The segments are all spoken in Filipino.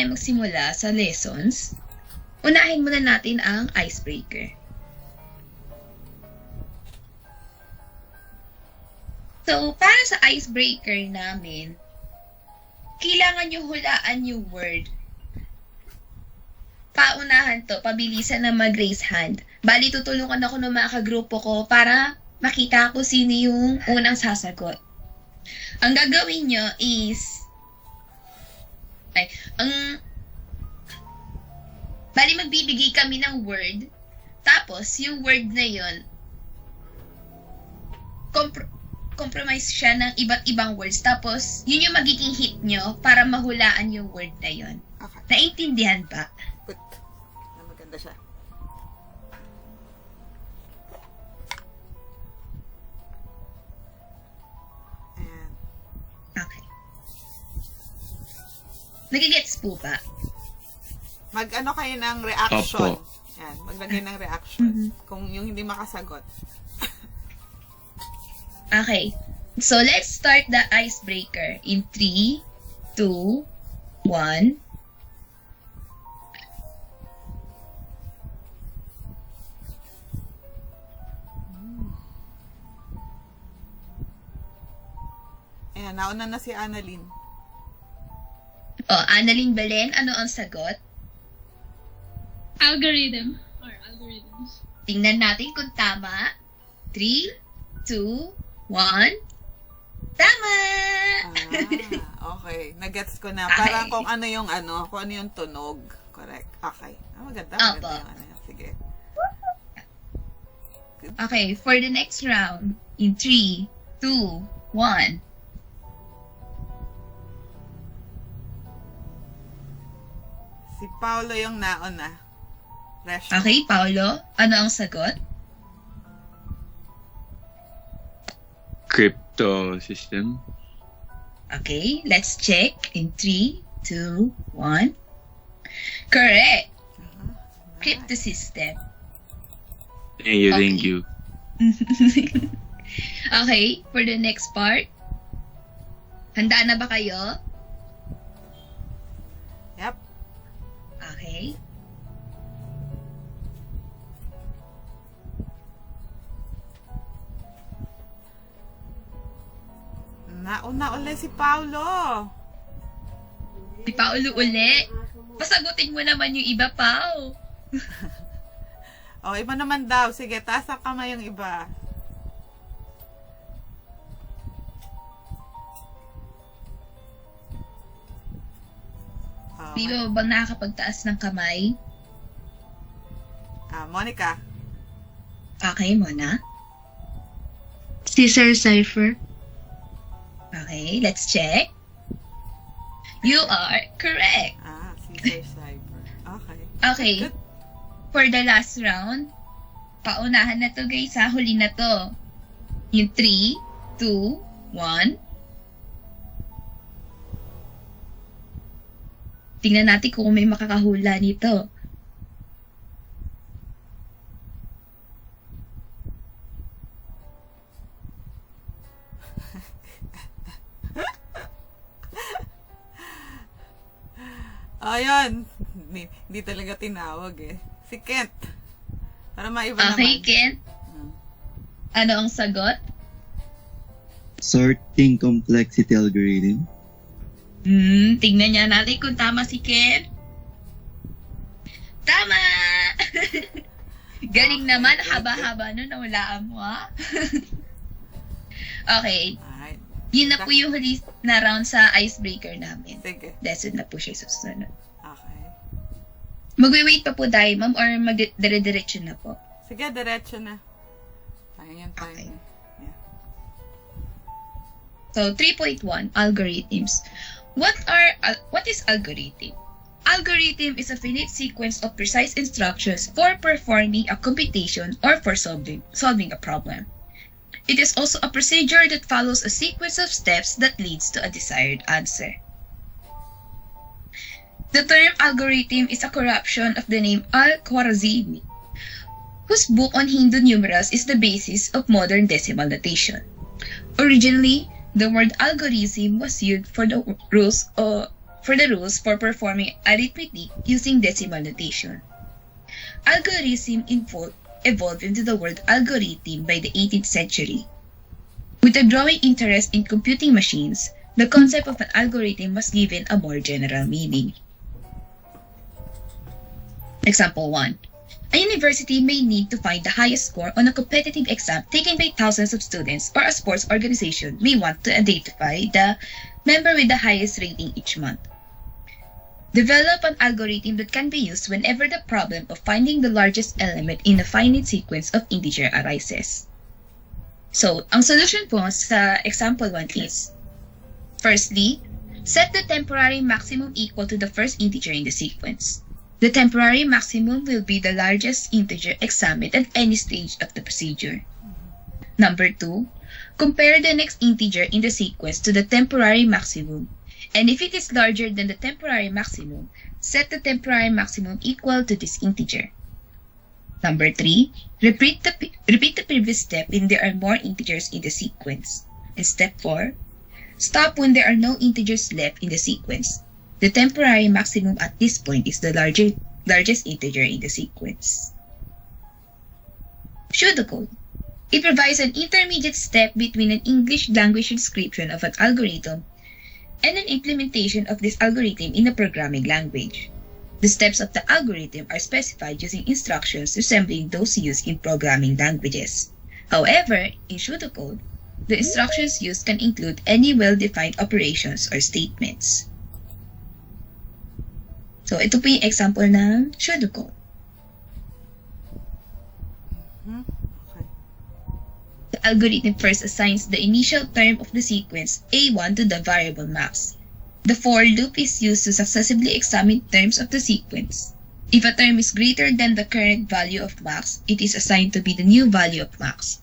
tayo magsimula sa lessons, unahin muna natin ang icebreaker. So, para sa icebreaker namin, kailangan nyo hulaan yung word. Paunahan to, pabilisan na mag-raise hand. Bali, tutulungan ako ng mga kagrupo ko para makita ko sino yung unang sasagot. Ang gagawin nyo is, bali magbibigay kami ng word, tapos yung word na yun, compromise siya ng iba't ibang words, tapos yun yung magiging hit nyo para mahulaan yung word na yun. Okay. Naintindihan ba? Good. Maganda siya. And, Okay. Nagigets po ba? mag-ano kayo ng reaction. Opo. Yan, maglagay ng reaction. Kung yung hindi makasagot. Okay. So, let's start the icebreaker in 3, 2, 1. Ayan, nauna na si Annalyn. Oh, Annalyn Belen, ano ang sagot? Algorithm or algorithms. Tingnan natin kung tama. 3, 2, 1. Tama! Okay. Nagets ko na. Okay. Parang kung ano yung tunog. Correct. Okay. Maganda. Opo. Maganda yung ano yan. Sige. Okay, for the next round, in 3, 2, 1. Si Paolo yung nauna. Resyo. Okay, Paolo, ano ang sagot? Crypto system. Okay, let's check in 3, 2, 1. Correct! Crypto system. Thank you. Okay, for the next part. Handa na ba kayo? Yep. Okay. Nauna uli si Paolo. Si Paolo uli. Pasagutin mo naman yung iba, Pao. Oh, iba naman daw. Sige, taas ang kamay yung iba. Di ba bang nakakapagtaas ng kamay? Monica. Okay, Mona. Caesar cipher. Okay, let's check. You are correct. Caesar Cyber. Okay. Okay, Good. for the last round, paunahan na to guys ha, huli na to. Yung 3, 2, 1. Tingnan natin kung may makakahula nito. Ayun. Hindi talaga tinawag eh. Si Kent. Para maiba Okay, naman. Ken. Ano ang sagot? Sorting complexity algorithm. Tingnan niya natin kung tama si Ken. Tama! Galing naman, haba-haba nun, nawalaan mo ha. Okay, Alright. yun na po yung huli na round sa icebreaker namin. Sige. Lesson na po siya susunod. Okay. Magwe-wait pa po tayo, ma'am, or dire-diretso na po? Sige, diretso na. Tayo yung time. Okay. Yeah. So, 3.1, algorithms. What is algorithm? Algorithm is a finite sequence of precise instructions for performing a computation or for solving a problem. It is also a procedure that follows a sequence of steps that leads to a desired answer. The term algorithm is a corruption of the name Al-Khwarizmi, whose book on Hindu numerals is the basis of modern decimal notation. Originally, the word algorithm was used for the rules for the rules for performing arithmetic using decimal notation. Algorithm evolved into the word algorithm by the 18th century. With a growing interest in computing machines, the concept of an algorithm was given a more general meaning. Example 1. A university may need to find the highest score on a competitive exam taken by thousands of students, or a sports organization may want to identify the member with the highest rating each month. Develop an algorithm that can be used whenever the problem of finding the largest element in a finite sequence of integer arises. So, ang solution po sa example 1 is, firstly, set the temporary maximum equal to the first integer in the sequence. The temporary maximum will be the largest integer examined at any stage of the procedure. Number 2, compare the next integer in the sequence to the temporary maximum, and if it is larger than the temporary maximum, set the temporary maximum equal to this integer. Number 3, repeat the previous step when there are more integers in the sequence. And step 4, stop when there are no integers left in the sequence. The temporary maximum at this point is the largest integer in the sequence. Pseudocode. It provides an intermediate step between an English language description of an algorithm and an implementation of this algorithm in a programming language. The steps of the algorithm are specified using instructions resembling those used in programming languages. However, in pseudocode, the instructions used can include any well-defined operations or statements. So, ito po yung example ng pseudocode. Okay. The algorithm first assigns the initial term of the sequence A1 to the variable max. The for loop is used to successively examine terms of the sequence. If a term is greater than the current value of max, it is assigned to be the new value of max.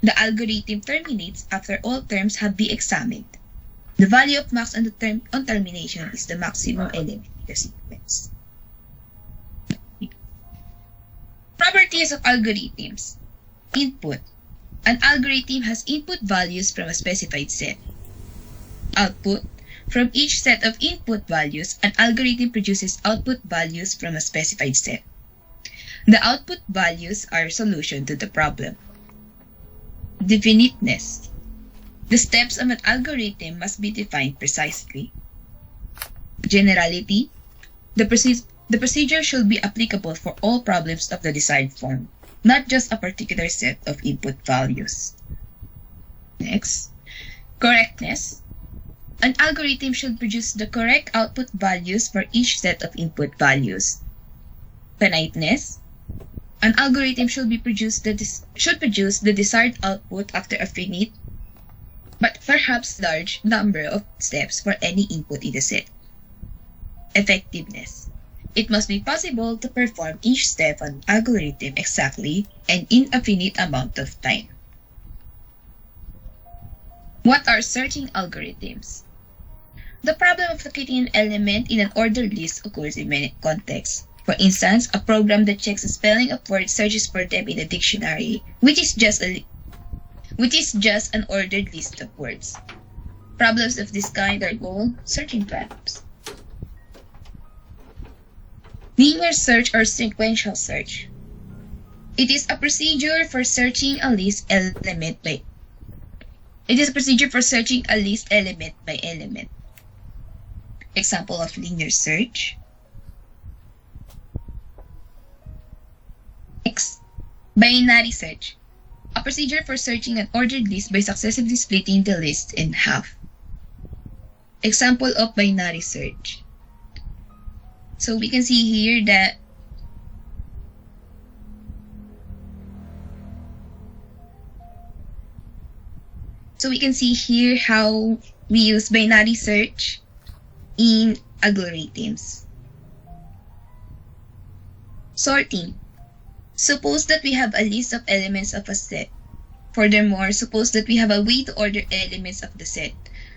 The algorithm terminates after all terms have been examined. The value of max on termination is the maximum element in the sequence. Properties of algorithms. Input. An algorithm has input values from a specified set. Output. From each set of input values, an algorithm produces output values from a specified set. The output values are solution to the problem. Definiteness. The steps of an algorithm must be defined precisely. Generality. The procedure should be applicable for all problems of the desired form, not just a particular set of input values. Next. Correctness. An algorithm should produce the correct output values for each set of input values. Finiteness. An algorithm should produce the desired output after a finite, but perhaps large, number of steps for any input in the set. Effectiveness. It must be possible to perform each step on an algorithm exactly and in a finite amount of time. What are searching algorithms? The problem of locating an element in an ordered list occurs in many contexts. For instance, a program that checks the spelling of words searches for them in a dictionary, which is just an ordered list of words. Problems of this kind are called searching problems. Linear search or sequential search. It is a procedure for searching a list element by element. Example of linear search. Next, binary search. A procedure for searching an ordered list by successively splitting the list in half. Example of binary search. So we can see here that how we use binary search in algorithms. Sorting. Suppose that we have a list of elements of a set. Furthermore, suppose that we have a way to order elements of the set.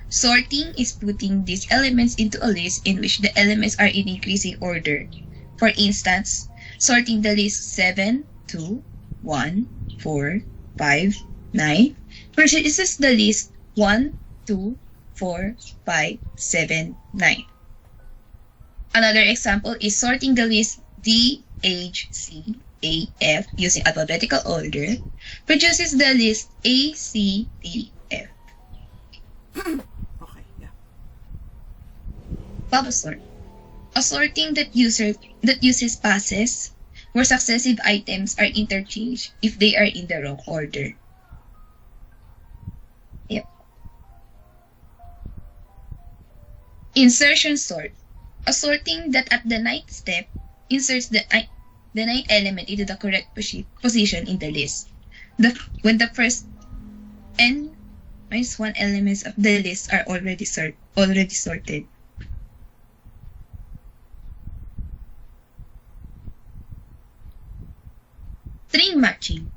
Sorting is putting these elements into a list in which the elements are in increasing order. For instance, sorting the list 7, 2, 1, 4, 5, 9 versus the list 1, 2, 4, 5, 7, 9. Another example is sorting the list D, H, C, A, F using alphabetical order produces the list A, C, D, F. Okay, yeah. Bubble sort. A sorting that uses passes where successive items are interchanged if they are in the wrong order. Yep. Insertion sort. A sorting that at the ninth step inserts the ninth element into the correct position in the list. When the first n minus 1 elements of the list are already sorted. String matching.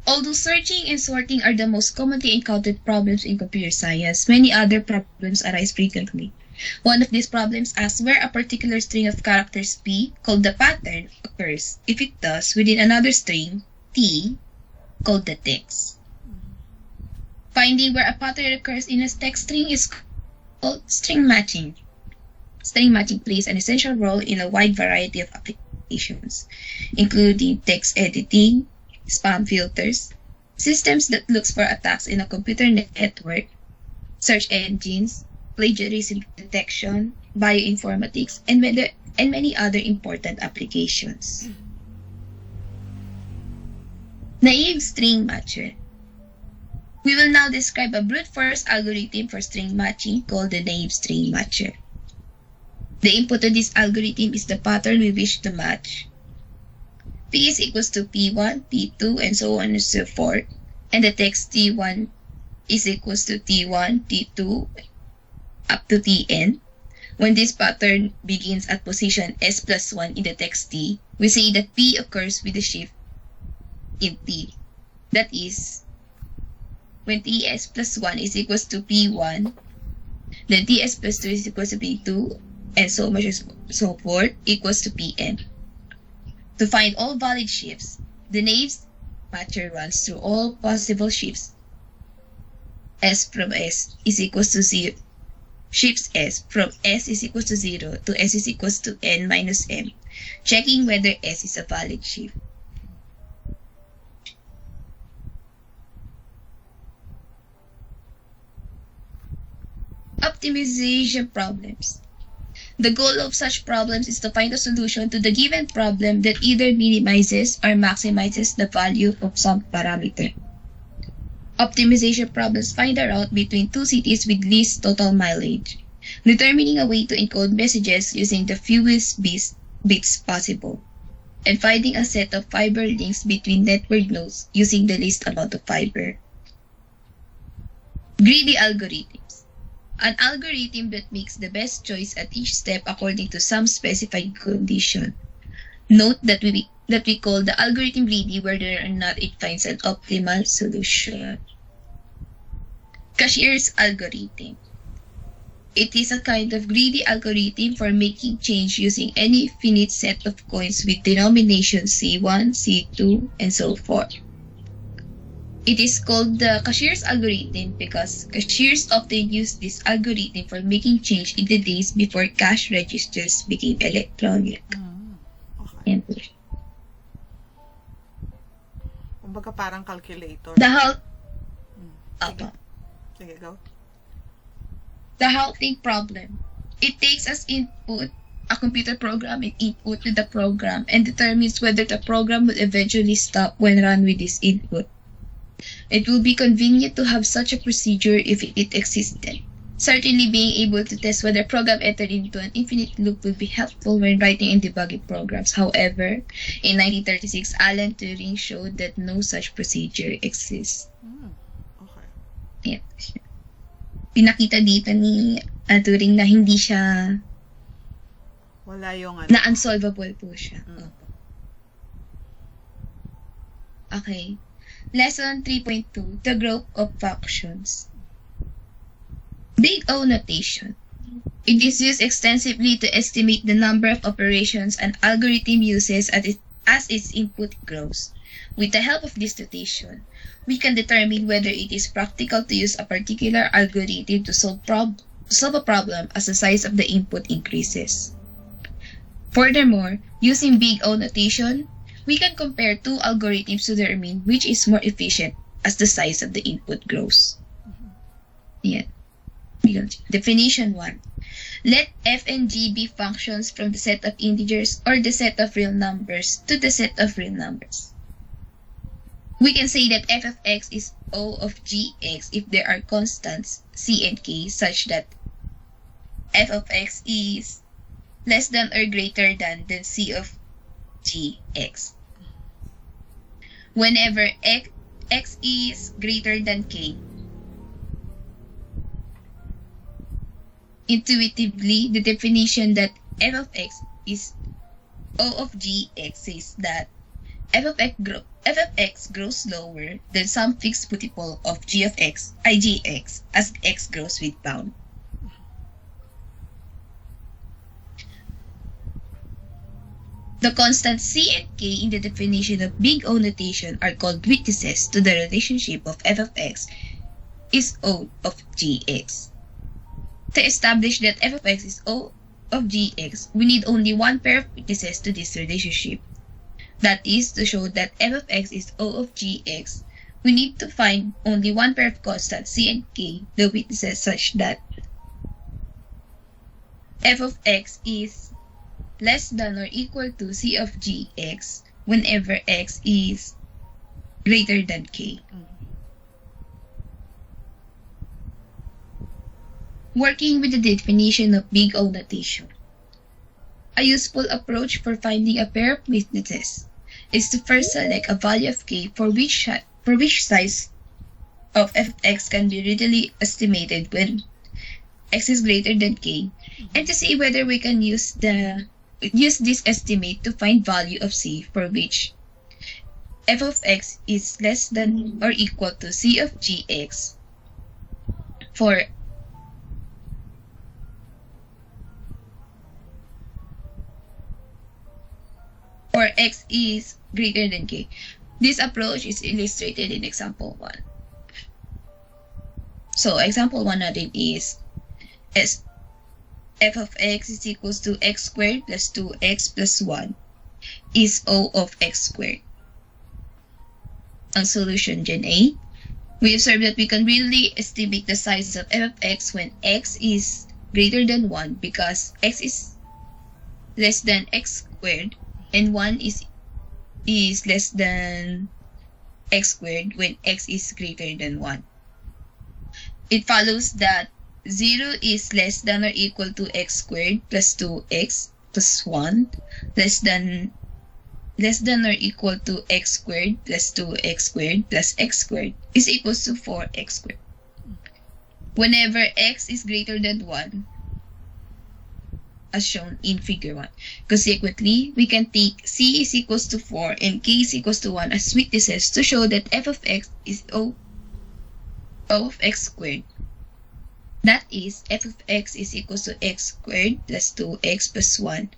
Although searching and sorting are the most commonly encountered problems in computer science, many other problems arise frequently. One of these problems asks where a particular string of characters P, called the pattern, occurs if it does within another string, T, called the text. Finding where a pattern occurs in a text string is called string matching. String matching plays an essential role in a wide variety of applications, including text editing, spam filters, systems that looks for attacks in a computer network, search engines, plagiarism detection, bioinformatics, and many other important applications. Naive string matcher. We will now describe a brute force algorithm for string matching called the naive string matcher. The input to this algorithm is the pattern we wish to match. P is equals to P1, P2, and so on and so forth, and the text T1 is equals to T1, T2, up to Tn. When this pattern begins at position S plus 1 in the text T, we say that P occurs with the shift in T. That is, when Ts plus 1 is equals to P1, then Ts plus 2 is equals to P2, and so much and so forth equals to Pn. To find all valid shifts, the naive matcher runs through all possible shifts. S from S is equals to 0. Shifts S from S is equals to 0 to S is equals to N minus M, checking whether S is a valid shift. Optimization problems. The goal of such problems is to find a solution to the given problem that either minimizes or maximizes the value of some parameter. Optimization problems find a route between two cities with least total mileage, determining a way to encode messages using the fewest bits possible, and finding a set of fiber links between network nodes using the least amount of fiber. Greedy algorithms. An algorithm that makes the best choice at each step according to some specified condition. Note that we call the algorithm greedy whether or not it finds an optimal solution. Cashier's algorithm. It is a kind of greedy algorithm for making change using any finite set of coins with denominations C1, C2, and so forth. It is called the cashier's algorithm because cashiers often used this algorithm for making change in the days before cash registers became electronic. Okay. Kumbaga parang calculator. Sige, go. The halting problem. It takes as input a computer program and input to the program and determines whether the program will eventually stop when run with this input. It will be convenient to have such a procedure if it existed. Certainly, being able to test whether a program entered into an infinite loop will be helpful when writing and debugging programs. However, in 1936, Alan Turing showed that no such procedure exists. Okay. Yeah. Pinakita dito ni Turing na hindi siya Wala yung na unsolvable po siya. Okay. Lesson 3.2, the group of functions. Big O notation. It is used extensively to estimate the number of operations an algorithm uses as its input grows. With the help of this notation, we can determine whether it is practical to use a particular algorithm to solve a problem as the size of the input increases. Furthermore, using big O notation, we can compare two algorithms to determine which is more efficient as the size of the input grows. Yan. Definition 1. Let f and g be functions from the set of integers or the set of real numbers to the set of real numbers. We can say that f of x is O of gx if there are constants c and k such that f of x is less than or greater than c of gx. Whenever x is greater than k, intuitively, the definition that f of x is O of gx says that f of x grows slower than some fixed multiple of g of x, gx, as x grows with bound. The constants c and k in the definition of big O notation are called witnesses to the relationship of f of x is O of gx. To establish that f of x is O of gx, we need only one pair of witnesses to this relationship. That is, to show that f of x is O of gx, we need to find only one pair of constants c and k, the witnesses such that f of x is less than or equal to c of gx whenever x is greater than k. Working with the definition of big O notation. A useful approach for finding a pair of witnesses is to first select a value of k for which size of f of x can be readily estimated when x is greater than k, and to see whether we can use this estimate to find value of c for which f of x is less than or equal to c of gx for x is greater than k. This approach is illustrated in example 1. So, example 1 natin is f of x is equals to x squared plus 2x plus 1 is O of x squared. Ang solution dyan ay, we observe that we can really estimate the size of f of x when x is greater than 1 because x is less than x squared and 1 is less than x squared when x is greater than 1. It follows that 0 is less than or equal to x squared plus 2x plus 1 less than or equal to x squared plus 2x squared plus x squared is equals to 4x squared. Whenever x is greater than 1, as shown in figure 1. Consequently, we can take c is equals to 4 and k is equals to 1 as witnesses to show that f of x is O of x squared. That is, f of x is equals to x squared plus 2x plus 1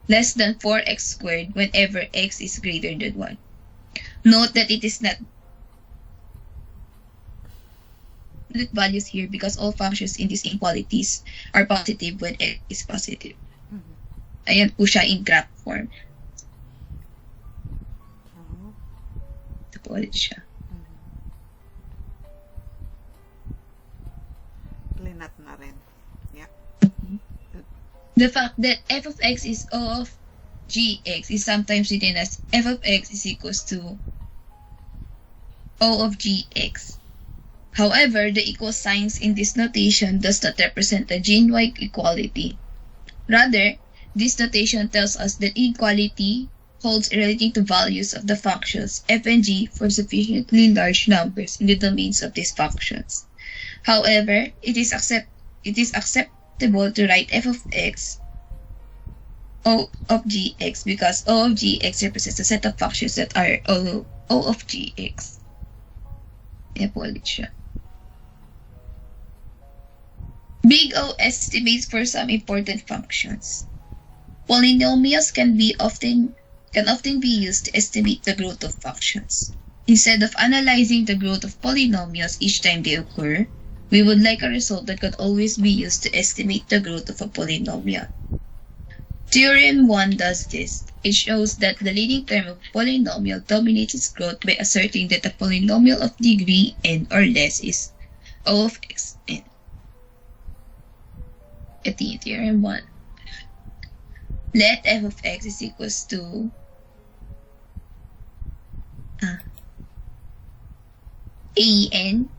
less than 4x squared whenever x is greater than 1. Note that it is not values here because all functions in these inequalities are positive when x is positive. Ayan po siya in graph form. Ito po ulit siya. Plinat na rin. Yeah. The fact that f of x is O of gx is sometimes written as f of x is equals to O of gx. However, the equal signs in this notation does not represent a genuine equality. Rather, this notation tells us that inequality holds relating to values of the functions f and g for sufficiently large numbers in the domains of these functions. However, it is acceptable to write f of x O of gx because O of gx represents a set of functions that are O of gx. Yan po ulit siya. Big O estimates for some important functions. Polynomials can often be used to estimate the growth of functions. Instead of analyzing the growth of polynomials each time they occur, we would like a result that could always be used to estimate the growth of a polynomial. Theorem 1 does this. It shows that the leading term of polynomial dominates its growth by asserting that a polynomial of degree n or less is O of x n. Ito yung theorem 1. Let f of x is equals to an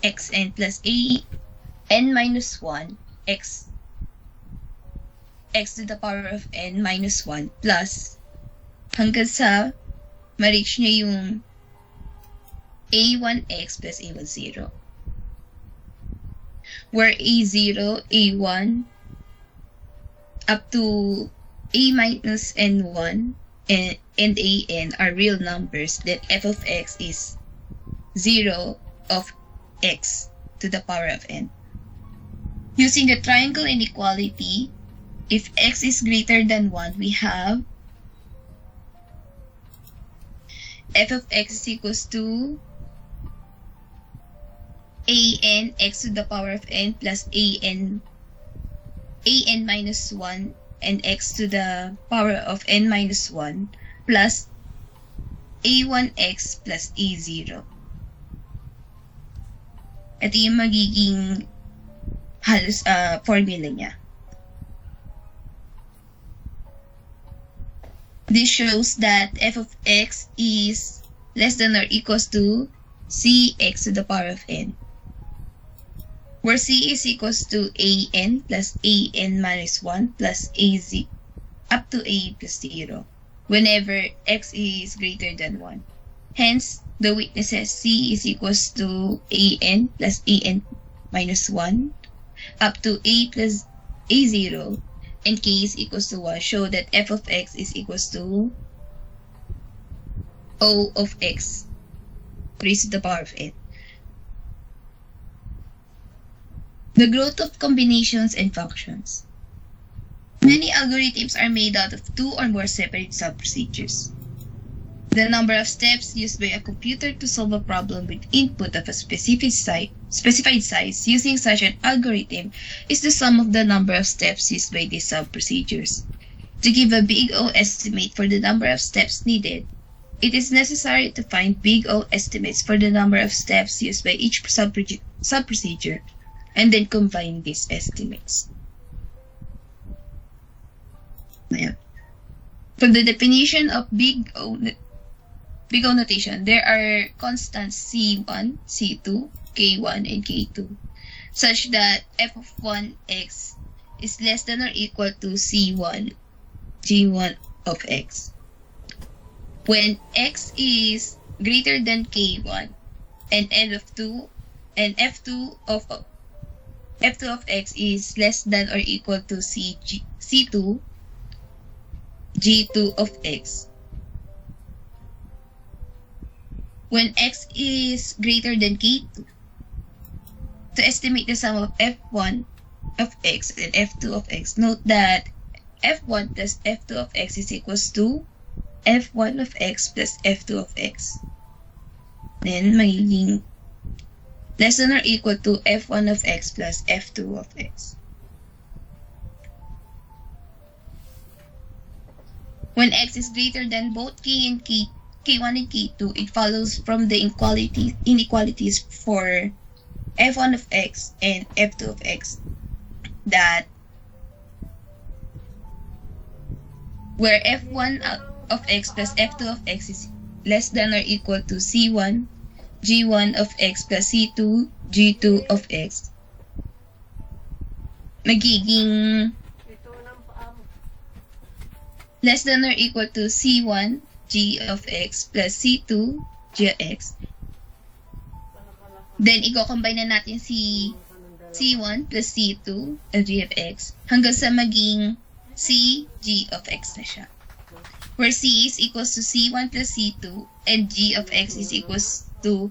xn plus an minus 1 x to the power of n minus 1 plus hanggang sa ma-reach niya yung a1x plus a10, where a0, a1 up to a minus n1 and an are real numbers, then f of x is 0 of x to the power of n. Using the triangle inequality, if x is greater than 1, we have f of x is equals to an x to the power of n plus an minus 1 and x to the power of n minus 1 plus a1x plus a0. Ito yung magiging halos formula niya. This shows that f of x is less than or equals to cx to the power of n, where c is equals to an plus an minus 1 plus az up to a plus 0 whenever x is greater than 1. Hence, the witnesses c is equals to an plus an minus 1 up to a plus a0 and k is equals to 1 show that f of x is equals to O of x raised to the power of n. The growth of combinations and functions. Many algorithms are made out of two or more separate sub-procedures. The number of steps used by a computer to solve a problem with input of a specified size using such an algorithm is the sum of the number of steps used by these sub-procedures. To give a big O estimate for the number of steps needed, it is necessary to find big O estimates for the number of steps used by each sub-procedure and then combine these estimates. For the definition of big O notation, there are constants C1, C2, K1, and K2, such that f of 1x is less than or equal to C1, G1 of x. When x is greater than K1 and f2 of x is less than or equal to C2, G2 of x. When x is greater than K2, to estimate the sum of f1 of x and f2 of x, note that f1 plus f2 of x is equals to f1 of x plus f2 of x. Then, magiging less than or equal to f1 of x plus f2 of x. When x is greater than both K1 and K2, it follows from the inequalities for f1 of x and f2 of x that where f1 of x plus f2 of x is less than or equal to c1, g1 of x plus c2, g2 of x, magiging less than or equal to c1, g of x plus c2, g of x. Then, i-combine na natin si c1 plus c2 and g of x hanggang sa maging c, g of x na siya. Where c is equals to c1 plus c2 and g of x is equals to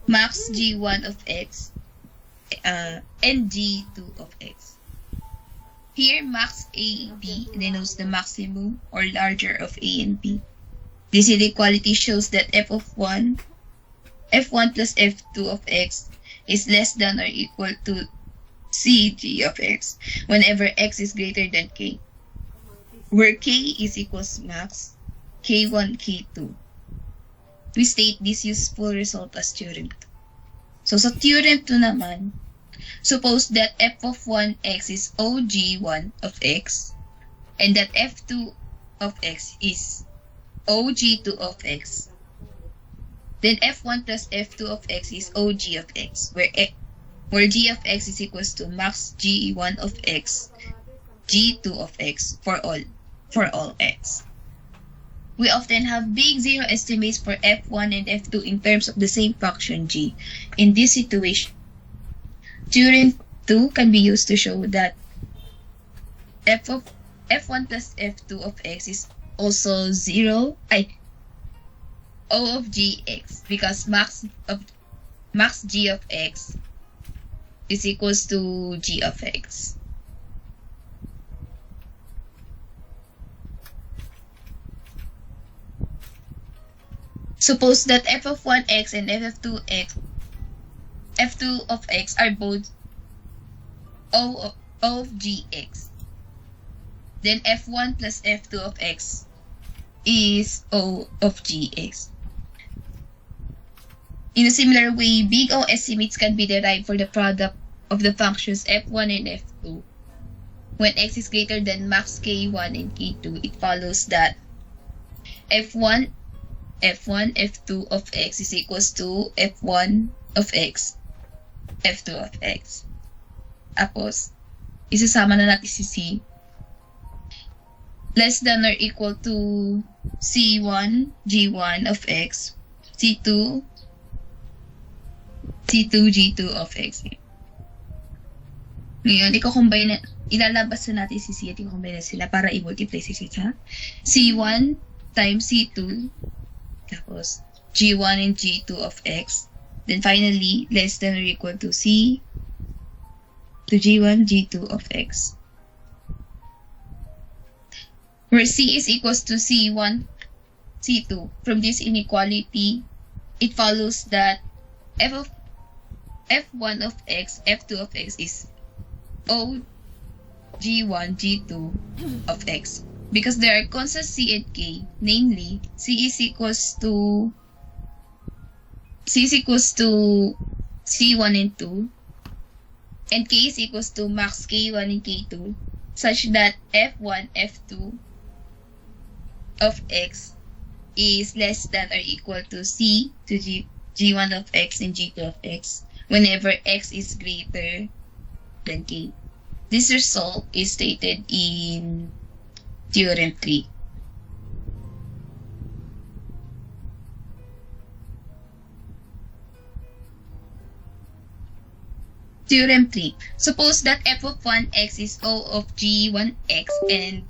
max g1 of x and g2 of x. Here, max A, B denotes the maximum or larger of A and B. This inequality shows that f1 plus f2 of x is less than or equal to Cg of x whenever x is greater than k, where k is equals max k1, k2. We state this useful result as theorem 2. So sa theorem 2 naman, suppose that f of 1x is og1 of x and that f2 of x is og2 of x. Then f1 plus f2 of x is og of x, where g of x is equals to max g1 of x, g2 of x for all x. We often have big zero estimates for f1 and f2 in terms of the same function g. In this situation, theorem 2 can be used to show that f1 plus f2 of x is also O of gx, because max g of x is equals to g of x. Suppose that f of 1x and f2 of x are both O of gx. Then f1 plus f2 of x is O of gx. In a similar way, big O estimates can be derived for the product of the functions f1 and f2. When x is greater than max k1 and k2, it follows that f1, f2 of x is equals to f1 of x, f2 of x. Tapos, isasama na natin si c. Less than or equal to c1, g1 of x, c2, g2 of x. Ngayon, ilalabas na natin si c at i-combine na sila para i-multiply si c sa c1 times c2, tapos g1 and g2 of x. Then finally, less than or equal to c to g1, g2 of x. Where c is equals to c1, c2. From this inequality, it follows that f1 of x, f2 of x is O g1, g2 of x. Because there are constants c and k, namely, c is equals to c1 and 2, and k is equals to max k1 and k2, such that f1, f2 of x is less than or equal to c to g1 of x and g2 of x whenever x is greater than k. This result is stated in theorem 3. Theorem 3. Suppose that f of 1x is O of g1x and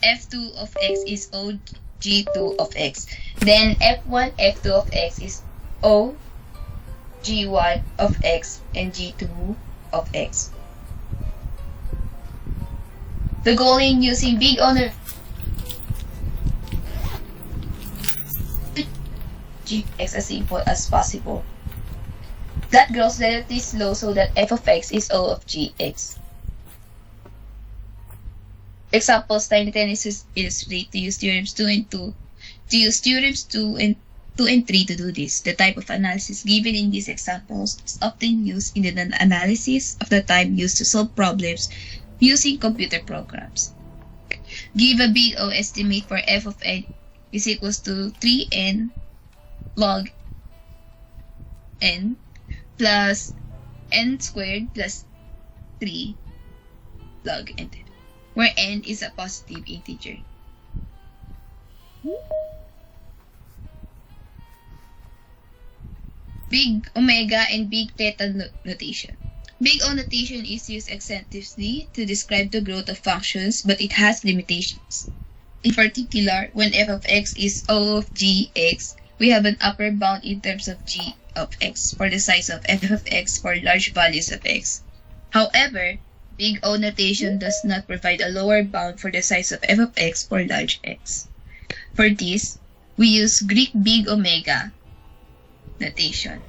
f2 of x is O g2 of x. Then f1, f2 of x is O g1 of x and g2 of x. The goal in using big O gx as simple as possible. That grows relatively slow so that f of x is O of gx. Examples 9 and 10 is illustrate to use theorems 2 and 2. To use theorems 2 and 3 to do this. The type of analysis given in these examples is often used in the analysis of the time used to solve problems using computer programs. Give a big O estimate for f of n is equals to 3n log n plus n squared plus 3 log n, where n is a positive integer. Big omega and big theta notation. Big O notation is used extensively to describe the growth of functions, but it has limitations. In particular, when f of x is O of gx, we have an upper bound in terms of g of x for the size of f of x for large values of x. However, big O notation does not provide a lower bound for the size of f of x for large x. For this, we use Greek big omega notation.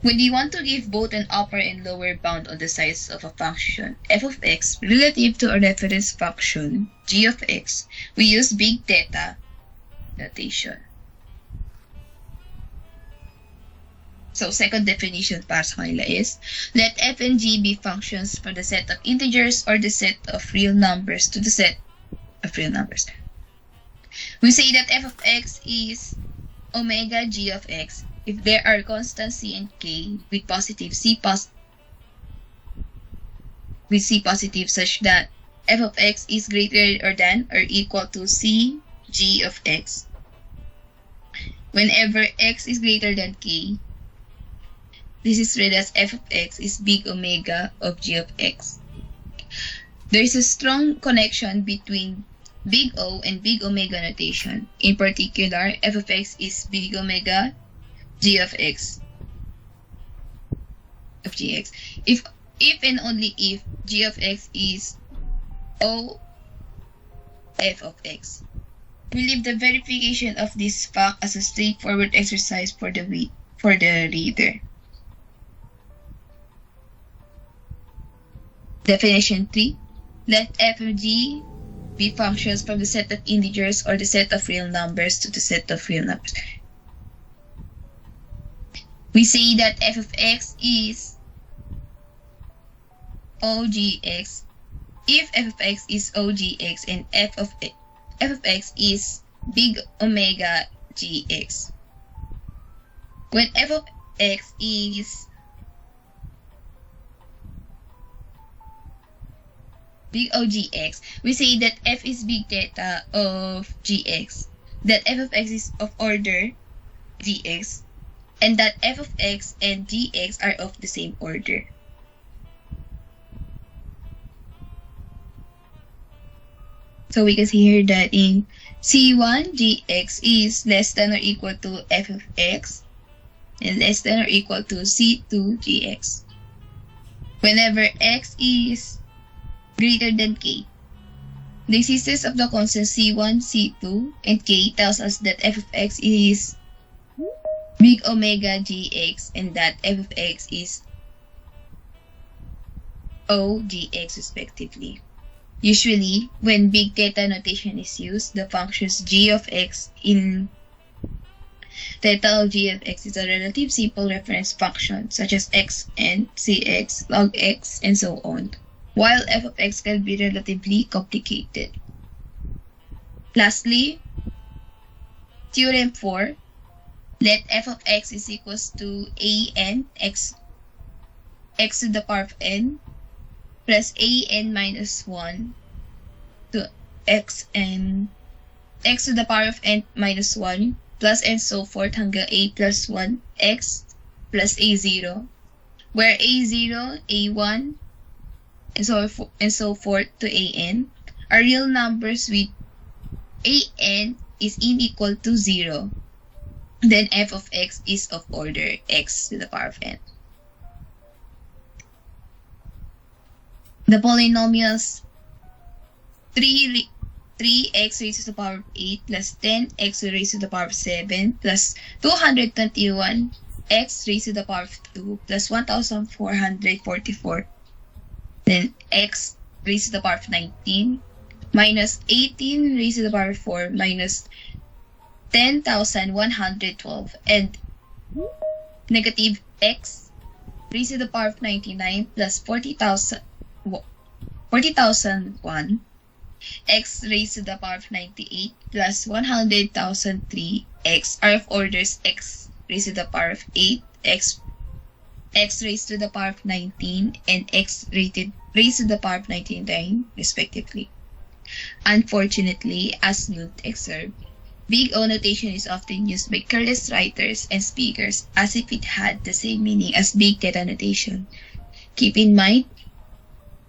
When we want to give both an upper and lower bound on the size of a function f of x relative to a reference function g of x, we use big theta notation. So, second definition para sa kanila is, let f and g be functions from the set of integers or the set of real numbers to the set of real numbers. We say that f of x is omega g of x if there are constants c and k with positive c positive such that f of x is greater than or equal to c g of x. Whenever x is greater than k, this is read as f of x is big omega of g of x. There is a strong connection between big O and big omega notation. In particular, f of x is big omega g of x of gx. If and only if g of x is O f of x. We leave the verification of this fact as a straightforward exercise for the reader. Definition 3. Let f of g be functions from the set of integers or the set of real numbers to the set of real numbers. We say that f of x is OGX if f of x is OGX and f of x is big omega gx. When f of x is big OGX, we say that f is big theta of gx, that f of x is of order gx, and that f of x and gx are of the same order. So we can see here that in C1, gx is less than or equal to f of x and less than or equal to C2, gx. Whenever x is greater than k, the existence of the constants C1, C2, and k tells us that f of x is big omega gx and that f of x is O gx respectively. Usually, when big theta notation is used, the functions g of x in theta of g of x is a relative simple reference function such as x and cx, log x, and so on, while f of x can be relatively complicated. Lastly, Theorem 4, let f of x is equals to an x to the power of n plus an minus 1 to x to the power of n minus 1 plus and so forth hanggang a plus 1 x plus a0, where a0, a1, and so forth to an are real numbers with an is unequal to 0. Then f of x is of order x to the power of n. The polynomials 3x raised to the power of 8 plus 10x raised to the power of 7 plus 221x raised to the power of 2 plus 1444, then x raised to the power of 19 minus 18 raised to the power of 4 minus 10,112 and negative x raised to the power of 99 plus 40,001 x raised to the power of 98 plus 100,003 x are of orders x raised to the power of 8, x raised to the power of 19, and x raised to the power of 99 respectively. Unfortunately, as Newt observed, big O notation is often used by careless writers and speakers as if it had the same meaning as big theta notation. Keep in mind,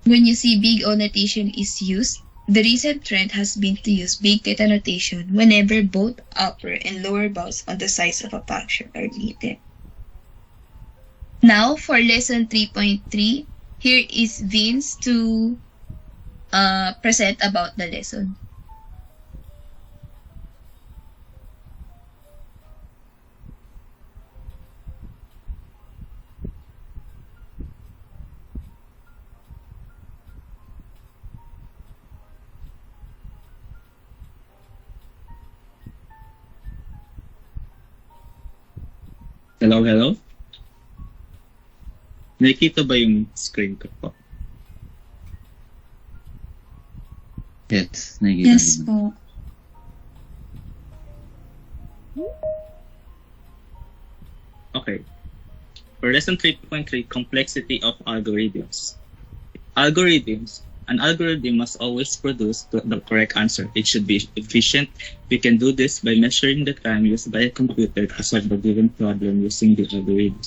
when you see big O notation is used, the recent trend has been to use big theta notation whenever both upper and lower bounds on the size of a function are needed. Now, for lesson 3.3, here is Vince to present about the lesson. Hello, hello? Nakikita ba yung screen ko po? Yes, nakikita Yes naman. po. Okay. For lesson 3.3, complexity of algorithms. An algorithm must always produce the correct answer. It should be efficient. We can do this by measuring the time used by a computer to solve the given problem using the algorithm.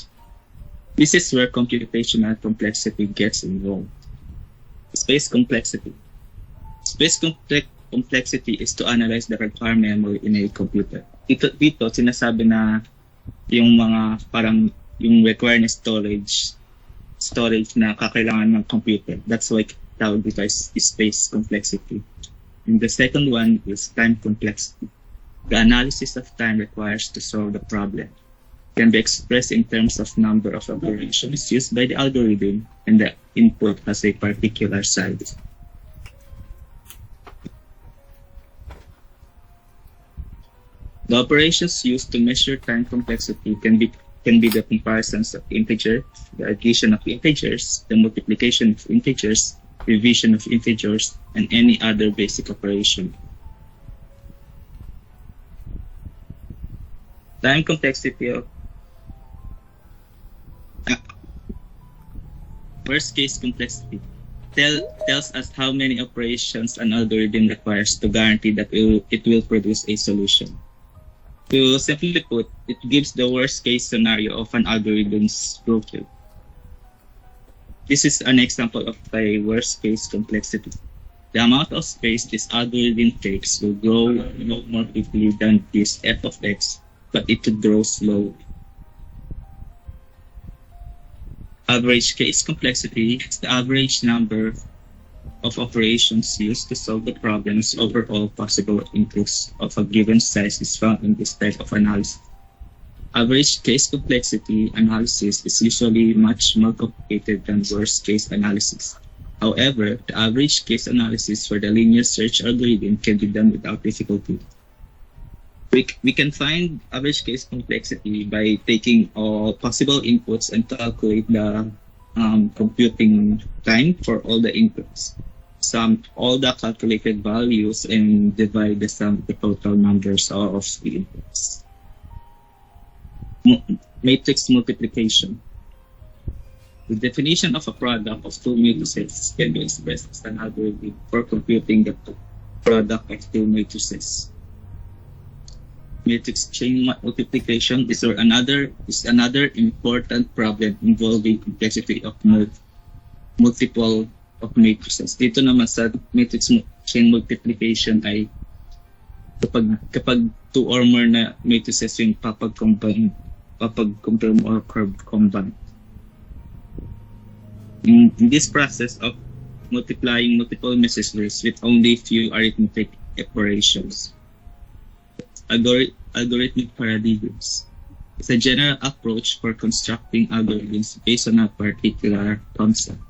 This is where computational complexity gets involved. Space complexity. Complexity is to analyze the required memory in a computer. Dito sinasabi na yung mga parang yung required storage na kakailangan ng computer. That's why tawag dito is space complexity. And the second one is time complexity. The analysis of time requires to solve the problem. Can be expressed in terms of number of operations used by the algorithm, and the input has a particular size. The operations used to measure time complexity can be the comparisons of integers, the addition of integers, the multiplication of integers, division of integers, and any other basic operation. Time complexity of worst case complexity tells us how many operations an algorithm requires to guarantee that it will produce a solution. To simply put, it gives the worst case scenario of an algorithm's proof. This is an example of a worst case complexity. The amount of space this algorithm takes will grow no more quickly than this f of x, but it would grow slowly. Average case complexity is the average number of operations used to solve the problems over all possible inputs of a given size is found in this type of analysis. Average case complexity analysis is usually much more complicated than worst case analysis. However, the average case analysis for the linear search algorithm can be done without difficulty. We can find average case complexity by taking all possible inputs and calculate the computing time for all the inputs. Sum all the calculated values and divide the sum of the total numbers of the inputs. Matrix multiplication. The definition of a product of two matrices can be expressed as an algorithm for computing the product of two matrices. Matrix chain multiplication is another important problem involving complexity of multiple of matrices. Dito naman sa matrix chain multiplication ay kapag two or more na matrices yung papag-combine or combine. In this process of multiplying multiple matrices with only few arithmetic operations, algorithmic paradigms is a general approach for constructing algorithms based on a particular concept.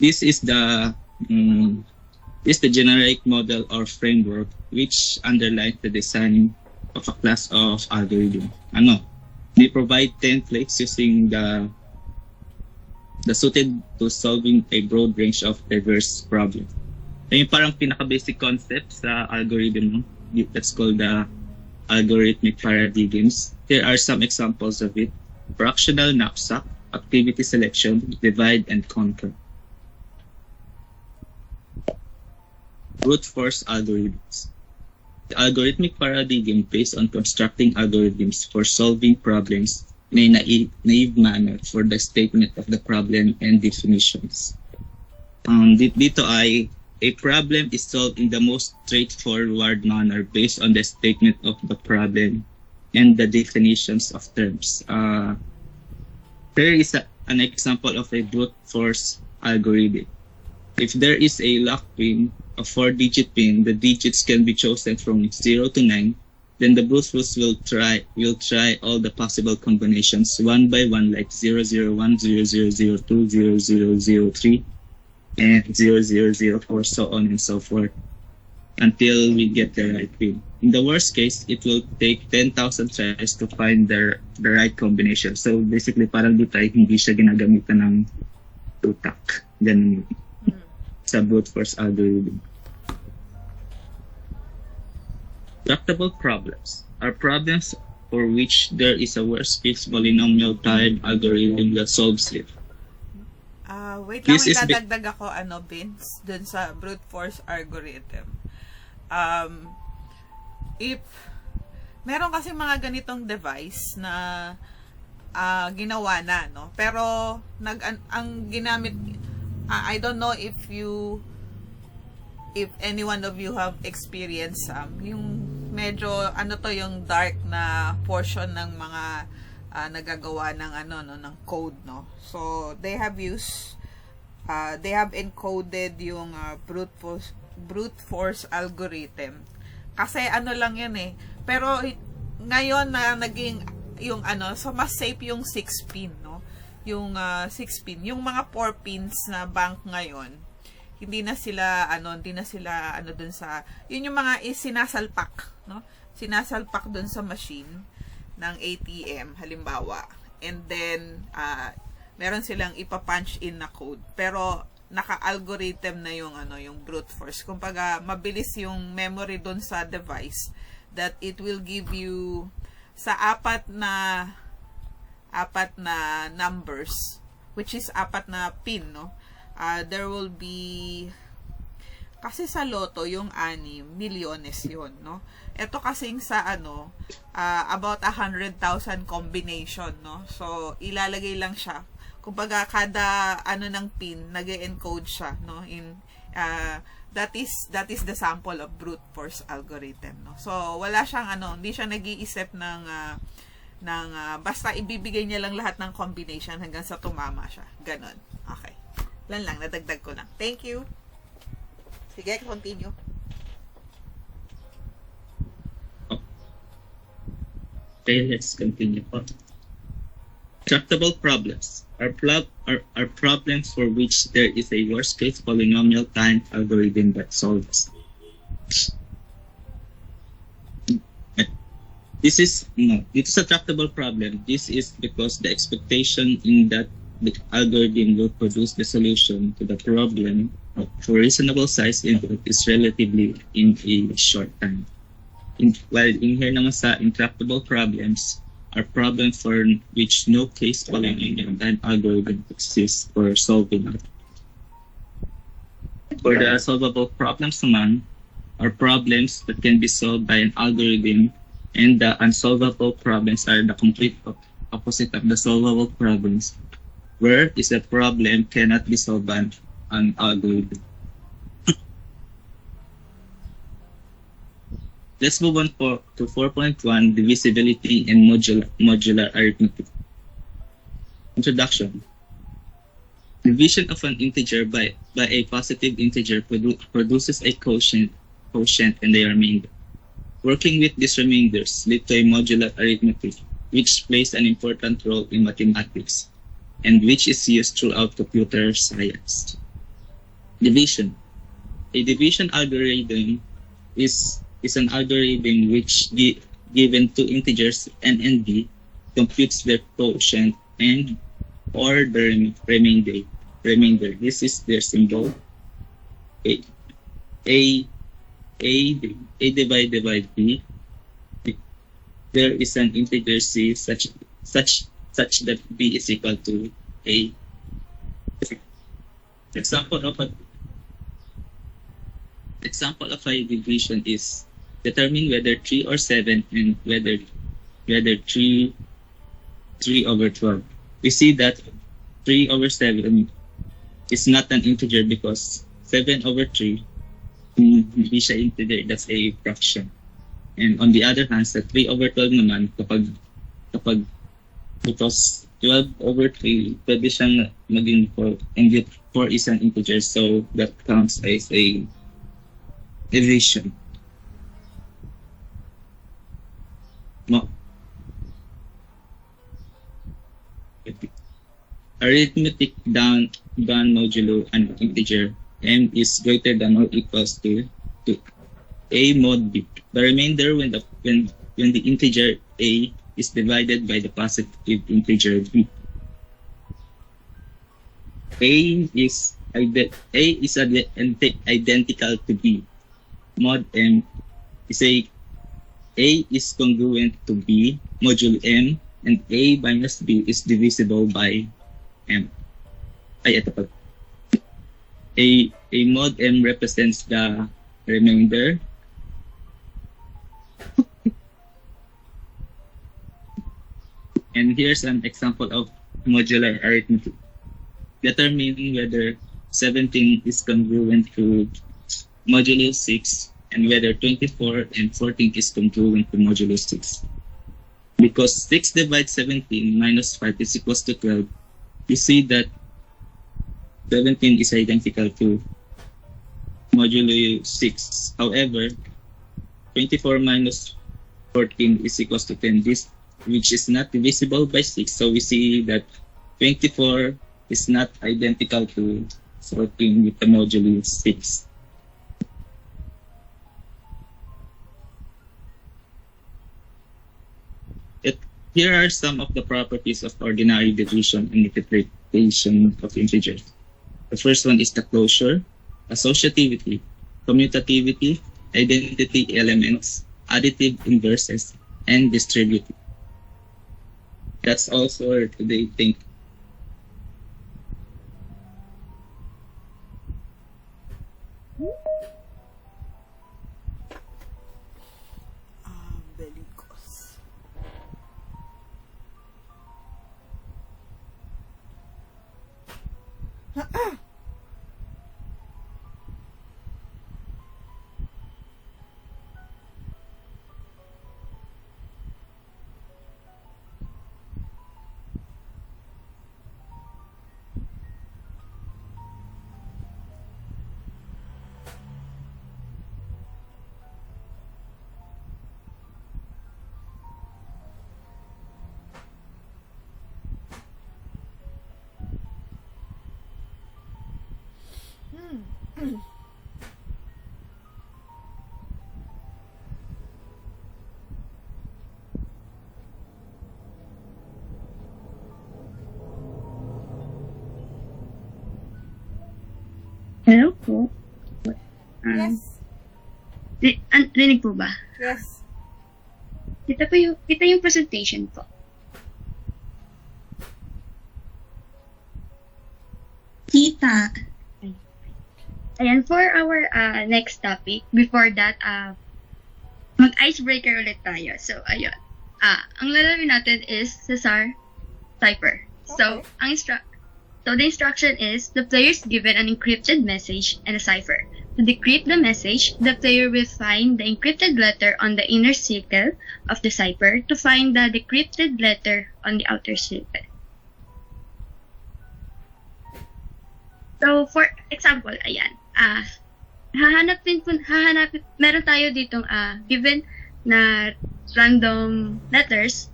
This is the generic model or framework which underlies the design of a class of algorithm. They provide templates using the suited to solving a broad range of diverse problems. Yung parang pinaka-basic concept sa algorithm, that's called the algorithmic paradigms. Here are some examples of it: fractional knapsack, activity selection, divide and conquer. Brute force algorithms. The algorithmic paradigm based on constructing algorithms for solving problems in a naive manner for the statement of the problem and definitions. Dito ay a problem is solved in the most straightforward manner based on the statement of the problem and the definitions of terms. Here is an example of a brute force algorithm. If there is a lock pin, a 4-digit pin, the digits can be chosen from 0 to 9. Then the brute force will try all the possible combinations one by one, like 001, 0002, 0003, and 0004, so on and so forth, until we get the right pin. In the worst case, it will take 10,000 tries to find the right combination. So basically, parang dito ay hindi siya ginagamitan ng tutak. Ganun sa brute force algorithm. Tractable problems are problems for which there is a worst case polynomial time algorithm that solves it. Wait lang, This is the- dadagdag ako, Vince, dun sa brute force algorithm. If meron kasi mga ganitong device na ginawa na, no? Pero ang ginamit, I don't know if any one of you have experienced yung medyo yung dark na portion ng mga nagagawa ng ng code, no? So they have encoded yung brute force algorithm. Kasi lang yan eh. Pero ngayon na naging yung so mas safe yung 6-pin, no? Yung 6-pin, yung mga 4 pins na bank ngayon, hindi na sila dun sa yun yung mga sinasalpak, no? Sinasalpak dun sa machine ng ATM halimbawa. And then meron silang ipa-punch in na code. Pero naka-algorithm na yung yung brute force. Kumbaga, mabilis yung memory doon sa device that it will give you sa apat na numbers, which is apat na pin, no? There will be, kasi sa loto yung 6 milyones yun, no? Ito kasing sa about 100,000 combination, no? So ilalagay lang siya. Kumbaga, kada ng pin, nag-encode siya, no? In that is the sample of brute force algorithm, no? So wala siyang hindi siya nag-iisip ng basta ibibigay niya lang lahat ng combination hanggang sa tumama siya. Ganon. Okay. Lang, nadagdag ko lang. Thank you. Sige, continue. Okay, let's continue on. Tractable problems are problems for which there is a worst case polynomial time algorithm that solves. This is a tractable problem. This is because the expectation in that the algorithm will produce the solution to the problem for reasonable size input is relatively in a short time. While in here naman sa intractable problems are problems for which no case polynomial time algorithm exists for solving it. For the solvable problems naman are problems that can be solved by an algorithm, and the unsolvable problems are the complete opposite of the solvable problems, where is the problem cannot be solved by an algorithm. Let's move on to 4.1, divisibility and modular arithmetic. Introduction. Division of an integer by a positive integer produces a quotient and a remainder. Working with these remainders lead to a modular arithmetic, which plays an important role in mathematics and which is used throughout computer science. Division. A division algorithm is an algorithm which, given two integers n and b, computes their quotient and or the remainder. This is their symbol. A divided by b. There is an integer c such that b is equal to a. Example of a division is determine whether 3 or 7 and whether 3 over 12. We see that 3 over 7 is not an integer because 7 over 3 hindi siya integer, that's a fraction. And on the other hand, sa 3 over 12 naman, kapag because 12 over 3, pwede siyang maging 4, and yet 4 is an integer, so that counts as a division. Arithmetic done modulo an integer m is greater than or equals to 2. A mod B. The remainder when the integer A is divided by the positive integer B. A is identical to B. Mod M is A is congruent to B modulo M, and A minus B is divisible by M. Ito pa. A mod M represents the remainder. And here's an example of modular arithmetic. Determine whether 17 is congruent to modulo 6 and whether 24 and 14 is congruent to modulo 6. Because 6 divides 17 minus 5 is equals to 12, you see that 17 is identical to modulo 6. However, 24 minus 14 is equals to 10, which is not divisible by 6. So we see that 24 is not identical to 14 with the modulo 6. Here are some of the properties of ordinary division and multiplication of integers. The first one is the closure, associativity, commutativity, identity elements, additive inverses, and distributive. That's all for today. Thank you. Belicos. Hello po. Yes. Rinig po ba? Yes. Kita yung presentation po. Kita. Ayan, for our next topic, before that, mag-icebreaker ulit tayo. So, ayun. Ang lalawin natin is Cesar Cipher. So, the instruction is, the player is given an encrypted message and a cipher. To decrypt the message, the player will find the encrypted letter on the inner circle of the cipher to find the decrypted letter on the outer circle. So, for example, ayan, meron tayo ditong given na random letters,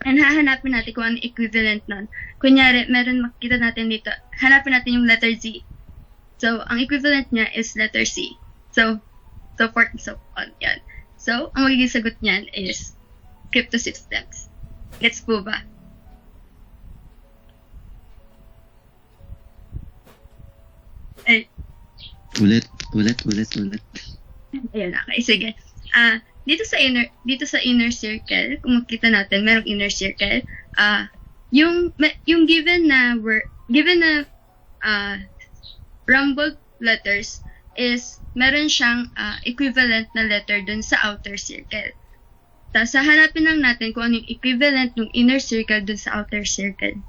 and hahanapin natin kung ano equivalent nun. Kunyari, meron makita natin dito, hanapin natin yung letter Z. So, ang equivalent niya is letter C. So forth and so on. Yan. So, ang magiging sagot niyan is cryptosystems. Gets po ba? Ay, Ulit. ayun, okay, sige. Dito sa inner circle, kung makita natin, merong inner circle, yung given na rumbled letters is meron siyang equivalent na letter dun sa outer circle. Tapos hahanapin lang natin kung ano yung equivalent ng inner circle dun sa outer circle.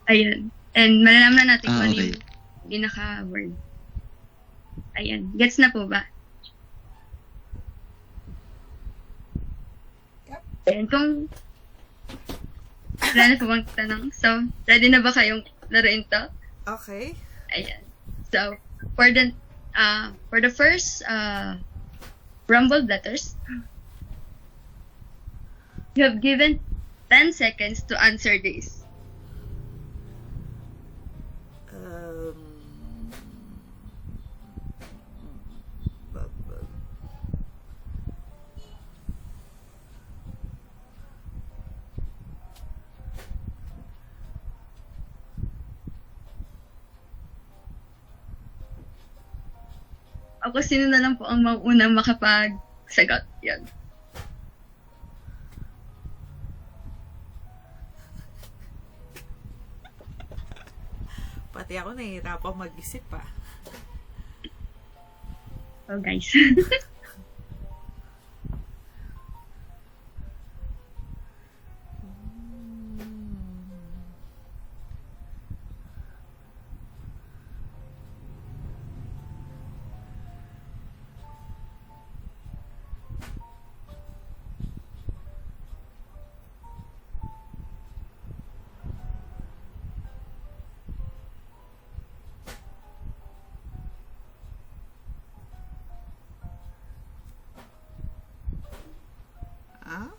Ayun. And malalaman na natin kung ano Okay. yung pinaka-word. Ayan. Gets na po ba? Ayan. Kung wala na po bang tanong? So, ready na ba kayong laruin to? Okay. Ayan. So, for the first rumbled letters, you have given 10 seconds to answer this. Ako sino na lang po ang maunang makapagsagot. Yan. Pati ako nahihirapang mag-isip pa. Oh, guys. Ah?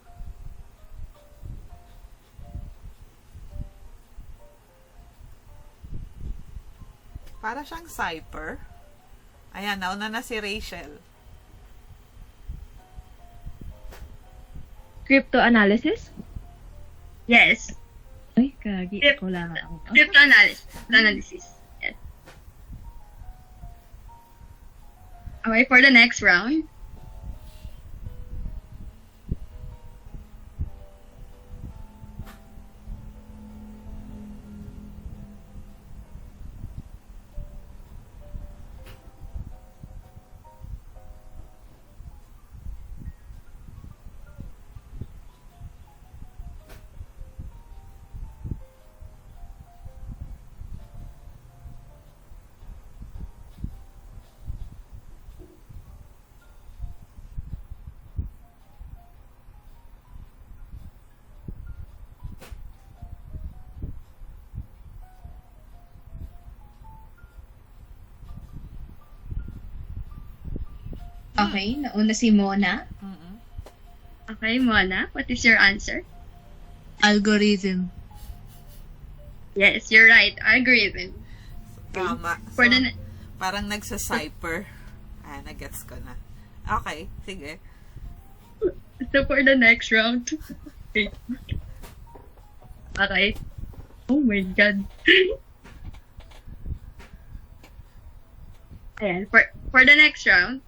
Para siyang cipher. Ayan, nauna na si Rachel. Crypto-analysis? Yes. Ay, kagi. Yep. Ako lang ako. Crypto-analysis. Yes. Okay, for the next round. Okay, nauna si Mona. Mm-mm. Okay, Mona, what is your answer? Algorithm. Yes, you're right. Algorithm. Tama. For So, the parang nagsa-cipher. Ah, nagets ko na. Okay, sige. so for the next round. Okay. Oh my god. Ayan, for the next round.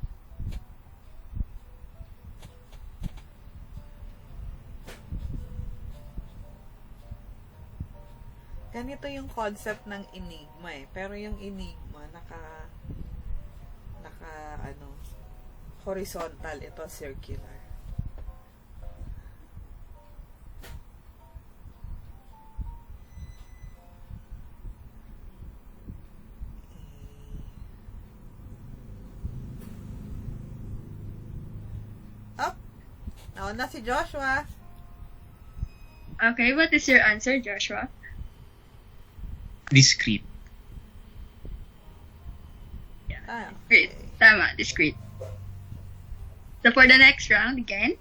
Ganito yung concept ng enigma eh. Pero yung enigma, horizontal. Ito, circular. Up! Nauna si Joshua. Okay, what is your answer, Joshua? Discrete. Ah, Great. okay. Tama, discrete. So for the next round, again.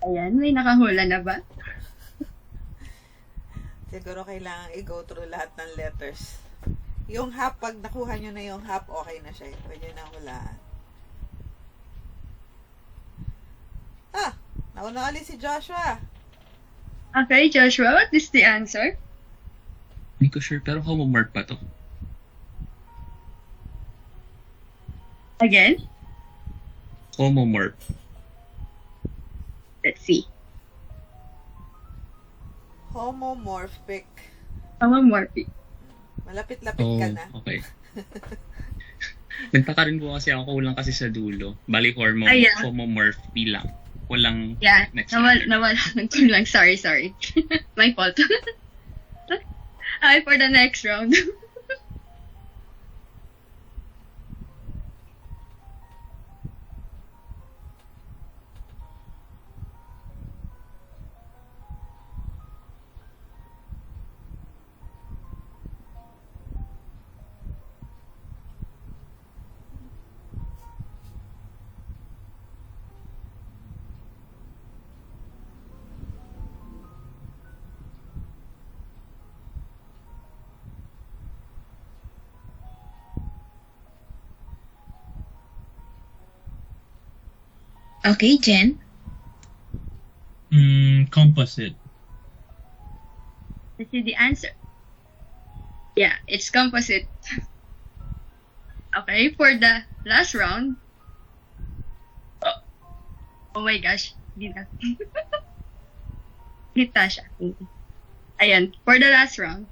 Ayan, may nakahula na ba? Siguro kailangan i-go through lahat ng letters. Yung half, pag nakuha nyo na yung half, okay na siya. Pwede na hulaan. Ah! Nauna ulit si Joshua. Okay, Joshua, what is the answer? Hindi ko sure, pero homomorph pa to. Again? Homomorph. Let's see. Homomorphic. Homomorphic. Malapit-lapit Oh, ka na. okay. Nagtaka rin po kasi ako, kulang kasi sa dulo. Bali, Yeah. homomorphy lang. Walang Yeah, next nawala ng kulang. Sorry. My fault. Okay, for the next round. Okay, Jen. Composite. Let's see the answer. Yeah, it's composite. Okay, for the last round. Oh my gosh. Dita. Dita siya. Ayan, for the last round.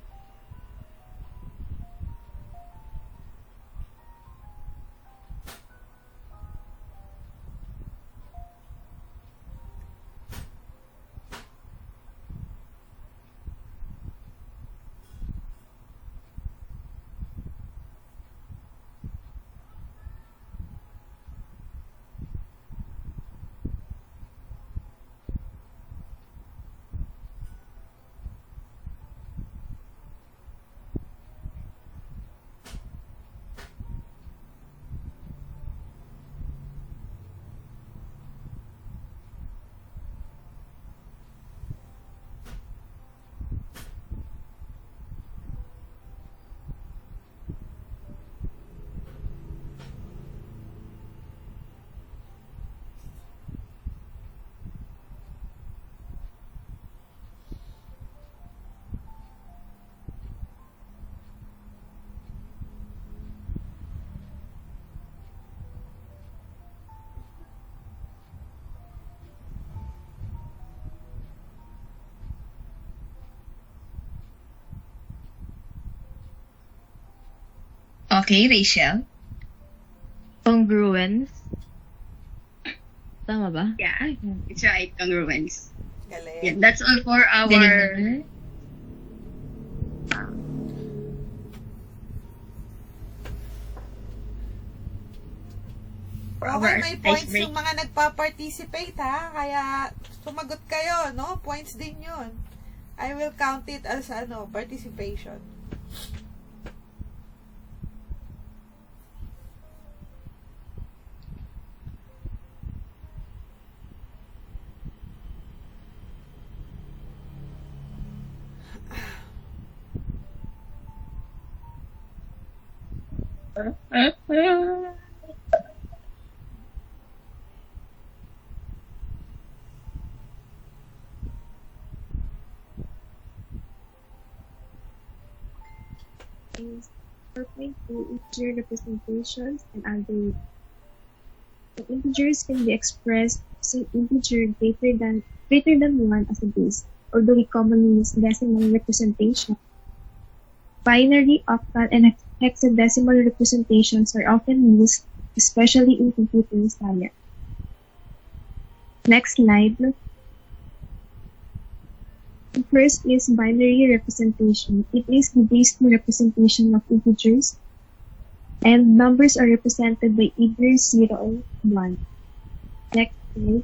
Okay, Rachel. Congruence. Tama ba? Yeah, it's right, congruence. Galing. Yeah, that's all for our... Galing naman. Okay, may points icebreak. yung mga nagpa-participate ha. Kaya sumagot kayo, no? Points din yun. I will count it as participation. Is 4.2 integer representations and algorithms. The integers can be expressed using integer greater than 1 as a base, although we commonly use decimal representation. Binary, octal, and hexadecimal representations are often used, especially in computing science. Next slide. The first is binary representation. It is the base 2 representation of integers, and numbers are represented by either 0 or 1. Next slide.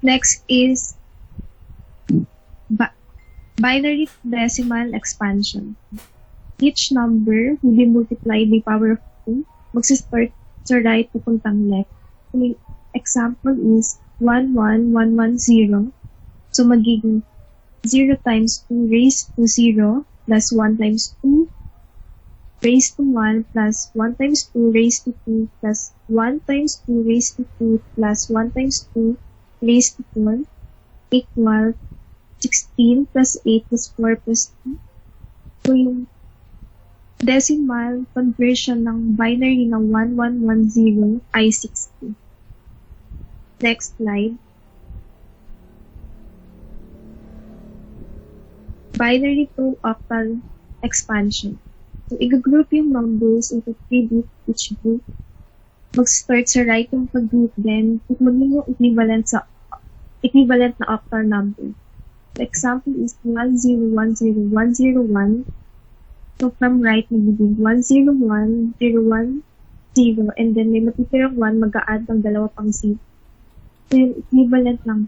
Next is binary decimal expansion. Each number will be multiplied by power of 2. Magsistart sa right papuntang left. An example is 11110. So magiging 0 times 2 raised to 0 plus 1 times 2 raised to 1 plus 1 times 2 raised to 2 plus 1 times 2 raised to 2 plus 1 times 2 raised to 4 equal 16 plus 8 plus 4 plus 2. So decimal conversion ng binary na 1110 ay 60. Next slide. Binary to octal expansion. So, i-group yung numbers into 3 groups each group. Mag-start sa right yung pag-group, then tikman mo yung equivalent na octal number. The example is 1010101. So, from right, magiging 101, 010, and then may matitirang 1, mag-a-add ng dalawa pang 0. So, yung equivalent ng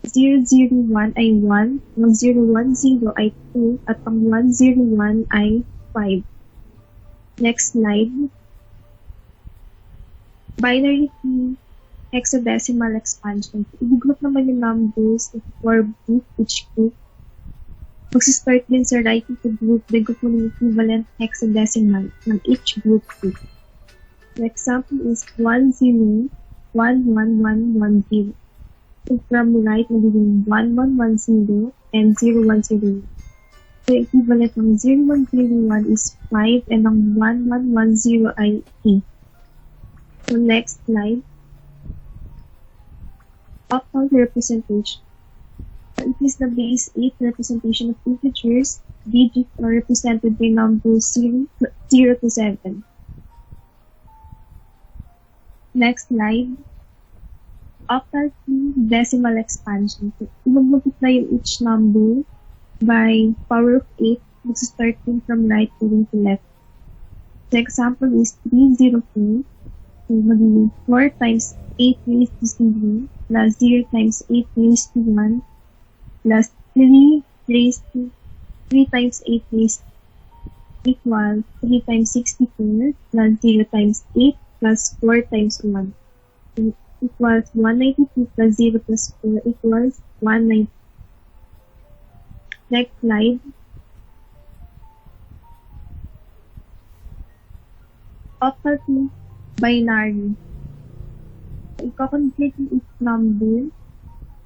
001 ay 1, ang 010 ay 2, at ang 101 ay 5. Next slide. Binary to hexadecimal expansion. I-group naman yung numbers into 4 groups each group. Mag-start din sa right of the group, then group mo yung equivalent hexadecimal ng each group. The example is 1011110. So from right, magiging 1110 and 010. So equivalent ng 0101 is 5 and ang 1110 ay 8. So next slide. Octal representation. So it is the base 8 representation of integers. Digits are represented by numbers 0 to 7. Next slide. Octal to decimal expansion. So, i-multiply yung each number by power of 8. Mag-start din from right going to left. The example is 304. So, magiging 4 times 8 raised to 0 plus 0 times 8 raised to 1 plus 3 raised to 3 times 8 raised equals 3 times 64 plus 0 times 8 plus 4 times 1. So, equals 192 plus 0 plus 4 equals 190. Next slide. Octal to binary. Iko-complete yung each number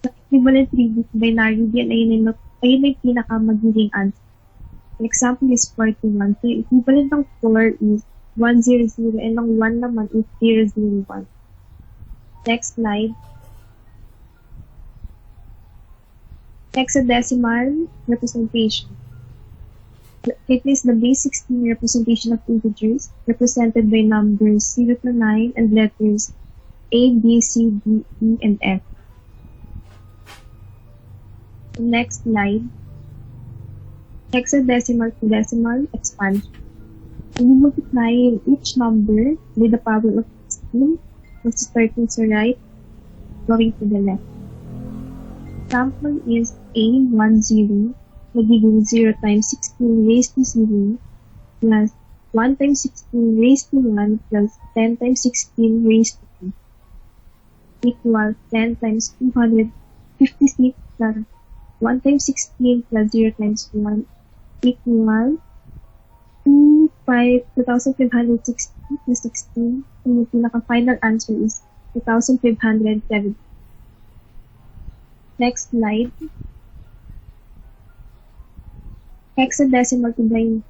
sa equivalent 3-bit binary, yan ayun ay pinaka-magiging answer. Example is 41. So, yung equivalent ng 4 is 100 and ang 1 naman is 001. Next slide. Hexadecimal representation. It is the base 16 representation of integers represented by numbers 0 to 9 and letters A, B, C, D, E, and F. Next slide. Hexadecimal to decimal expansion. We multiply each number with the power of 16. Starting sa right, going to the left. Example is A10, magiging 0 times 16 raised to 0 plus 1 times 16 raised to 1 plus 10 times 16 raised to 2 equals 10 times 256 plus 1 times 16 plus 0 times 1 equals 2,560 plus 16. And the pinaka-final answer is 2,570. Next slide. Hexadecimal to binary.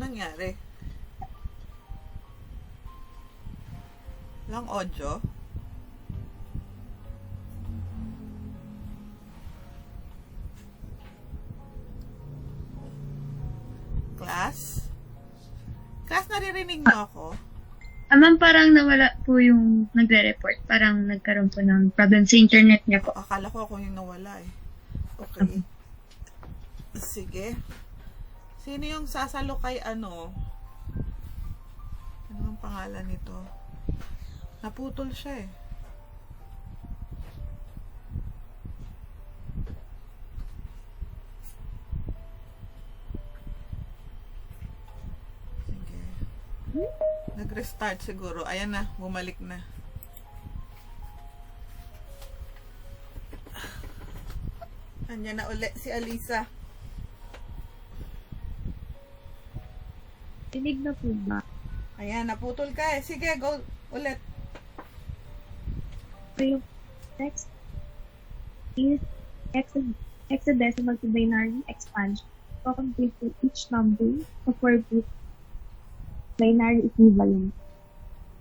nangyari? Lang audio? Class? Class, naririnig mo ako? Ma'am, parang nawala po yung nagre-report. Parang nagkaroon po ng problem sa internet niya po. Akala ko ako yung nawala eh. Okay. Sige. Sino yung sasalo kay ano? Ano ang pangalan nito? Naputol siya eh. Sige. Nag-restart siguro. Ayan na, bumalik na. Andyan na ulit si Alisa. Tinig na po ba? Ayan, naputol ka eh. Sige, go ulit. So yung next is hexadecimal to binary expansion. So complete to each number of 4-bit binary equivalent.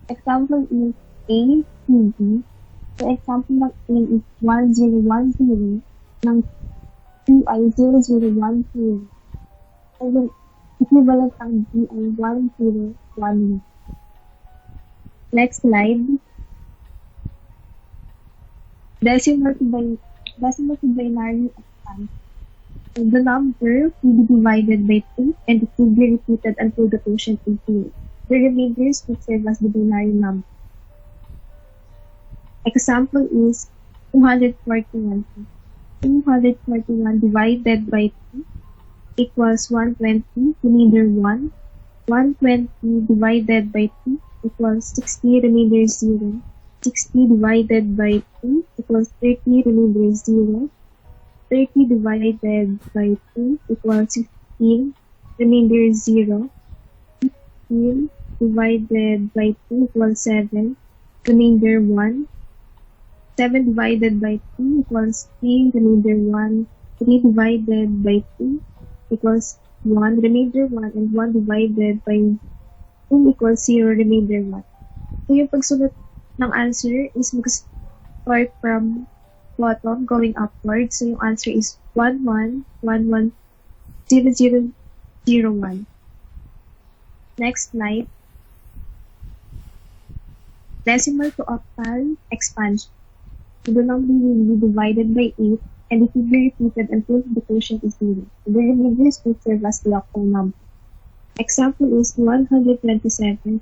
Example is A, C, D. So example ng A is 1010 ng 2 ay 0010. So yung equivalent ng D ay 1011. Next slide. Decimal to binary expansion. So the number will be divided by 2 and it will be repeated until the quotient is 0. The remainders will serve as the binary number. Example is 241. 241 divided by 2 equals 120, remainder 1. 120 divided by 2 equals 60, remainder 0. 60 divided by 2 equals 30, remainder 0. 30 divided by 2 equals 15, remainder 0. 15 divided by 2 equals 7, remainder 1. 7 divided by 2 equals 3, remainder 1. 3 divided by 2 equals 1, remainder 1. And 1 divided by 2 equals 0, remainder 1. So yung pagsulat ng answer is mag-start from bottom going upward. So yung answer is 11110001. Next slide. Decimal to octal expansion. So the number will be divided by 8 and it will be repeated until the quotient is 0. So the remainders will serve as the octal number. Example is 127.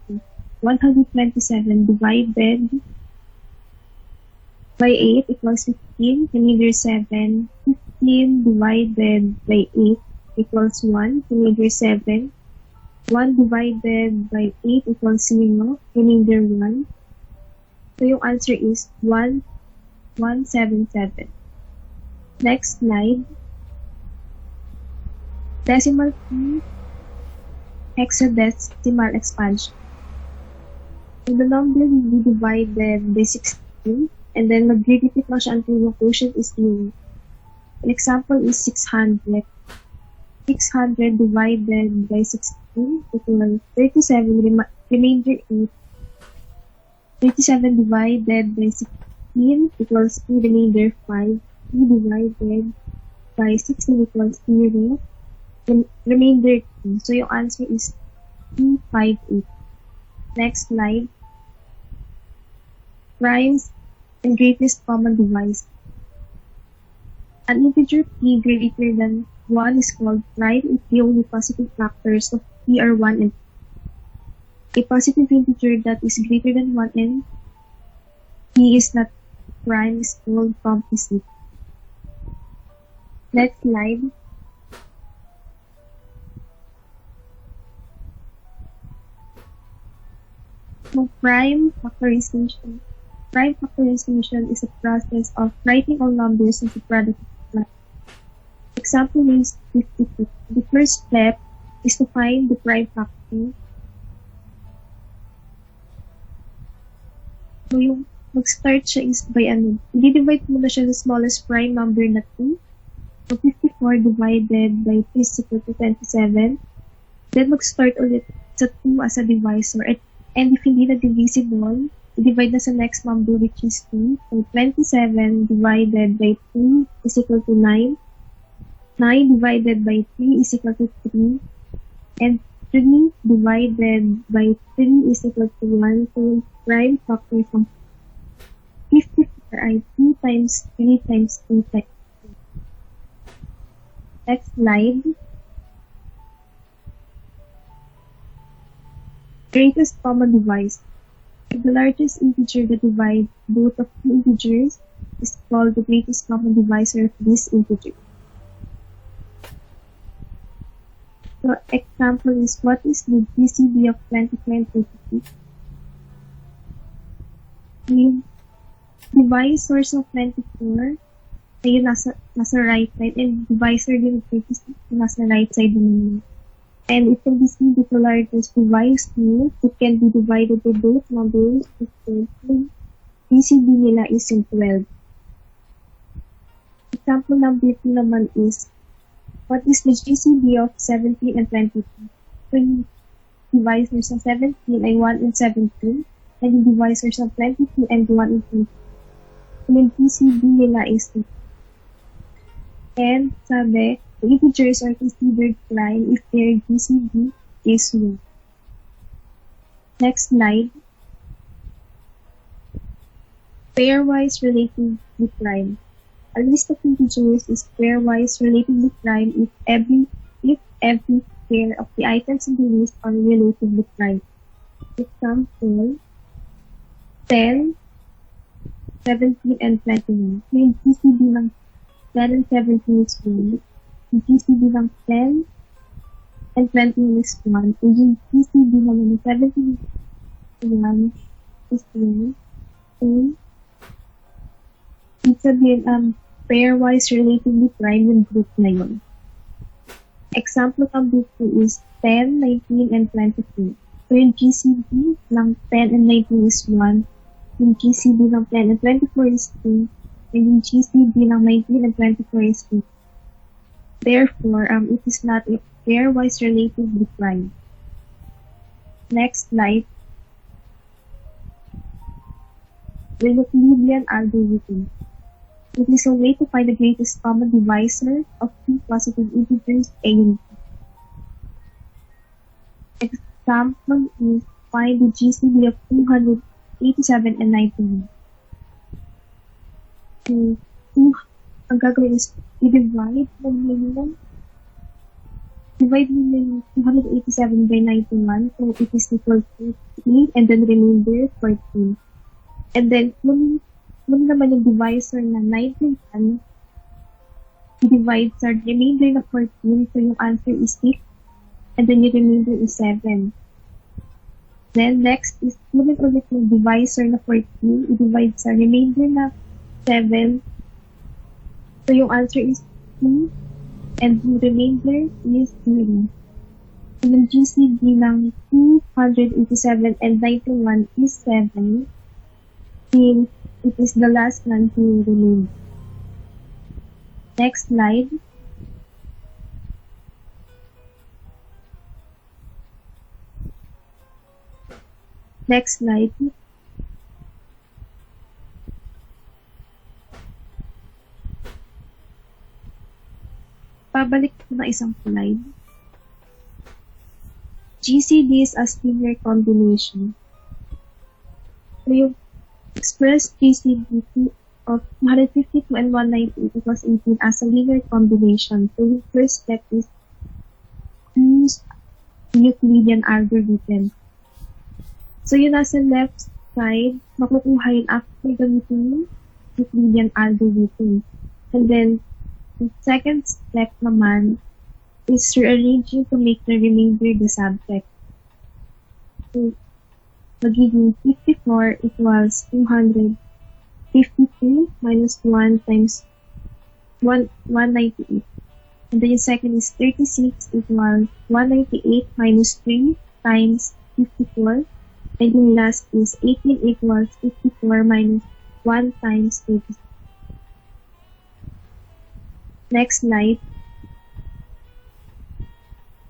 127 divided by 8 equals 15, remainder 7. 15 divided by 8 equals 1, remainder 7. 1 divided by 8 equals 0, remainder 1. So yung answer is 1177. Next slide. Decimal to hexadecimal expansion. So the number will be divided by 16 and then mag-repeat lang siya until the quotient is 0. An example is 600. 600 divided by 16 equals 37, remainder 8. 37 divided by 16 equals 2, remainder 5. 2 divided by 16 equals 0, remainder 2. So yung answer is 258. Next slide. Primes and greatest common divisor. An integer p greater than 1 is called prime if the only positive factors of p are 1 and 2. A positive integer that is greater than 1 and p is not prime is called composite. Next slide. So prime factorization. Prime factorization is a process of writing all numbers into product format. Example is 52. The first step is to find the prime factor. So yung mag-start siya is by i-divide mo na siya sa smallest prime number na 2. So 54 divided by 3 is equal to 27. Then mag-start ulit sa 2 as a divisor. And if hindi na divisible, divide na sa next number which is 2. So 27 divided by 2 is equal to 9. 9 divided by 3 is equal to 3. And 3 divided by 3 is equal to 1. So yung prime factor from 54 ay 2 times 3 times 2 times 2. Next slide. Greatest common divisor. The largest integer that divides both of two integers is called the greatest common divisor of this integer. So, example is, what is the GCD of 25 and 36? The divisors of 24 ay nasa right side, and divisor din of 36 nasa right side din. And it can be seen that the largest divisor that can be divided by both numbers is 12. GCD nila is in 12. Example number 2 naman is, what is the GCD of 17 and 22? So, yung divisors of 17 ay 1 and 17, and yung divisors of 22 and 1 and 2. So, yung GCD nila is 2. And sabi, the integers are considered prime if their GCD is 1. Next slide. Pairwise relatively prime. A list of integers is pairwise relatively prime if every pair of the items in the list are relatively prime. Example, 10, 17, and 21. So yung GCD ng 10 and 17 is 1. Yung GCD ng 10 and 21 is 1. And yung GCD naman ng 17 and 1 is 1. So, ibig sabihin, pairwise relatively prime yung group na yun. Example number 2 is 10, 19, and 22. So, yung GCD ng 10 and 19 is 1. Yung GCD ng 10 and 24 is 2. And yung GCD ng 19 and 24 is 2. Therefore, it is not a pairwise relatively prime. Next slide. The Euclidean algorithm. It is a way to find the greatest common divisor of two positive integers a and b. Example is, find the GCD of 287 and 91. So, ang gagawin is, i-divide mo yung 287 by 91, so it is equal to 3, and then remainder 14. And then, kung naman yung divisor na 91, i-divide sa remainder na 14, so yung answer is 6, and then yung remainder is 7. Then, next is, kung ulit yung divisor na 14, i-divide sa remainder na 7, so yung answer is 2, and the remainder is 0. And the GCD ng 287 and 91 is 7, since it is the last one to remain. Next slide. Next slide. Pabalik ko na isang slide. GCD is a linear combination. So, yung express GCD of 152 and 198 equals 18 as a linear combination. So, the first step is use Euclidean algorithm. So, yung nasa left side, makukuha yun after gamitin yung Euclidean algorithm. And then, the second step naman is rearranging to make the remainder the subject. So, magiging 54 equals 252 minus 1 times 198. And then yung second is 36 equals 198 minus 3 times 54. And yung last is 18 equals 54 minus 1 times 36. Next slide.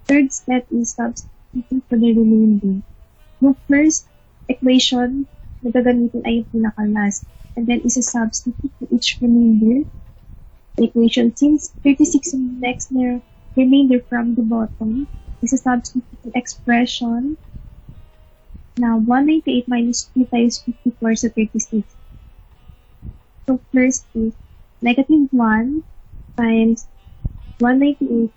Third step is substituting for the remainder. Yung first equation na gagamitin ay yung pinaka-last. And then, isa-substitute to each remainder equation. Since 36 yung next na remainder from the bottom, isa-substitute to expression na 198 minus 2 times 54 sa 36. So, first is negative 1 times 198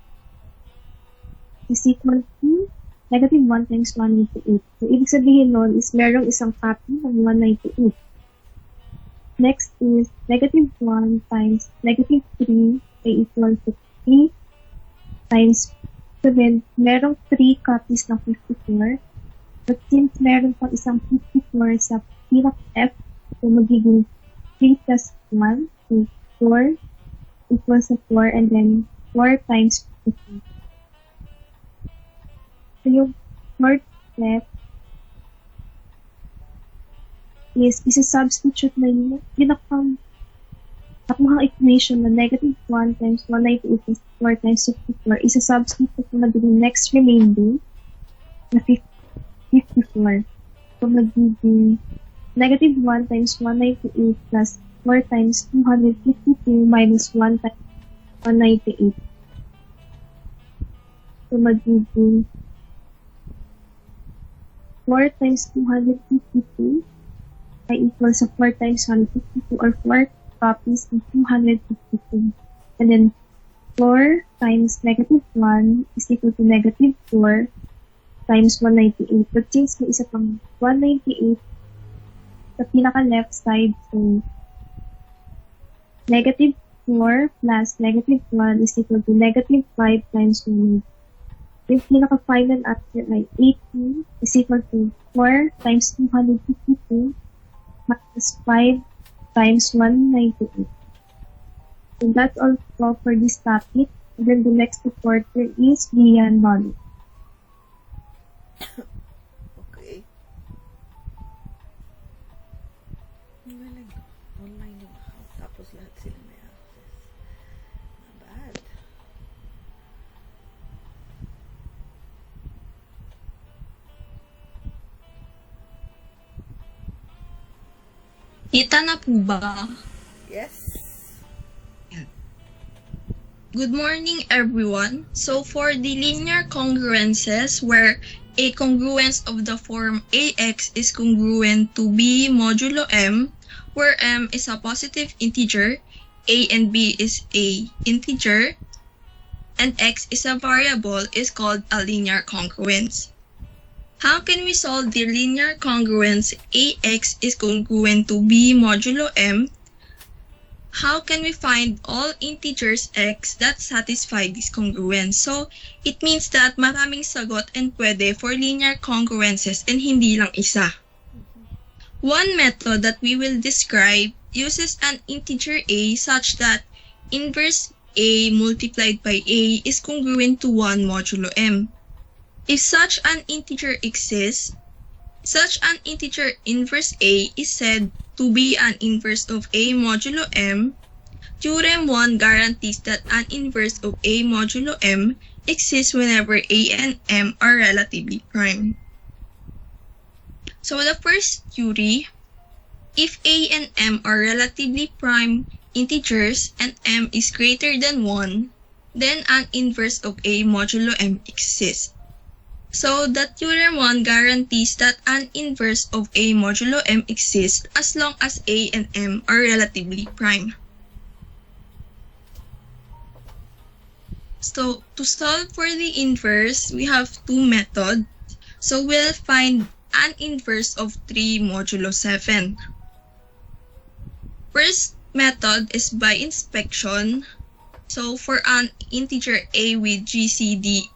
is equal to negative 1 times 198. So, ibig sabihin nun is merong isang copy ng 198. Next is negative 1 times negative 3 ay equal to 3 times 7. Merong 3 copies ng 54. But since meron pang isang 54 sa pinaka-F, so magiging 3 plus 1, so 4 equals to 4, and then 4 times 54. So yung fourth step is isa-substitute na yung nakuhang equation na negative 1 times 198 plus 4 times 54. Isa-substitute na din yung next remainder na 54. So, magiging negative 1 times 198 plus 4 times 252 minus 1 times 198. So, magiging 4 times 252 ay equal sa 4 times 152 or 4 copies of 252. And then 4 times negative 1 is equal to negative 4 times 198. But since may isa pang 198 sa pinaka-left side, so negative 4 plus negative 1 is equal to negative 5 times 1. Yung pinaka-final answer ay 18 is equal to 4 times 252 minus 5 times 198. So that's all for this topic. And then the next reporter is Brian Molly. Okay. Online yung account. Tapos lahat sila may access. Not bad. Kita na po ba? Yes. Good morning, everyone. So, for the linear congruences, where a congruence of the form ax is congruent to b modulo m, where m is a positive integer, a and b is a integer, and x is a variable, is called a linear congruence. How can we solve the linear congruence ax is congruent to b modulo m? How can we find all integers x that satisfy this congruence? So, it means that maraming sagot and pwede for linear congruences and hindi lang isa. One method that we will describe uses an integer a such that inverse a multiplied by a is congruent to 1 modulo m. If such an integer exists, such an integer inverse a is said to be an inverse of a modulo m. Theorem 1 guarantees that an inverse of a modulo m exists whenever a and m are relatively prime. So the first theory, if a and m are relatively prime integers and m is greater than 1, then an inverse of a modulo m exists. So, the theorem 1 guarantees that an inverse of a modulo m exists as long as a and m are relatively prime. So, to solve for the inverse, we have two methods. So, we'll find an inverse of 3 modulo 7. First method is by inspection. So, for an integer a with GCD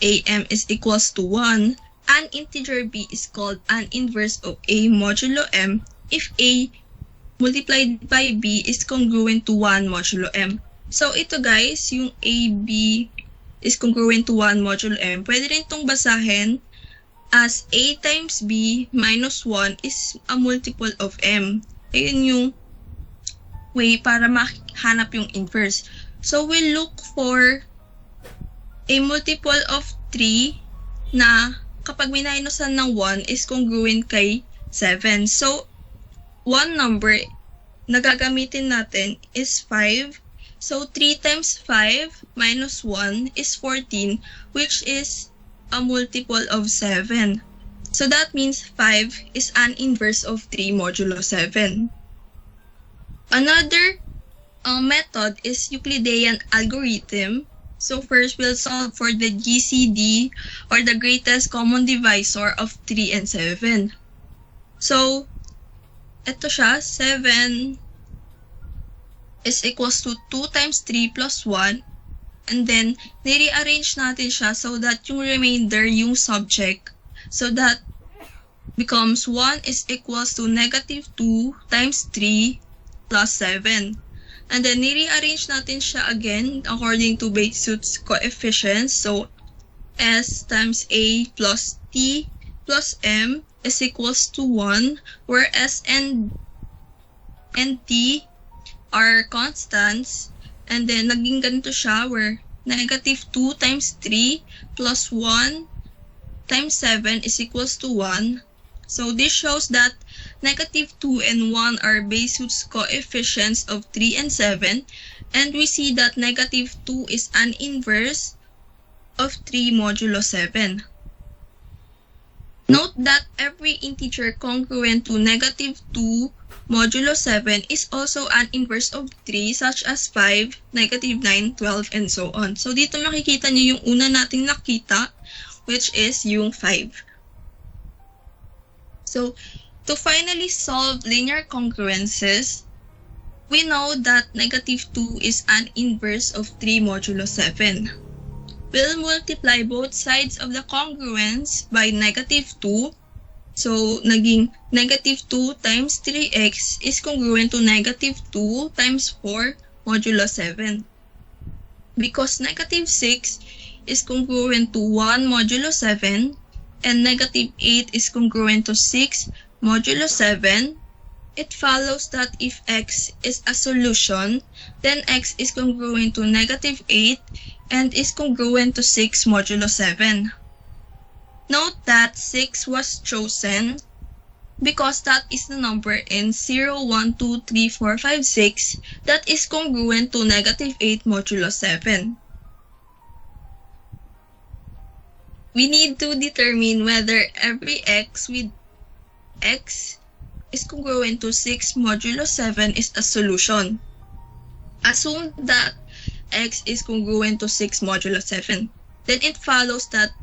am is equals to 1, an integer b is called an inverse of a modulo m if a multiplied by b is congruent to 1 modulo m. So, ito guys, yung ab is congruent to 1 modulo m. Pwede rin itong basahin as a times b minus 1 is a multiple of m. Ayun yung way para mahanap yung inverse. So, we'll look for a multiple of 3 na kapag minusan ng 1 is congruent kay 7. So, one number na gagamitin natin is 5. So, 3 times 5 minus 1 is 14, which is a multiple of 7. So, that means 5 is an inverse of 3 modulo 7. Another method is Euclidean algorithm. So, first, we'll solve for the GCD or the greatest common divisor of 3 and 7. So, ito siya, 7 is equals to 2 times 3 plus 1. And then, nire-arrange natin siya so that yung remainder, yung subject. So that becomes 1 is equals to negative 2 times 3 plus 7. And then, nire-arrange natin siya again according to Beatsut's coefficients. So, S times A plus T plus M is equals to 1, where S and T are constants. And then, naging ganito siya where negative 2 times 3 plus 1 times 7 is equals to 1. So, this shows that negative 2 and 1 are Beatsut's coefficients of 3 and 7. And we see that negative 2 is an inverse of 3 modulo 7. Note that every integer congruent to negative 2 modulo 7 is also an inverse of 3, such as 5, negative 9, 12, and so on. So, dito makikita niyo yung una nating nakita, which is yung 5. So, to finally solve linear congruences, we know that negative 2 is an inverse of 3 modulo 7. We'll multiply both sides of the congruence by negative 2. So, naging negative 2 times 3x is congruent to negative 2 times 4 modulo 7. Because negative 6 is congruent to 1 modulo 7 and negative 8 is congruent to 6 modulo 7, it follows that if x is a solution, then x is congruent to negative 8 and is congruent to 6 modulo 7. Note that 6 was chosen because that is the number in 0, 1, 2, 3, 4, 5, 6 that is congruent to negative 8 modulo 7. We need to determine whether every x with x is congruent to 6 modulo 7 is a solution. Assume that x is congruent to 6 modulo 7. Then it follows that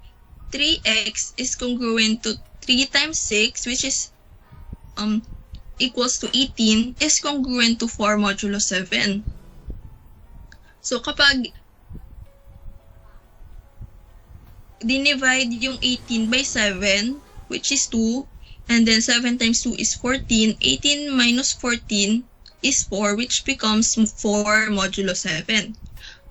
3x is congruent to 3 times 6, which is equals to 18, is congruent to 4 modulo 7. So kapag dinivide yung 18 by 7, which is 2, and then 7 times 2 is 14, 18 minus 14 is 4, which becomes 4 modulo 7,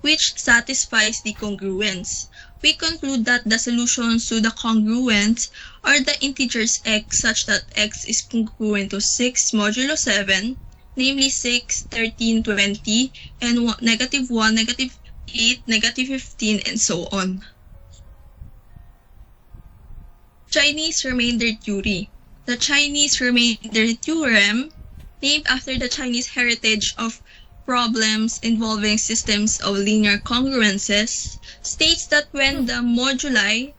which satisfies the congruence. We conclude that the solutions to the congruence are the integers x such that x is congruent to 6 modulo 7, namely 6, 13, 20, and negative 1, negative 8, negative 15, and so on. Chinese remainder theory. The Chinese remainder theorem, named after the Chinese heritage of problems involving systems of linear congruences, states that when the moduli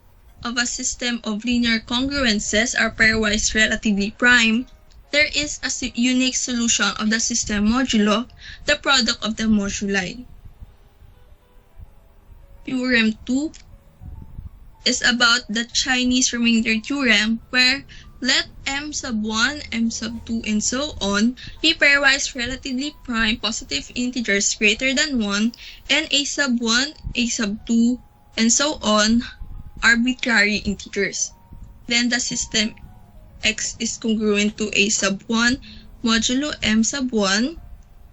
of a system of linear congruences are pairwise relatively prime, there is a unique solution of the system modulo, the product of the moduli. Theorem 2 is about the Chinese remainder theorem, where let m sub 1, m sub 2, and so on be pairwise relatively prime positive integers greater than 1, and a sub 1, a sub 2, and so on arbitrary integers. Then the system x is congruent to a sub 1 modulo m sub 1,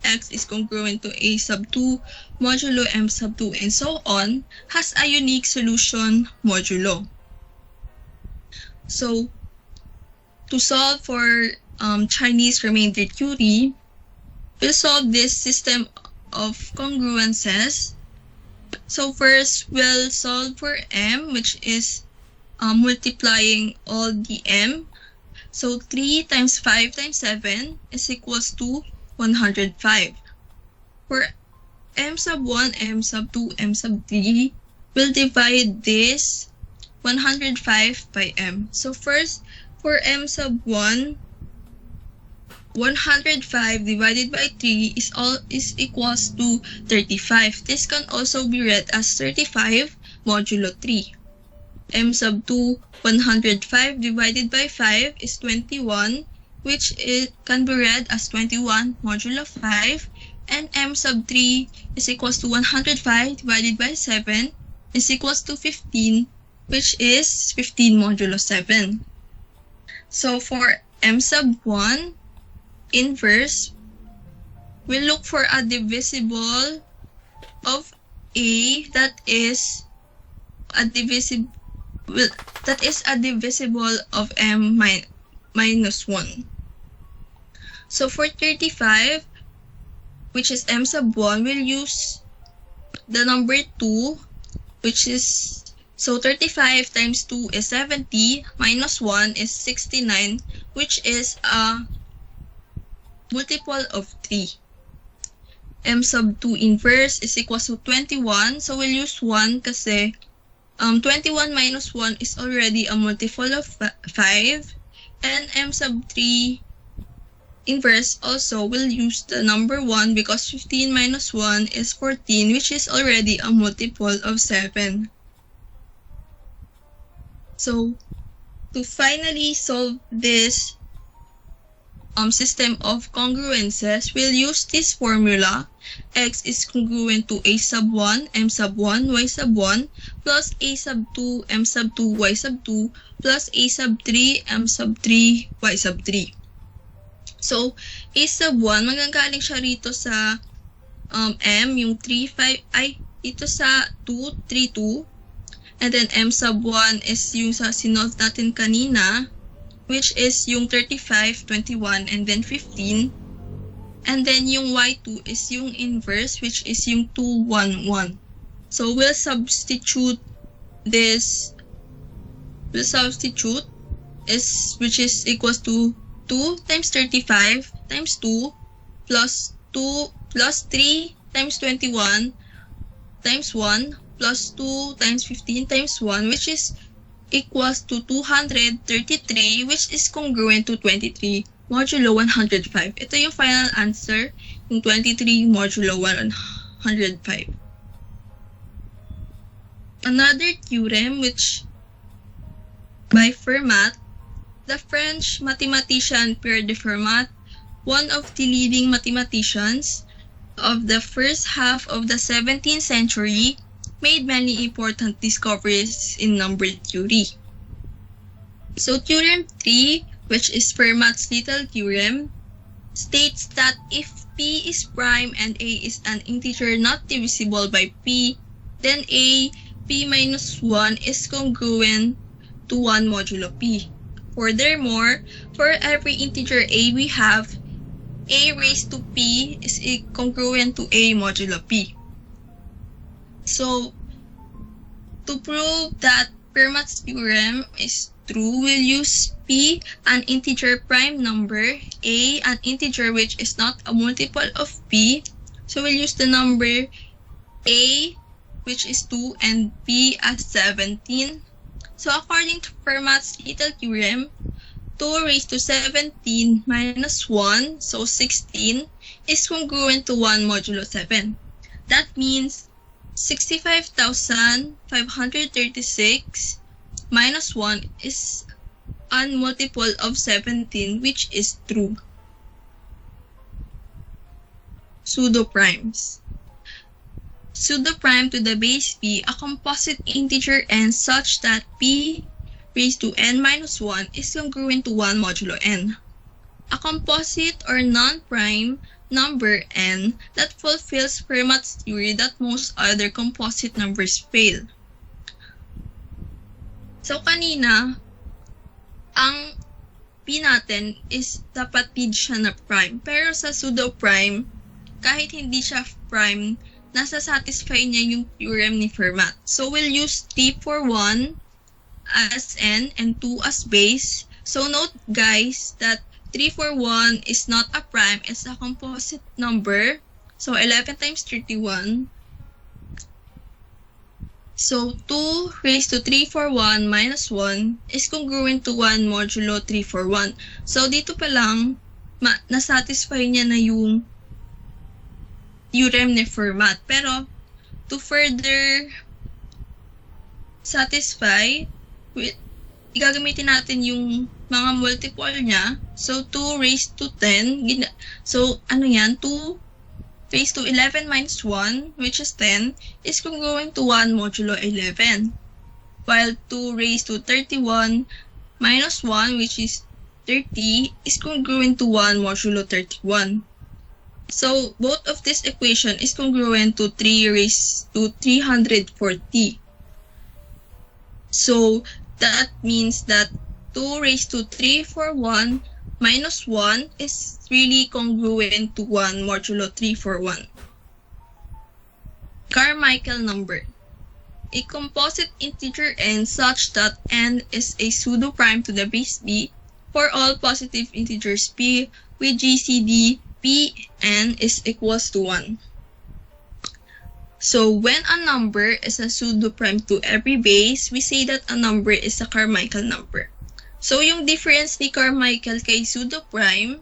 x is congruent to a sub 2 modulo m sub 2, and so on, has a unique solution modulo. So, to solve for Chinese remainder theory, we'll solve this system of congruences So first, we'll solve for m, which is multiplying all the m. So 3 times 5 times 7 is equals to 105. For m sub 1, m sub 2, m sub 3, we'll divide this 105 by m. So first, for m sub 1, 105 divided by 3 is equals to 35. This can also be read as 35 modulo 3. M sub 2, 105 divided by 5 is 21, which can be read as 21 modulo 5. And m sub 3 is equals to 105 divided by 7 is equals to 15, which is 15 modulo 7. So for m sub 1, inverse, we'll look for a divisible of a that is a divisible of m minus 1. So for 35, which is m sub 1, we'll use the number 2, which is, so 35 times 2 is 70, minus 1 is 69, which is a multiple of 3. M sub 2 inverse is equals to 21, so we'll use 1 kasi 21 minus 1 is already a multiple of 5, and m sub 3 inverse also will use the number 1 because 15 minus 1 is 14, which is already a multiple of 7. So, to finally solve this system of congruences, we'll use this formula. X is congruent to a sub 1, m sub 1, y sub 1, plus a sub 2, m sub 2, y sub 2, plus a sub 3, m sub 3, y sub 3. So, a sub 1, magagaling siya rito sa m, yung 3, 5, ay, dito sa 2, 3, 2. And then m sub 1 is yung sa sinolve natin kanina, which is yung 35, 21, and then 15. And then yung y2 is yung inverse, which is yung 2, 1, 1. So we'll substitute this, which is equals to 2 times 35 times 2 plus 2 plus 3 times 21 times 1 plus 2 times 15 times 1, which is equals to 233, which is congruent to 23 modulo 105. Ito yung final answer, yung 23 modulo 105. Another theorem which by Fermat, the French mathematician Pierre de Fermat, one of the leading mathematicians of the first half of the 17th century, made many important discoveries in number theory. So Theorem 3, which is Fermat's little theorem, states that if p is prime and a is an integer not divisible by p, then p minus 1 is congruent to 1 modulo p. Furthermore, for every integer a we have, a raised to p is congruent to a modulo p. So, to prove that Fermat's theorem is true, we'll use p, an integer prime number, a, an integer which is not a multiple of p. So, we'll use the number a, which is 2, and p as 17. So, according to Fermat's little theorem, 2 raised to 17 minus 1, so 16, is congruent to 1 modulo 7. That means 65,536 minus 1 is a multiple of 17, which is true. Pseudo-primes. Pseudo-prime to the base p, a composite integer n such that p raised to n minus 1 is congruent to 1 modulo n. A composite or non-prime number n that fulfills Fermat's theory that most other composite numbers fail. So kanina, ang p natin is dapat p siya na prime. Pero sa pseudo-prime, kahit hindi siya prime nasa-satisfy niya yung theorem ni Fermat. So, we'll use T for 1 as n and 2 as base. So, note guys that 3 for 1 is not a prime, it's a composite number. So, 11 times 31. So, 2 raised to 3 for 1 minus 1 is congruent to 1 modulo 3 for 1. So, dito pa lang, nasatisfy niya na yung theorem ni Fermat. Pero, to further satisfy, gagamitin natin yung mga multiple niya. So, 2 raised to 10. So, ano yan? 2 raised to 11 minus 1, which is 10, is congruent to 1 modulo 11. While 2 raised to 31 minus 1, which is 30, is congruent to 1 modulo 31. So, both of this equation is congruent to 3 raised to 340. So, that means that 2 raised to 3 for 1 minus 1 is really congruent to 1 modulo 3 for 1. Carmichael number. A composite integer n such that n is a pseudo-prime to the base b for all positive integers p with GCD Pn is equals to 1. So, when a number is a pseudo-prime to every base, we say that a number is a Carmichael number. So, yung difference ni Carmichael kay pseudo-prime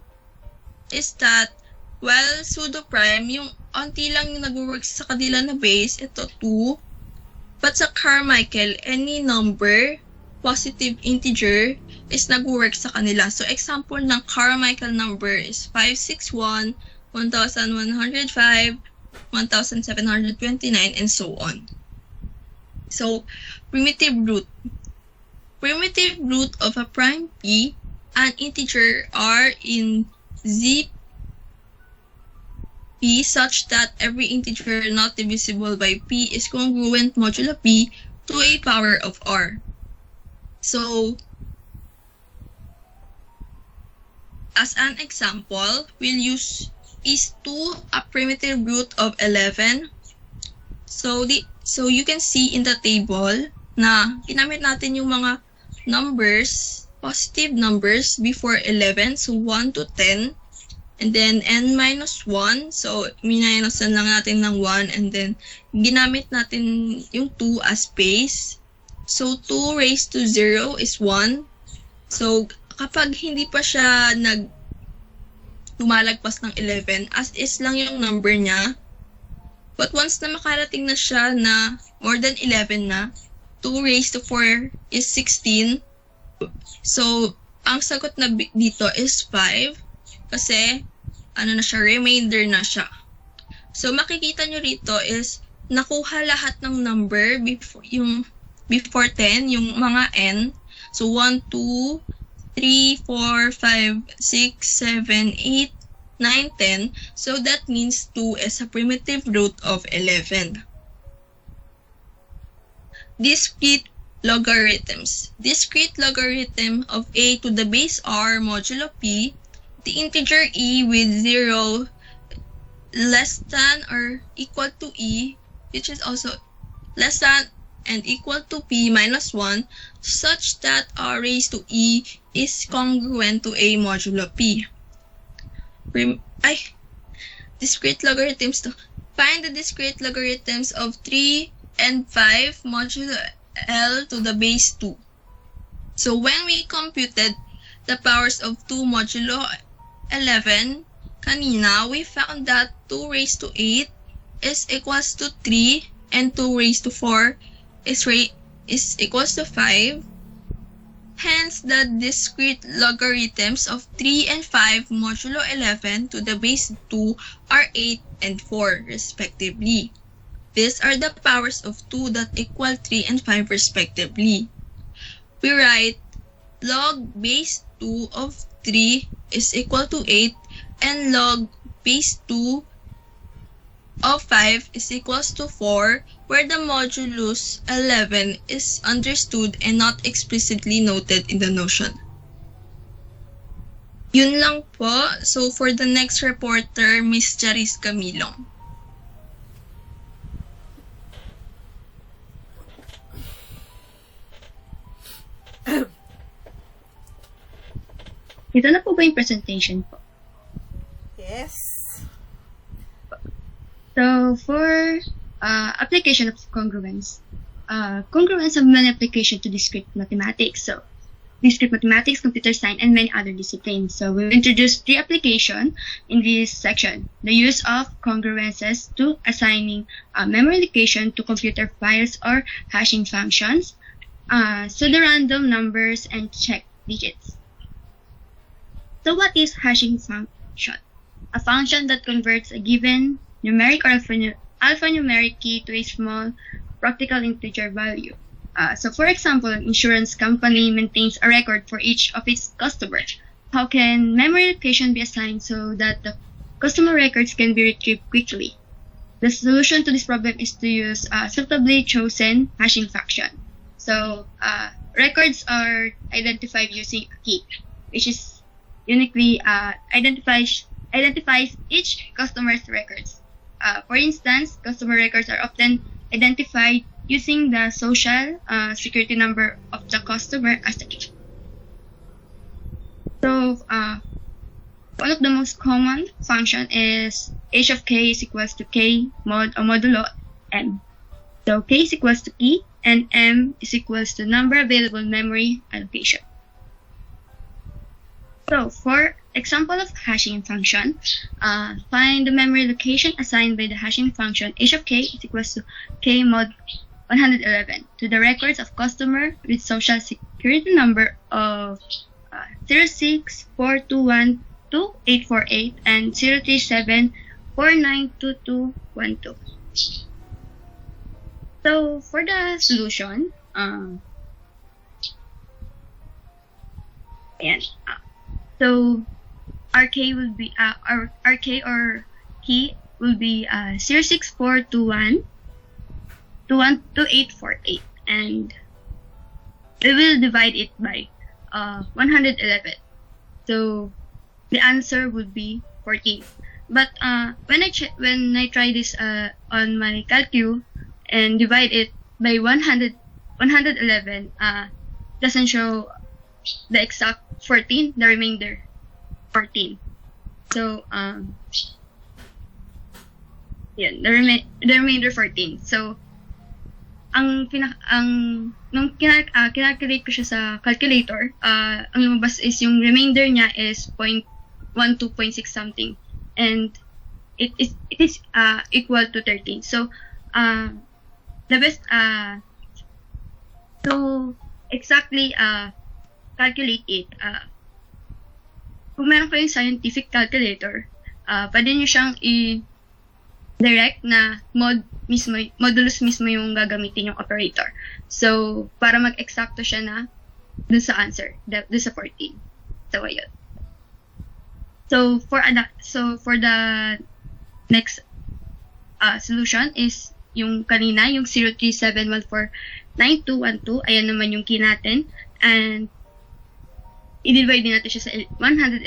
is that, while pseudo-prime, yung onti lang yung nag-work sa kanila na base, ito 2. But sa Carmichael, any number, positive integer, is nag-work sa kanila. So, example ng Carmichael number is 561, 1105, 1729, and so on. So, primitive root. Primitive root of a prime p, an integer r in z p such that every integer not divisible by p is congruent modulo p to a power of r. So, as an example, we'll use is 2 a primitive root of 11. So you can see in the table na ginamit natin yung mga numbers, positive numbers before 11. So 1 to 10. And then n minus 1. So minusan lang natin ng 1. And then ginamit natin yung 2 as base. So 2 raised to 0 is 1. So kapag hindi pa siya tumalagpas ng 11, as is lang yung number niya. But once na makarating na siya na more than 11 na, 2 raised to 4 is 16. So, ang sagot na dito is 5 kasi ano na siya, remainder na siya. So, makikita nyo rito is nakuha lahat ng number before 10, yung mga n. So, 1, 2, 3, 4, 5, 6, 7, 8, 9, 10. So that means 2 is a primitive root of 11. Discrete logarithms. Discrete logarithm of a to the base r modulo p, the integer e with 0 less than or equal to e, which is also less than and equal to p minus 1, such that r raised to e is congruent to a modulo p. Discrete logarithms to find the discrete logarithms of 3 and 5 modulo l to the base 2. So when we computed the powers of 2 modulo 11 kanina, we found that 2 raised to 8 is equals to 3 and 2 raised to 4 is equals to 5. Hence, the discrete logarithms of 3 and 5 modulo 11 to the base 2 are 8 and 4 respectively. These are the powers of 2 that equal 3 and 5 respectively. We write log base 2 of 3 is equal to 8 and log base 2 of 5 is equals to 4, where the modulus 11 is understood and not explicitly noted in the notion. Yun lang po. So for the next reporter, Miss Charis Camilong. Ito na po ba yung presentation po? Yes. So, for application of congruence, congruence have many application to discrete mathematics. So, discrete mathematics, computer science, and many other disciplines. So, we'll introduce 3 applications in this section. The use of congruences to assigning memory location to computer files or hashing functions, pseudo-random numbers, and check digits. So, what is hashing function? A function that converts a given numeric or alphanumeric key to a small practical integer value. So for example, an insurance company maintains a record for each of its customers. How can memory location be assigned so that the customer records can be retrieved quickly? The solution to this problem is to use a suitably chosen hashing function. So records are identified using a key, which is uniquely identifies each customer's records. For instance, customer records are often identified using the social security number of the customer as the key. So, one of the most common function is h of k is equals to k mod or modulo m. So, k is equals to key and m is equals to number available memory allocation. So, for example of hashing function, find the memory location assigned by the hashing function h of k is equals to k mod 111 to the records of customer with social security number of 064212848 and 037492212. So, for the solution, so RK will be RK or key will be 064212848, and we will divide it by 111. So the answer would be 14. But when I try this on my calcu and divide it by 111, doesn't show the exact 14, the remainder 14. So the remainder 14. So nung kinalculate ko siya sa calculator, ang lumabas is yung remainder niya is 0.12.6 something, and it is equal to 13. So the best to exactly calculate it, kung meron kayong scientific calculator, pwede nyo siyang i-direct na modulus mismo yung gagamitin yung operator. So, para mag-exacto siya na dun sa answer, dun sa 14. So, ayun. So, for the next solution is yung kanina, yung 037149212. Ayan naman yung key natin. And i-divide din natin siya sa 111,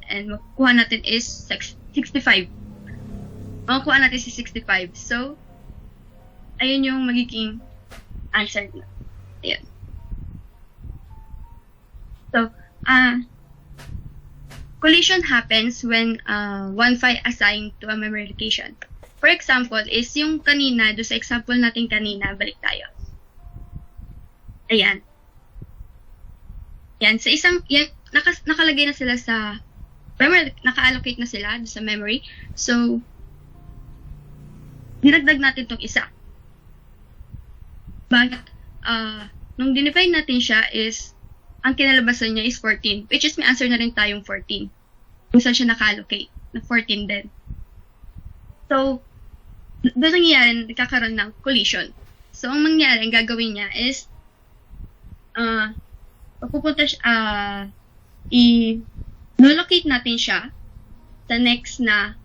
and makukuha natin is 65. Makukuha natin si 65. So, ayun yung magiging answer na. Ayan. So, collision happens when one file assigned to a memory location. For example, is yung kanina, do sa example natin kanina, balik tayo. Ayan. Yan, sa isang, yan, nakalagay na sila sa memory, naka-allocate na sila sa memory. So, dinagdag natin tong isa. But, nung dinivide natin siya is, ang kinalabasan niya is 14, which is may answer na rin tayong 14. Kung saan siya naka-allocate, na 14 din. So, doon nangyayari, nagkakaroon ng collision. So, ang mangyayari, ang gagawin niya is, pupunta siya, i-locate natin siya sa next na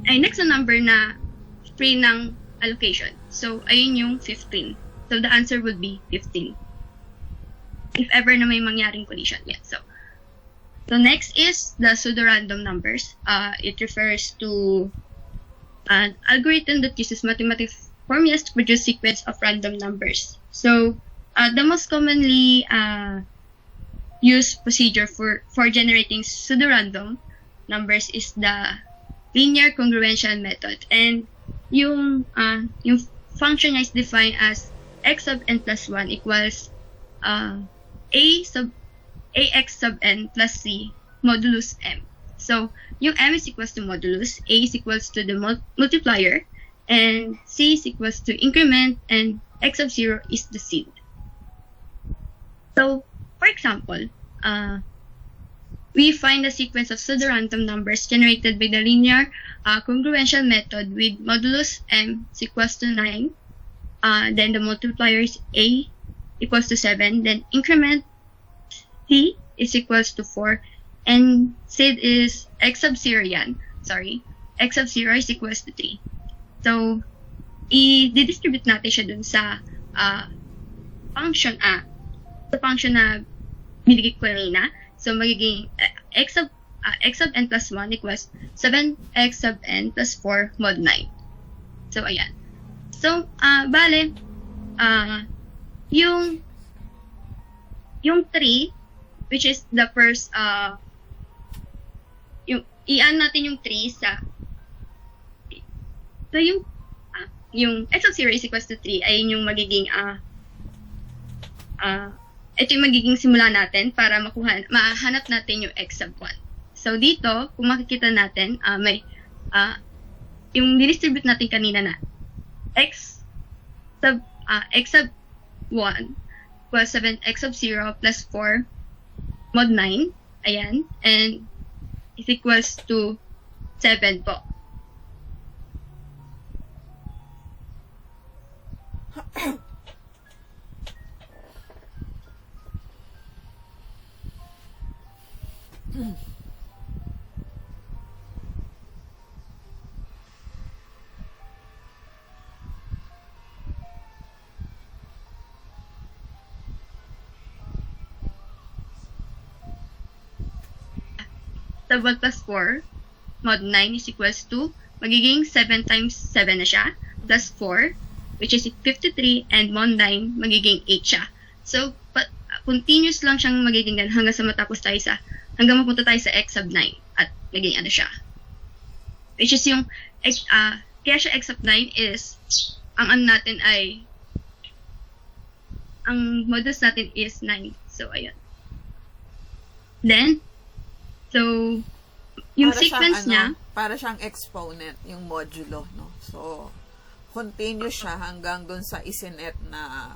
next na number na free ng allocation. So, ayun yung 15. So, the answer would be 15. If ever na may mangyaring collision. Yeah, so next is the pseudo-random numbers. It refers to an algorithm that uses mathematical formulas to produce sequence of random numbers. So, the most commonly used procedure for generating pseudorandom numbers is the linear congruential method. And yung function is defined as x sub n plus 1 equals ax sub n plus c modulus m. So, yung m is equals to modulus, a is equals to the multiplier, and c is equals to increment, and x sub 0 is the seed. So, for example, we find a sequence of pseudorandom numbers generated by the linear congruential method with modulus m is equals to 9, then the multiplier is a equals to 7, then increment c is equals to 4, and seed is x sub 0 yan. Sorry, x sub 0 is equals to 3. So, i-distribute natin siya dun sa function sa function na binigay ko kanina. So, magiging x sub n plus 1 equals 7x sub n plus 4 mod 9. So, ayan. So, bale, yung 3, which is the first, i-add natin yung 3 sa, so yung x of 0 is equals to 3 ay yung magiging, ito yung magiging simula natin para mahanap natin yung x sub 1. So, dito, kung makikita natin, may, yung distribute natin kanina na x sub 1 equals 7x sub 0 plus 4 mod 9. Ayan. And is equals to 7 po. Double plus 4 mod 9 is equals to magiging 7 times 7 na siya plus 4 which is 53 and mod 9 magiging 8 siya. So continuous lang siyang magiging ganun hanggang sa matapos tayo hanggang mapunta tayo sa x sub 9 at naging ano siya. Which is yung kaya siya x sub 9 is ang natin ay ang modulus natin is 9. So ayun. Then so, yung para sequence niya, para siyang exponent, yung modulo, no? So, continuous siya hanggang dun sa isinet na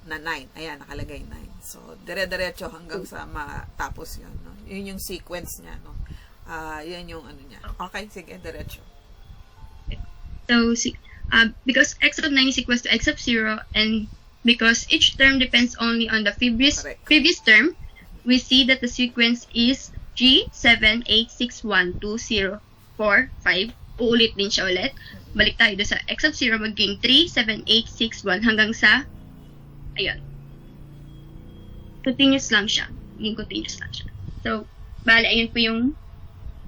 9. Ayan, nakalagay 9. So, dire-diretso hanggang sa matapos yun, no? Yun yung sequence niya, no? Yan yung ano niya. Okay, sige, diretso. So, because x sub 9 is equals to x sub 0, and because each term depends only on the previous term, we see that the sequence is 3, 7, 8, 6, 1, 2, 0, 4, 5. Uulit din siya ulit. Balik tayo doon sa x sub 0 maging 3, 7, 8, 6, 1 hanggang sa ayun. Continuous lang siya. Maging continuous lang siya. So, bale, ayun po yung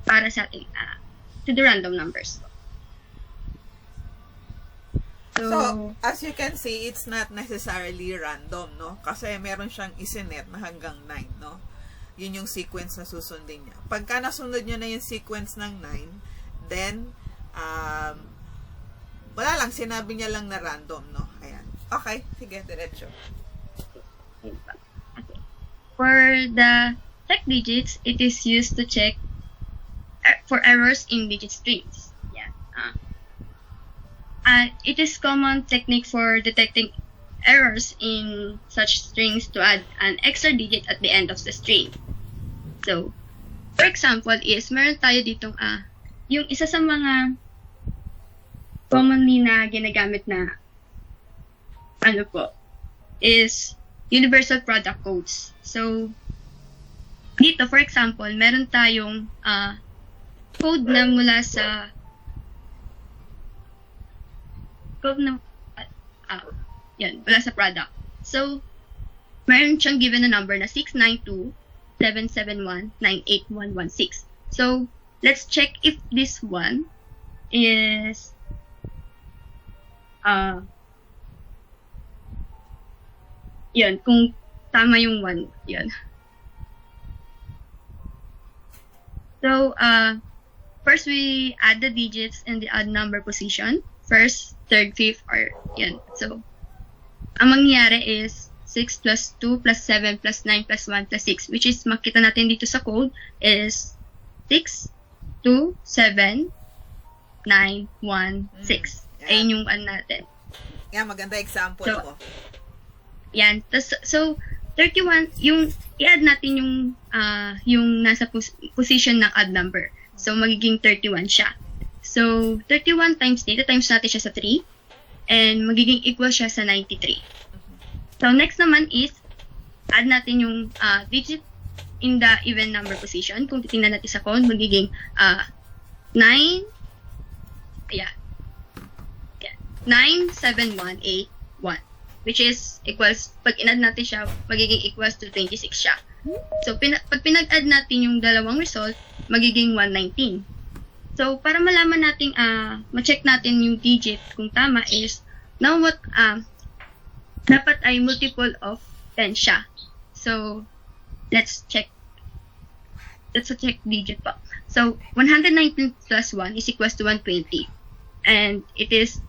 para sa ating to the random numbers. So, as you can see, it's not necessarily random, no? Kasi meron siyang isinet na hanggang 9, no? Yun yung sequence na susundin niya. Pagka nasunod niya na yung sequence ng 9, then, wala lang, sinabi niya lang na random, no? Ayan. Okay, sige, diretso. For the check digits, it is used to check for errors in digit strings. Yeah. It is common technique for detecting errors in such strings to add an extra digit at the end of the string. So, for example is, meron tayo ditong yung isa sa mga commonly na ginagamit na ano po is universal product codes. So, dito for example, meron tayong code na mula sa mula sa product. So, meron siyang given na number na 692-771-98116. So, let's check if this one is yun, kung tama yung 1, yun. So, first we add the digits in the odd number position. First, third, fifth, or yun. So, ang mangyayari is 6 plus 2 plus 7 plus 9 plus 1 plus 6, which is makita natin dito sa code is 6, 2, 7, 9, 1, 6. Ayun yung natin. Yan, maganda example So, ko. Yan. So, 31, yung i-add natin yung nasa position ng odd number. So, magiging 31 siya. So, 31 times dito, times natin siya sa 3. And magiging equal siya sa 93. So, next naman is, add natin yung digit in the even number position. Kung titingnan natin sa code, magiging 9, yeah. 9, 7, 1, 8, 1. Which is equals, pag in-add natin siya, magiging equals to 26 siya. So, pag pinag-add natin yung dalawang result, magiging 119. So, para malaman natin, ma-check natin yung digit kung tama is, now what, dapat ay multiple of 10 siya. So, let's check. Let's check digit pa. So, 119 plus 1 is equals to 120. And it is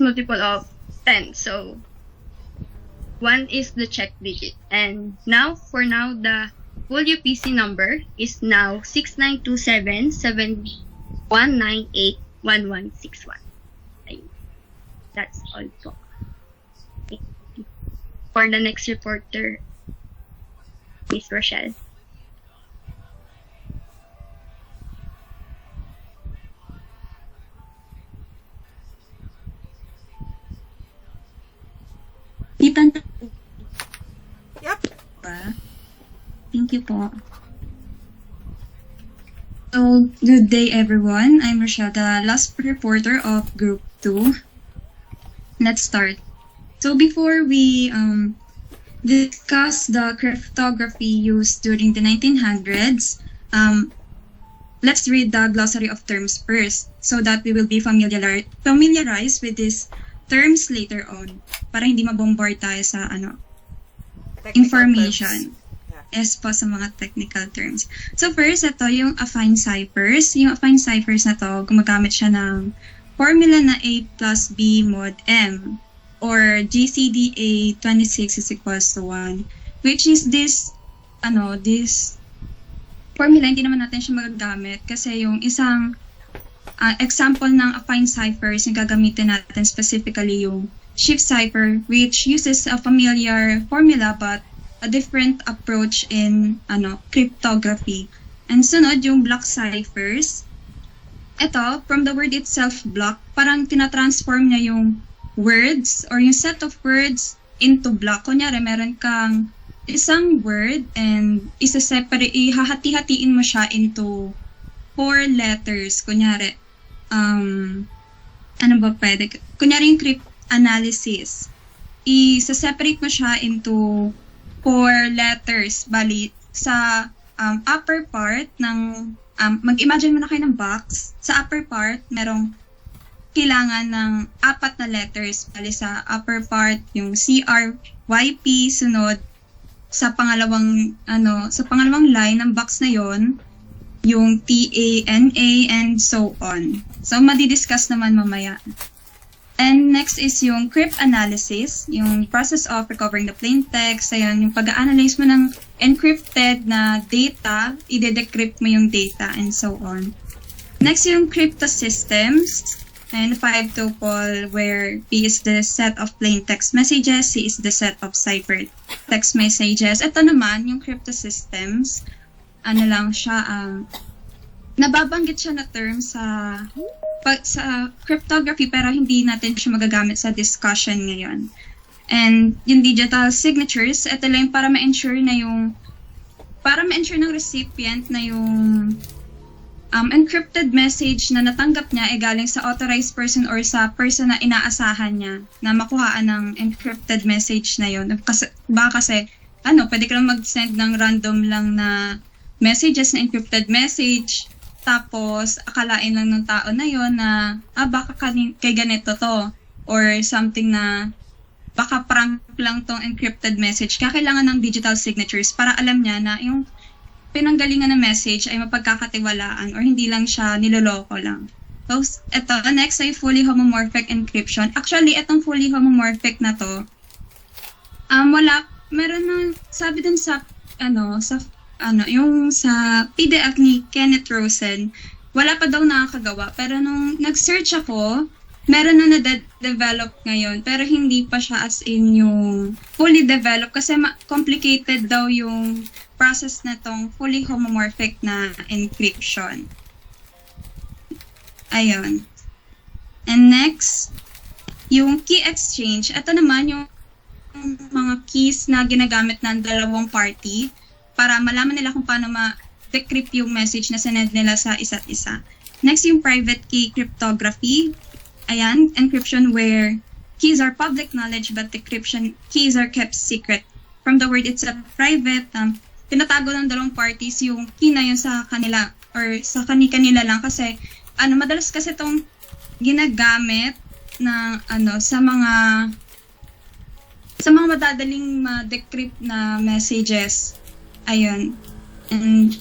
multiple of 10. So, 1 is the check digit. And now, for now, the full UPC number is now 692771981161. That's all po. For the next reporter, Miss Rochelle. Itan Yep. ba? Thank you po. So, good day everyone. I'm Rochelle, the last reporter of Group 2. Let's start. So before we discuss the cryptography used during the 1900s, let's read the glossary of terms first so that we will be familiarized with these terms later on para hindi mabombard tayo sa Technical information. terms. Yes po sa mga technical terms. So first, ito yung affine ciphers. Yung affine ciphers na to, gumagamit siya ng formula na A plus B mod M or GCDA 26 is equals to 1, which is this formula, hindi naman natin siya magagamit kasi yung isang example ng affine ciphers yung gagamitin natin specifically yung shift cipher, which uses a familiar formula but a different approach in cryptography. And sunod yung block ciphers. Ito, from the word itself, block, parang tinatransform niya yung words or yung set of words into block. Kunyari, meron kang isang word and ihahati-hatiin mo siya into 4 letters. Kunyari, ano ba pwede? Kunyari yung cryptanalysis. Isa-separate mo siya into 4 letters. Bali, sa upper part ng, mag-imagine mo na kayo ng box. Sa upper part, merong kailangan ng 4 na letters. Bali, sa upper part, yung CRYP, sunod, sa pangalawang line ng box na yon, yung TANA, and so on. So, madidiscuss naman mamaya. And next is yung cryptanalysis, yung process of recovering the plain text. Ayun, yung pag-analyze mo ng encrypted na data, i-decrypt mo yung data, and so on. Next yung cryptosystems, and 5 tuple where P is the set of plain text messages, C is the set of ciphered text messages. Ito naman, yung cryptosystems, nababanggit siya na term sa cryptography pero hindi natin siya magagamit sa discussion ngayon. And yung digital signatures, ito lang para ma-ensure ng recipient na yung encrypted message na natanggap niya ay galing sa authorized person or sa person na inaasahan niya na makuhaan ng encrypted message na yun. Kasi pwede ka lang mag-send ng random lang na messages na encrypted message. Tapos, akalain lang ng tao na yon na, baka kay ganito to. or something na baka prank lang tong encrypted message, kailangan ng digital signatures para alam niya na yung pinanggalingan ng message ay mapagkakatiwalaan or hindi lang siya niloloko lang. So, ito, next ay fully homomorphic encryption. Actually, itong fully homomorphic na to, meron na, sabi dun yung sa PDF ni Kenneth Rosen, wala pa daw nakakagawa. Pero nung nag-search ako, meron na na-develop ngayon. Pero hindi pa siya as in yung fully developed kasi complicated daw yung process na tong fully homomorphic na encryption. Ayun. And next, yung key exchange. Ito naman yung mga keys na ginagamit ng dalawang party para malaman nila kung paano ma-decrypt yung message na sinend nila sa isa't isa. Next, yung private key cryptography. Ayan, encryption where keys are public knowledge but decryption keys are kept secret. From the word it's a private, tinatago ng dalawang parties yung key na yun sa kanila or sa kanila lang kasi madalas kasi itong ginagamit na sa mga madadaling ma-decrypt na messages. Ayun. And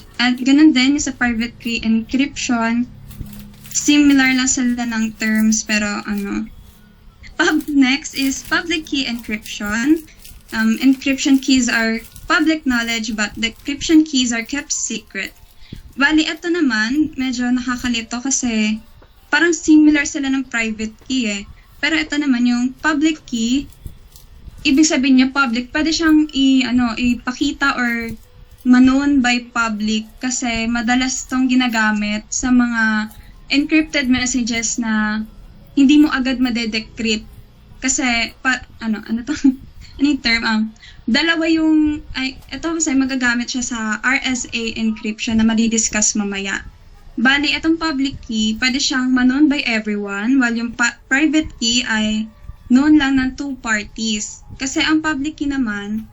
ganun din sa private key encryption. Similar lang sila ng terms pero next is public key encryption. Encryption keys are public knowledge but decryption keys are kept secret. Bali, ito naman, medyo nakakalito kasi parang similar sila ng private key eh. Pero ito naman yung public key, ibig sabihin niya public, pwede siyang ipakita or ma-known by public kasi madalas itong ginagamit sa mga encrypted messages na hindi mo agad madedecrypt. Kasi, ano yung term? Dalawa yung, ito kasi magagamit siya sa RSA encryption na madidiscuss mamaya. Bali, itong public key, pwede siyang ma-known by everyone, while yung private key ay known lang ng two parties. Kasi ang public key naman,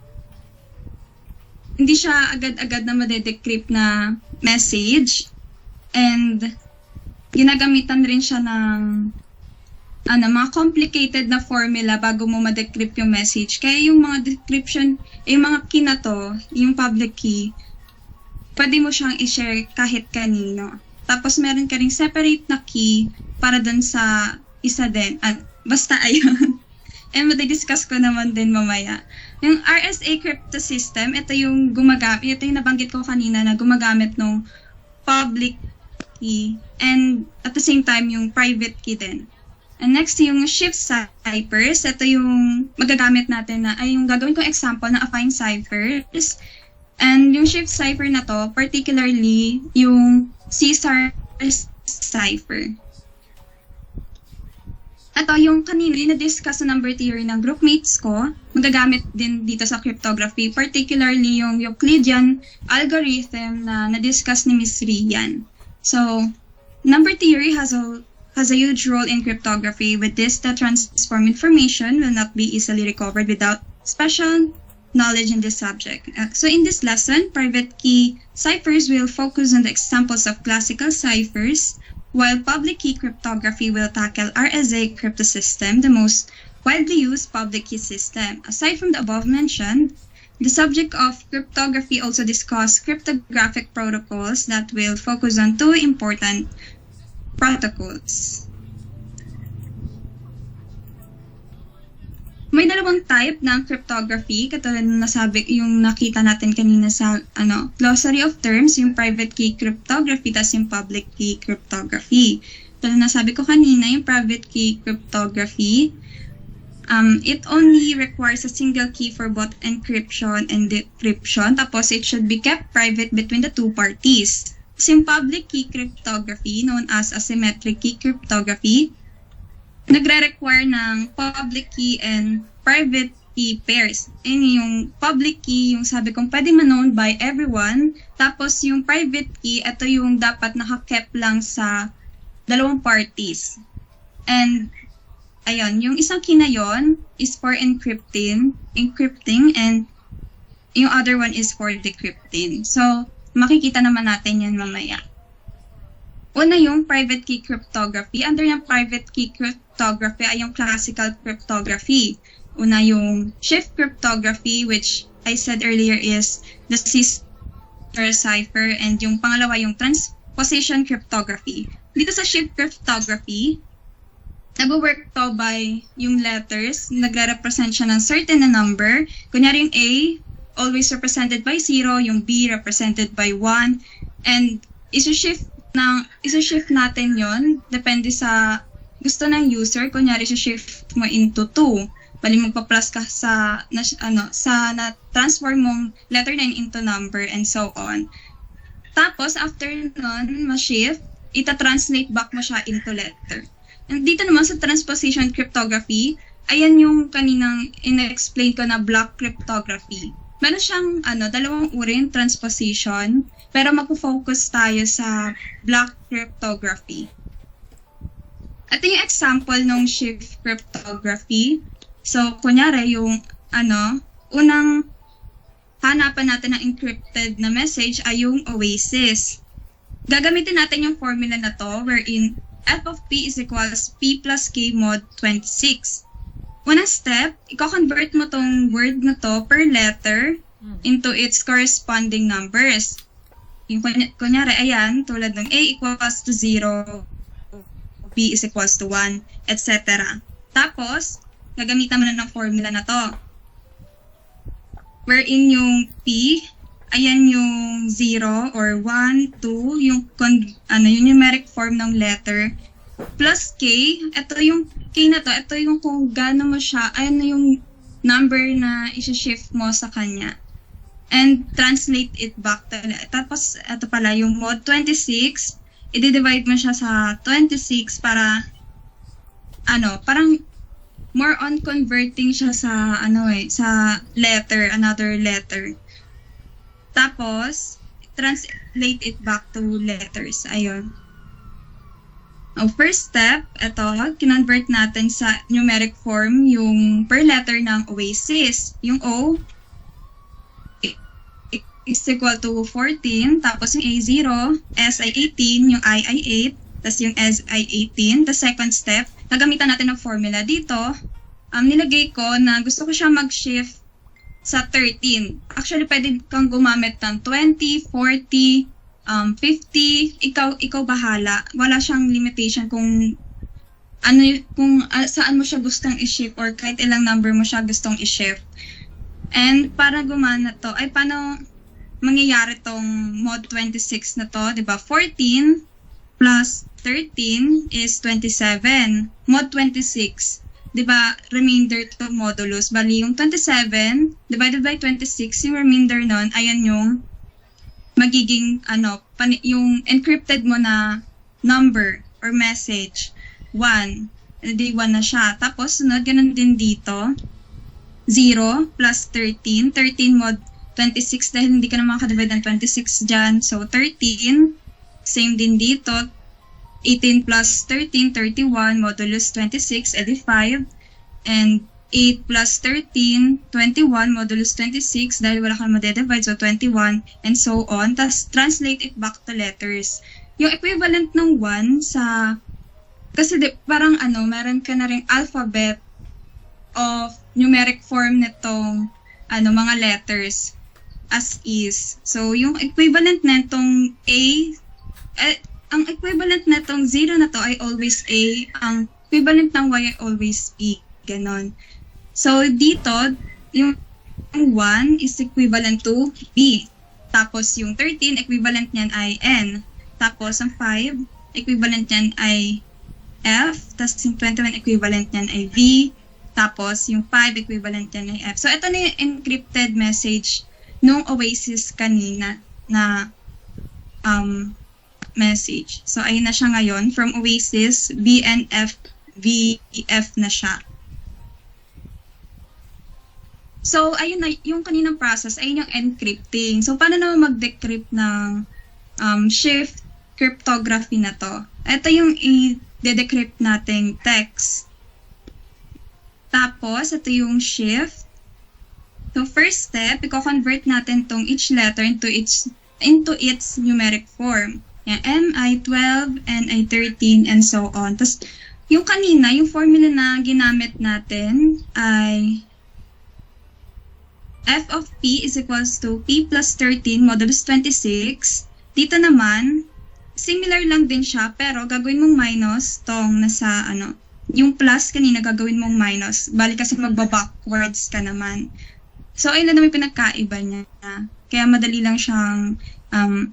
hindi siya agad-agad na madedecrypt na message. And, ginagamitan rin siya ng mga complicated na formula bago mo ma-decrypt yung message. Kaya yung mga decryption, yung mga key na to, yung public key, pwede mo siyang i-share kahit kanino. Tapos meron ka ring separate na key para dun sa isa din. Basta ayun. And madidiscuss ko naman din mamaya. Yung RSA crypto system, ito yung nabanggit ko kanina na gumagamit ng public key and at the same time yung private key din. And next, yung shift ciphers. Ito yung magagamit natin yung gagawin kong example na affine ciphers. And yung shift cipher na to, particularly yung Caesar cipher. Ito yung kanina, na-discuss sa number theory ng groupmates ko, magagamit din dito sa cryptography, particularly yung Euclidean algorithm na na-discuss ni Ms. Rian. So, number theory has a huge role in cryptography. With this, the transform information will not be easily recovered without special knowledge in this subject. So in this lesson, private key ciphers will focus on the examples of classical ciphers, while public key cryptography will tackle RSA crypto system, the most widely used public key system. Aside from the above mentioned, the subject of cryptography also discuss cryptographic protocols that will focus on two important protocols. May dalawang type ng cryptography, katulad na nasabi yung nakita natin kanina sa glossary of terms, yung private key cryptography, tas yung public key cryptography. Katulad na nasabi ko kanina, yung private key cryptography, it only requires a single key for both encryption and decryption, tapos it should be kept private between the two parties. Yung public key cryptography, known as asymmetric key cryptography, nagre-require ng public key and private key pairs. And yung public key, yung sabi kong pwede ma-known by everyone, tapos yung private key, ito yung dapat naka-kept lang sa dalawang parties. And, ayun, yung isang key na yon is for encrypting, and yung other one is for decrypting. So, makikita naman natin yan mamaya. Una yung private key cryptography. Under yung private key cryptography ay yung classical cryptography. Una yung shift cryptography, which I said earlier is the sister cipher, and yung pangalawa yung transposition cryptography. Dito sa shift cryptography, nag-work to by yung letters, nagre-represent siya ng certain na number. Kunyari yung A, always represented by 0, yung B represented by 1, and isushift natin yon depende sa gusto ng user. Kunyari, isushift mo into 2. Bali, magpa-plus ka sa na-transform mong letter 9 into number, and so on. Tapos, after nun, ma-shift, ita-translate back mo siya into letter. And dito naman sa transposition cryptography, ayan yung kaninang in-explain ko na block cryptography. Meron siyang dalawang uri, transposition, pero magpo-focus tayo sa block cryptography. Ito yung example ng shift cryptography. So, kunyari yung unang hanapan natin ng encrypted na message ay yung Oasis. Gagamitin natin yung formula na to wherein f of p is equals p plus k mod 26. Unang step, i-convert mo tong word na to per letter into its corresponding numbers. Yung kunyari, ayan, tulad ng A equals to 0, B is equals to 1, etc. Tapos, gagamitan mo na ng formula na to. Wherein yung P, ayan yung 0 or 1, 2, yung numeric form ng letter, plus K, ito yung K na to, ito yung kung gaano mo siya, ayan yung number na isi-shift mo sa kanya. And translate it back. Tapos, ito pala, yung mod 26, i-divide mo siya sa 26 para, parang more on converting siya sa, sa letter, another letter. Tapos, translate it back to letters. Ayun. First step, ito, kinonvert natin sa numeric form yung per letter ng Oasis. Yung O is equal to 14, tapos yung A0, S ay 18, yung I ay 8, tapos yung S ay 18. The second step, nagamitan natin ng formula dito. Nilagay ko na gusto ko siya mag-shift sa 13. Actually, pwede kang gumamit ng 20, 40, 50, ikaw bahala. Wala siyang limitation kung saan mo siya gustong i-shift or kahit ilang number mo siya gustong i-shift. And para gumana to, ay paano mangyayari tong mod 26 na to, 'di ba? 14 plus 13 is 27. Mod 26, 'di ba? Remainder to modulus. Bali yung 27 divided by 26, yung remainder nun, ayan yung magiging yung encrypted mo na number or message 1. Hindi 1 na siya. Tapos sunod ganun din dito. 0 plus 13 mod 26 dahil hindi ka na makaka-divide ng 26 dyan. So 13, same din dito. 18 plus 13, 31 modulus 26, edi 5. And 8 plus 13, 21 modulus 26 dahil wala kang madedivide, so 21, and so on. Tapos translate it back to letters. Yung equivalent ng 1 sa, kasi parang meron ka na ring alphabet of numeric form nitong mga letters as is. So yung equivalent nitong A, ang equivalent nitong 0 na to ay always A, ang equivalent ng Y ay always B. Ganon. So, dito, yung 1 is equivalent to B. Tapos, yung 13, equivalent niyan ay N. Tapos, ang 5, equivalent niyan ay F. Tapos, yung 21, equivalent niyan ay V. Tapos, yung 5, equivalent niyan ay F. So, ito na yung encrypted message nung Oasis kanina na message. So, ayun na siya ngayon. From Oasis, BNF, VF na siya. So, ayun na, yung kaninang process, ayun yung encrypting. So, paano naman mag-decrypt ng shift cryptography na to? Ito yung i-decrypt nating text. Tapos, ito yung shift. So, first step, i-convert natin tong each letter into its numeric form. Yan, MI12, NI13, and so on. Tapos, yung kanina, yung formula na ginamit natin ay f of p is equals to p plus 13 modulus 26. Dito naman, similar lang din siya, pero gagawin mong minus tong nasa yung plus kanina gagawin mong minus. Bali kasi magba-backwards ka naman. So, ayun lang naman yung pinagkaiba niya. Kaya madali lang siyang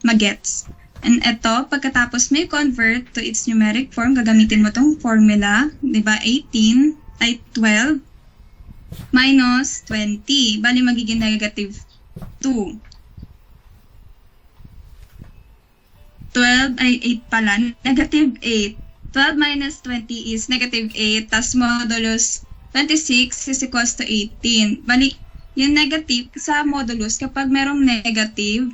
magets. And ito, pagkatapos may convert to its numeric form, gagamitin mo tong formula, di ba? 12 minus 20. Bali, magiging negative 2. 12 ay 8 pala. Negative 8. 12 minus 20 is negative 8. Tas modulus 26 is equals to 18. Bali, yung negative sa modulus, kapag merong negative,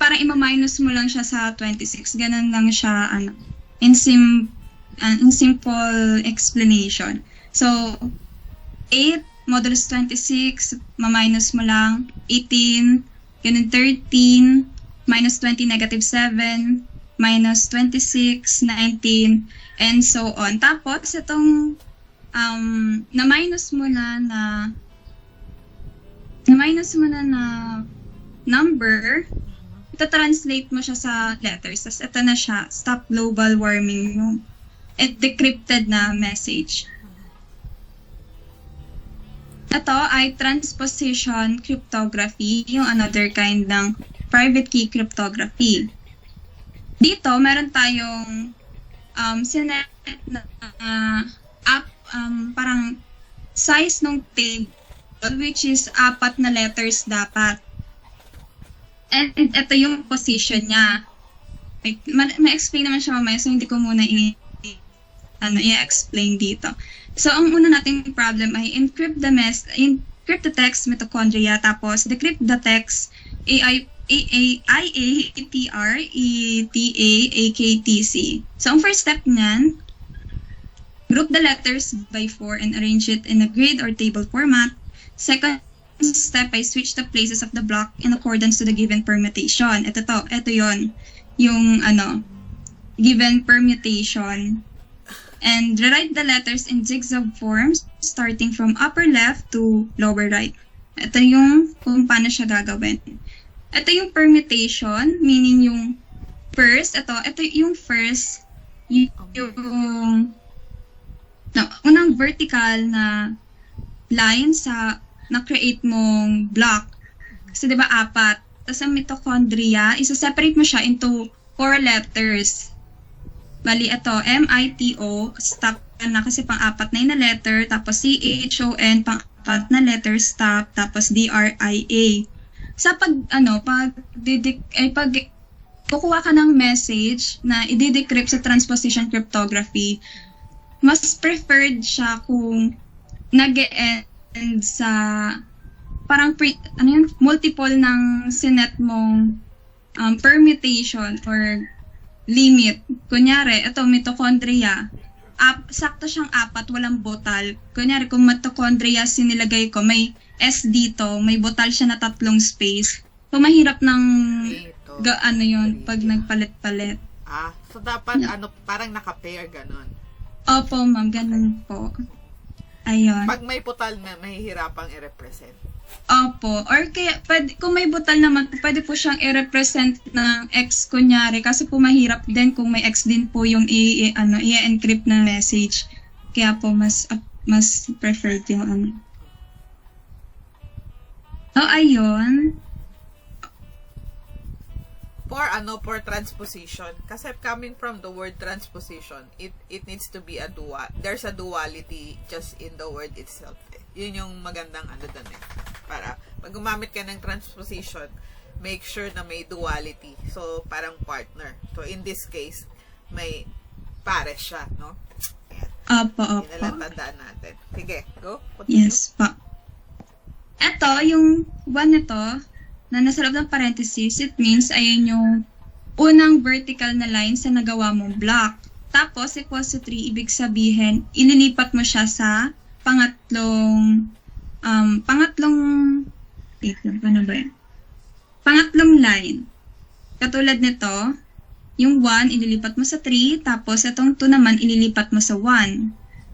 parang ima-minus mo lang siya sa 26. Ganun lang siya, in simple explanation. So, 8 modulus 26, ma-minus mo lang, 18, ganun 13, minus 20, negative 7, minus 26, 19, and so on. Tapos, itong na-minus mo na number, ita-translate mo siya sa letters. Tapos ito na siya, stop global warming, yung decrypted na message. Ito ay transposition cryptography, yung another kind ng private key cryptography. Dito, meron tayong sinet na parang size ng table, which is 4 na letters dapat. And ito yung position niya. Ma-explain naman siya mamaya, so hindi ko muna i-explain dito. So, ang una nating problem ay encrypt the text mitochondria, tapos decrypt the text IATR-ETA-AKTC. So, ang first step niyan, group the letters by 4 and arrange it in a grid or table format. Second step ay switch the places of the block in accordance to the given permutation. Ito yon yung given permutation. And rewrite the letters in zigzag forms starting from upper left to lower right. Ito yung kung paano siya gagawin. Ito yung permutation, meaning yung first, ito yung first, unang vertical na line sa na-create mong block. Kasi diba 4? Tapos ang mitochondria, isa-separate mo siya into 4 letters. Bali, ito, M-I-T-O, stop na kasi pang-4 na yun na letter, tapos C-H-O-N, pang-4 na letter, stop, tapos D-R-I-A. Sa pag kukuha ka ng message na i-decrypt sa transposition cryptography, mas preferred siya kung nag-e-end sa parang multiple ng sinet mong permutation or limit. Kunyari, ito mitochondria. Sakto siyang 4, walang butal. Kunyari, kung mitochondria sinilagay ko, may S dito, may butal siya na 3 space. So, mahirap ng pag nagpalit-palit. So dapat parang naka-pair ganon. Opo, ma'am, ganun po. Ayun. Pag may putal na, mahihirapang i-represent. Opo. Or kaya, kung may butal naman, pwede po siyang i-represent ng X kunyari. Kasi po mahirap din kung may X din po yung i-encrypt na message. Kaya po mas preferred yung So, ayun. For transposition, kasi coming from the word transposition, it needs to be there's a duality just in the word itself. Yun yung magandang doon para pag gumamit ka ng transposition, make sure na may duality. So, parang partner. So, in this case, may pares siya, no? Ayan. Opo. Yun na lang tandaan natin. Sige, go. Continue. Yes po. Ito, yung one nito, na nasa loob ng parenthesis, it means ayan yung unang vertical na line sa nagawa mong block. Tapos, equals to 3, ibig sabihin, ililipat mo siya sa pangatlong wait lang, paano ba yan? Pangatlong line. Katulad nito, yung 1 ililipat mo sa 3, tapos itong 2 naman ililipat mo sa 1.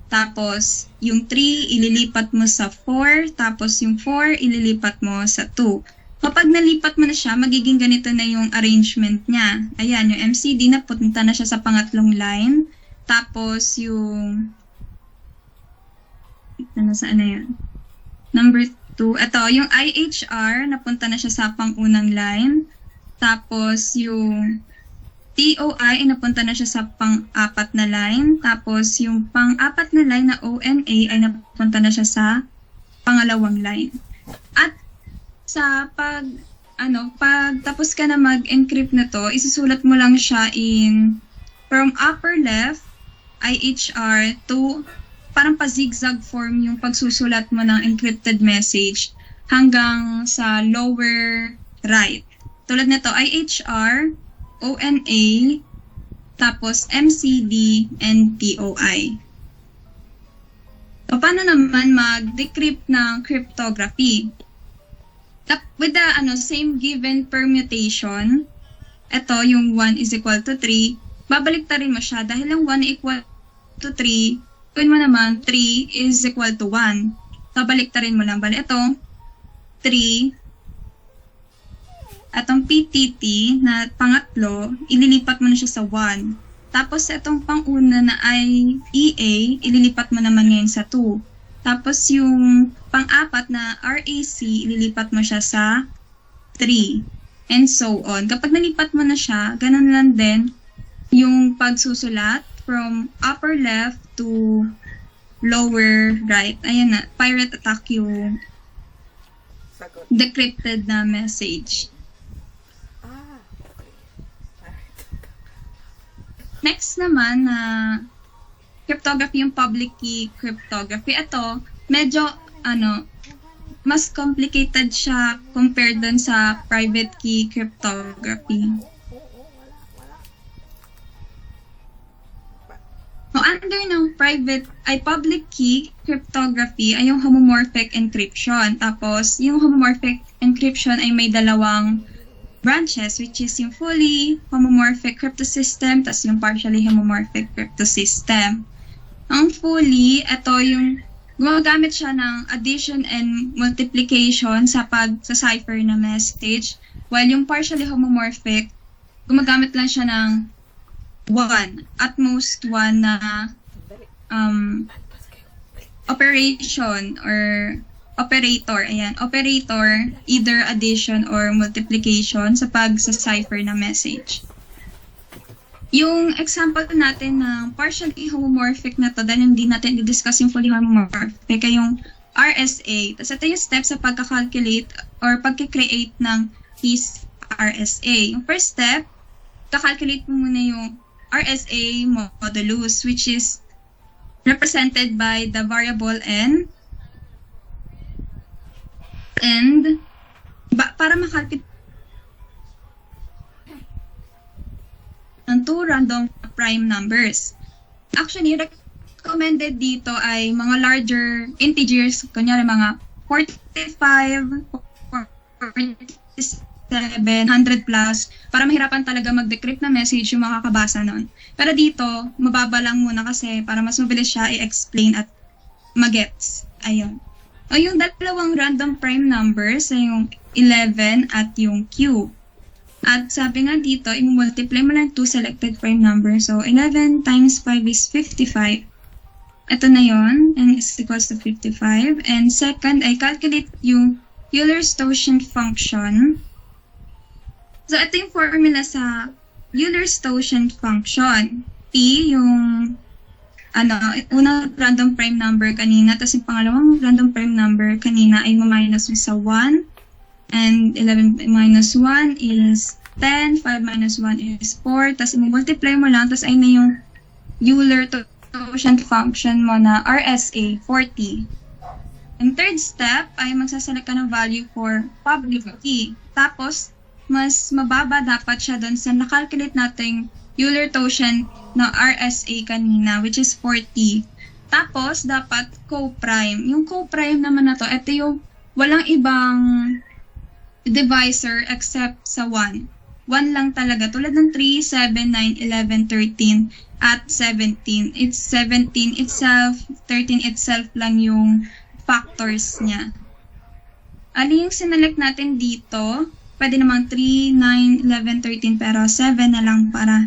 Tapos yung 3 ililipat mo sa 4, tapos yung 4 ililipat mo sa 2. Kapag nalipat mo na siya, magiging ganito na yung arrangement niya. Ayan, yung MCD na punta na siya sa pangatlong line. Tapos yung saan na yan? Number 2. Ito, yung IHR, napunta na siya sa pangunang line. Tapos, yung TOI, napunta na siya sa pang-apat na line. Tapos, yung pang-apat na line na ONA ay napunta na siya sa pangalawang line. At sa pag tapos ka na mag-encrypt na to, isusulat mo lang siya from upper left, IHR, to parang pa-zigzag form yung pagsusulat mo ng encrypted message hanggang sa lower right. Tulad nito, IHR, ONA, tapos MCD, and TOI. So, paano naman mag-decrypt ng cryptography? With the same given permutation, ito yung 1 is equal to 3, babaliktarin mo siya dahil ang 1 equal to 3, gawin mo naman 3 is equal to 1. Babaliktarin mo lang. Bali, ito 3, atong PTT na pangatlo, ililipat mo na siya sa 1. Tapos itong pang-una na ay EA, ililipat mo naman ngayon sa 2. Tapos yung pang-apat na RAC, ililipat mo siya sa 3. And so on. Kapag nalipat mo na siya, ganun lang din yung pagsusulat from upper left to lower right. Ayan na, pirate attack yung Sagot. decrypted na message. Okay. Alright. Next naman na cryptography, yung public key cryptography. Ito, medyo mas complicated siya compared dun sa private key cryptography. So, under ng public key cryptography ay yung homomorphic encryption. Tapos, yung homomorphic encryption ay may dalawang branches, which is yung fully homomorphic cryptosystem, tapos yung partially homomorphic cryptosystem. Ang fully, ito yung gumagamit siya ng addition and multiplication sa pag-cipher na message, while yung partially homomorphic, gumagamit lang siya ng at most one na operation or operator. Ayan, operator, either addition or multiplication sa pag-cipher na message. Yung example natin ng partially homomorphic na to, dahil hindi natin i-discuss yung fully homomorphic, ay yung RSA. Tapos ito yung step sa pagka-calculate or pagka-create ng keys RSA. Yung first step, kakalculate mo muna yung RSA modulus, which is represented by the variable n. And para makalculate ng two random prime numbers. Actually, recommended dito ay mga larger integers, kunyari mga 45, 47, 100 plus, para mahirapan talaga mag-decrypt na message yung makakabasa nun. Pero dito, mababa lang muna kasi para mas mabilis siya i-explain at magets. Ayun. O yung dalawang random prime numbers ay yung 11 at yung Q. At sabi nga dito, i-multiply mo lang two selected prime numbers. So, 11 times 5 is 55. Ito na yon, and is equals to 55. And second, ay calculate yung Euler-Stoian function. So, ito yung formula sa Euler-Stoian function. P, yung unang random prime number kanina, tapos yung pangalawang random prime number kanina ay ma-minus mo sa 1. And 11 minus 1 is 10, 5 minus 1 is 4, tapos i-multiply mo lang, tapos ay na yung Euler-Stoian function mo na RSA, 40. And third step ay magsaselect ka ng value for public key. Tapos, mas mababa dapat siya doon sa nakalculate nating Euler-Stoian na RSA kanina, which is 40. Tapos, dapat co-prime. Yung co-prime naman na to, ito yung walang ibang divisor except sa 1. 1 lang talaga. Tulad ng 3, 7, 9, 11, 13, at 17. It's 17 itself, 13 itself lang yung factors niya. Ano yung sinelect natin dito? Pwede namang 3, 9, 11, 13, pero 7 na lang para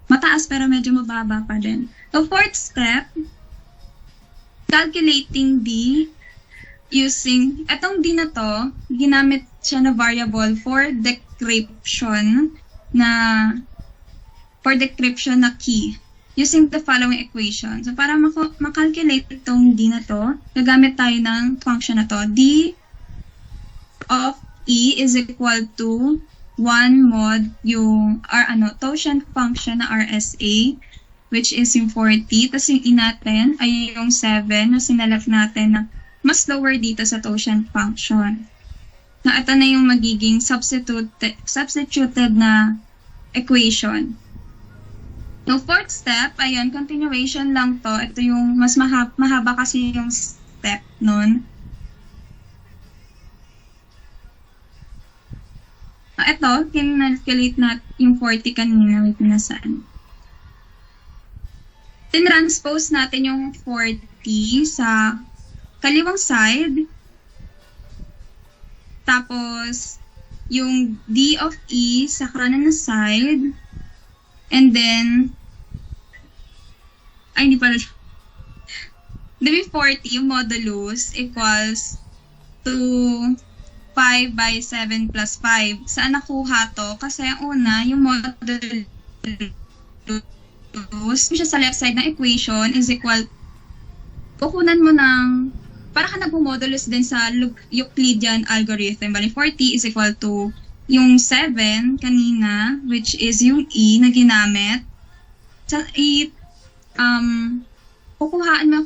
mataas pero medyo mababa pa din. So, fourth step, calculating D using, etong D na to, ginamit siya na variable for decryption na key using the following equation. So, para makalculate itong D na to, gagamit tayo ng function na to. D of E is equal to 1 mod yung totient function na RSA, which is yung 40. Tapos yung E natin ay yung 7 na sinelect natin na mas lower dito sa totient function. Na ito na yung magiging substituted na equation. No, fourth step, ayun, continuation lang to. Ito yung mas mahaba kasi yung step nun. Ito, kinalculate natin yung 40 kanina. Wait, nasaan? Tinranspose natin yung 40 sa kaliwang side. Tapos, yung D of E sa kanan na side. And then, hindi pala. The 40, yung modulus, equals to 5 by 7 plus 5. Saan nakuha to? Kasi ang una, yung modulus, siya sa left side ng equation is equal, kukunan mo ng, para ka nagmumodulus din sa Euclidean algorithm. Bali, 40 is equal to yung 7 kanina, which is yung E na ginamit. Sa kukuhaan mo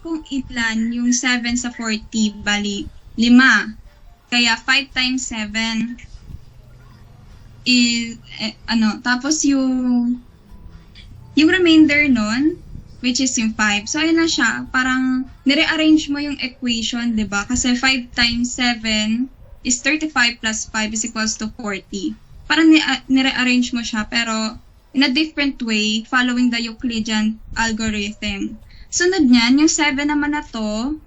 kung ilan yung 7 sa 40, bali, 5. Kaya 5 times 7 is, tapos yung remainder nun, which is yung 5. So, ayun na siya. Parang, nire-arrange mo yung equation, di ba? Kasi 5 times 7 is 35 plus 5 is equals to 40. Parang nire-arrange mo siya, pero in a different way, following the Euclidean algorithm. Sunod niyan, yung 7 naman na to,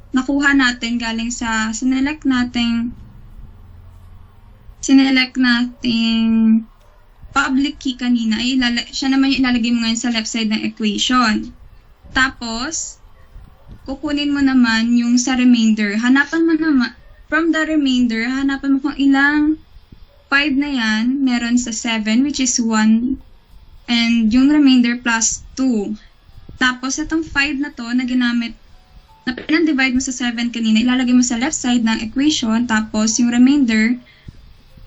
nakuha natin galing sa sinelect nating public key kanina, siya naman yung ilalagay mo ngayon sa left side ng equation. Tapos, kukunin mo naman yung sa remainder. Hanapan mo naman, from the remainder, hanapan mo kung ilang 5 na yan, meron sa 7, which is 1, and yung remainder plus 2. Tapos, itong 5 na to na ginamit, na pinang-divide mo sa 7 kanina, ilalagay mo sa left side ng equation, tapos yung remainder,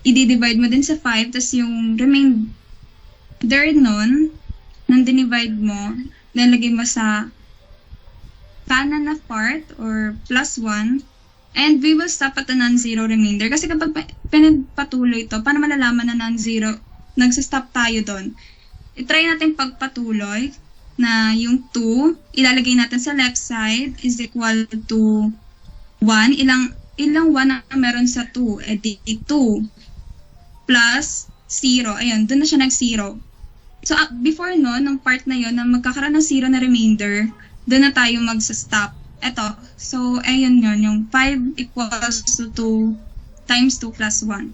i-divide mo din sa 5, tapos yung remainder nun, nang dinivide mo, nalagay mo sa kanan na part, or plus 1, and we will stop at the non-zero remainder. Kasi kapag pinagpatuloy ito, paano malalaman na non-zero, nagsistop tayo doon. I-try natin pagpatuloy, na yung 2, ilalagay natin sa left side, is equal to 1. Ilang 1 ang meron sa 2? Edi 2. Plus 0. Ayun, doon na siya nag-0. So, before no, ng part na yon na magkakaroon ng 0 na remainder, doon na tayo mag-stop. Eto. So, ayun yun. Yung 5 equals to 2 times 2 plus 1.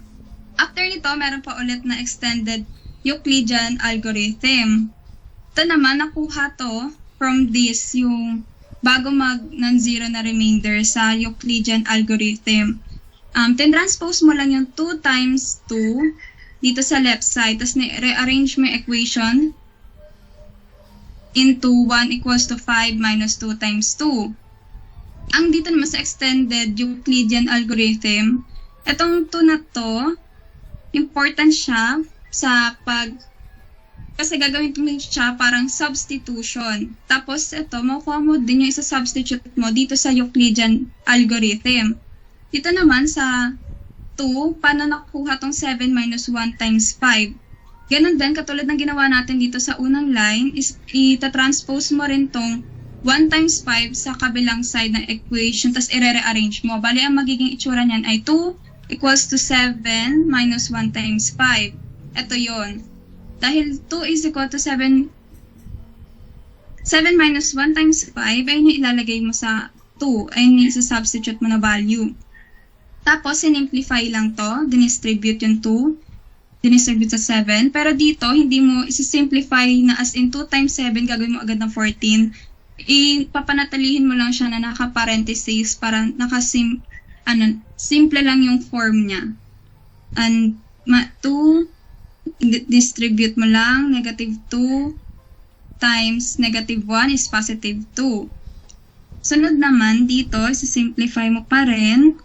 After nito, meron pa ulit na extended Euclidean algorithm. Ito naman, nakuha to from this, yung bago mag-non-zero na remainder sa Euclidean algorithm. Transpose mo lang yung 2 times 2 dito sa left side, tapos rearrange mo yung equation into 1 equals to 5 minus 2 times 2. Ang dito naman sa extended Euclidean algorithm, itong 2 na to, important siya sa kasi gagawin mo siya parang substitution. Tapos ito, makuha mo din yung isa-substitute mo dito sa Euclidean algorithm. Dito naman sa 2, paano nakuha tong 7 minus 1 times 5? Ganon din, katulad ng ginawa natin dito sa unang line, is itatranspose mo rin tong 1 times 5 sa kabilang side ng equation, tapos i-rearrange mo. Bali, ang magiging itsura niyan ay 2 equals to 7 minus 1 times 5. Ito yon. Dahil 2 is equal to 7 minus 1 times 5, ayun yung ilalagay mo sa 2. Ayun yung isa-substitute mo na value. Tapos, sinimplify lang to. Dinistribute yung 2. Dinistribute sa 7. Pero dito, hindi mo isi-simplify na as in 2 times 7, gagawin mo agad ng 14. Ipapanatilihin mo lang siya na naka-parentheses para simple lang yung form niya. And 2, distribute mo lang, negative 2 times negative 1 is positive 2. Sunod naman, dito, isi-simplify mo pa rin.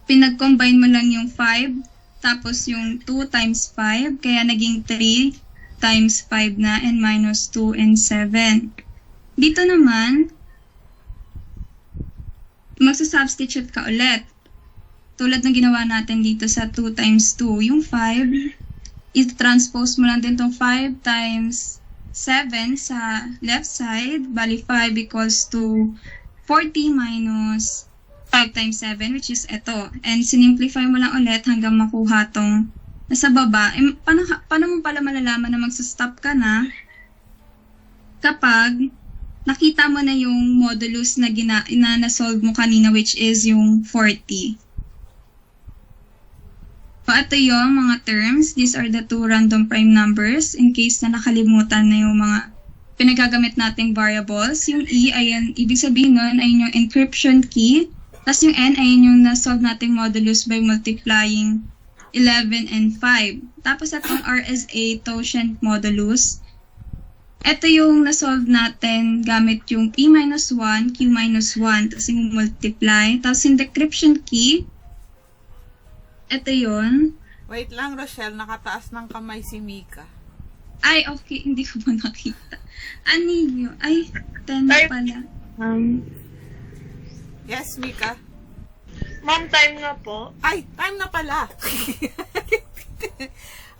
Pinag-combine mo lang yung 5, tapos yung 2 times 5, kaya naging 3 times 5 na, and minus 2 and 7. Dito naman, magsa-substitute ka ulit. Tulad ng ginawa natin dito sa 2 times 2. Yung 5, i-transpose mo lang din itong 5 times 7 sa left side. Bali, 5 equals to 40 minus 5 times 7, which is ito. And sinimplify mo lang ulit hanggang makuha tong nasa baba. Paano mo pala malalaman na magsa-stop ka na kapag nakita mo na yung modulus na na-solve mo kanina, which is yung 40. So, ito yung mga terms. These are the two random prime numbers in case na nakalimutan na yung mga pinagagamit nating variables. Yung E, ayan, ibig sabihin nun, ayun yung encryption key. Tapos yung N, ayun yung na-solve nating modulus by multiplying 11 and 5. Tapos itong RSA totient modulus. Ito yung na-solve natin gamit yung P-1, Q-1, tapos yung multiply. Tapos yung decryption key, ito yun. Wait lang, Rochelle. Nakataas ng kamay si Mika. Ay, okay. Hindi ko ba nakita. Ano yun? Ay, 10 na pala. Yes, Mika? Ma'am, time na po. Ay, time na pala.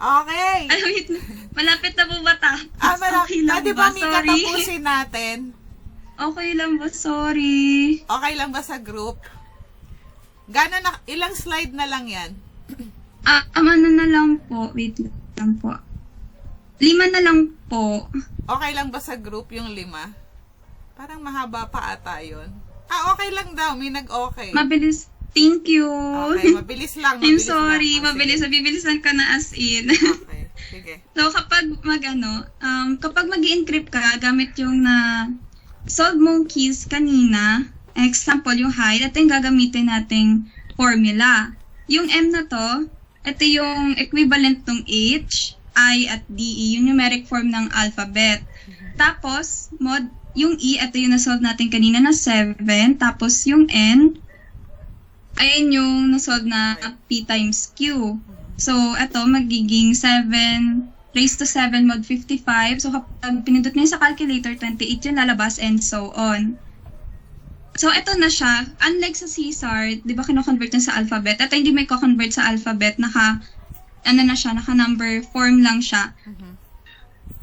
Okay. Ay, wait. Malapit na po ba tapos? Malapit. Okay lang Di ba? ba, Mika, Sorry. tapusin natin? Okay lang ba? Sorry. Okay lang ba sa group? Ilang slide na lang yan? Ano na lang po. Wait lang po. 5 na lang po. Okay lang ba sa group yung 5? Parang mahaba pa ata yun. Okay lang daw. May nag-okay. Mabilis. Thank you. Okay, mabilis lang. I'm Mabilis sorry. lang. Mabilis. Bibilisan ka na as in. Okay, sige. So, kapag kapag mag-encrypt ka, gamit yung solve mong keys kanina, example, yung height, ito yung gagamitin nating formula. Yung M na to, ito yung equivalent ng H, I, at D, yung numeric form ng alphabet. Tapos, yung E, ito yung nasolve natin kanina na 7. Tapos, yung N, ayan yung nasolve na P times Q. So, ito magiging 7 raised to 7 mod 55. So, kapag pinindot nyo sa calculator, 28 yung lalabas, and so on. So, ito na siya. Unlike sa Caesar, di ba kino-convert niya sa alphabet? Ito hindi may ko-convert sa alphabet. Naka-number form lang siya.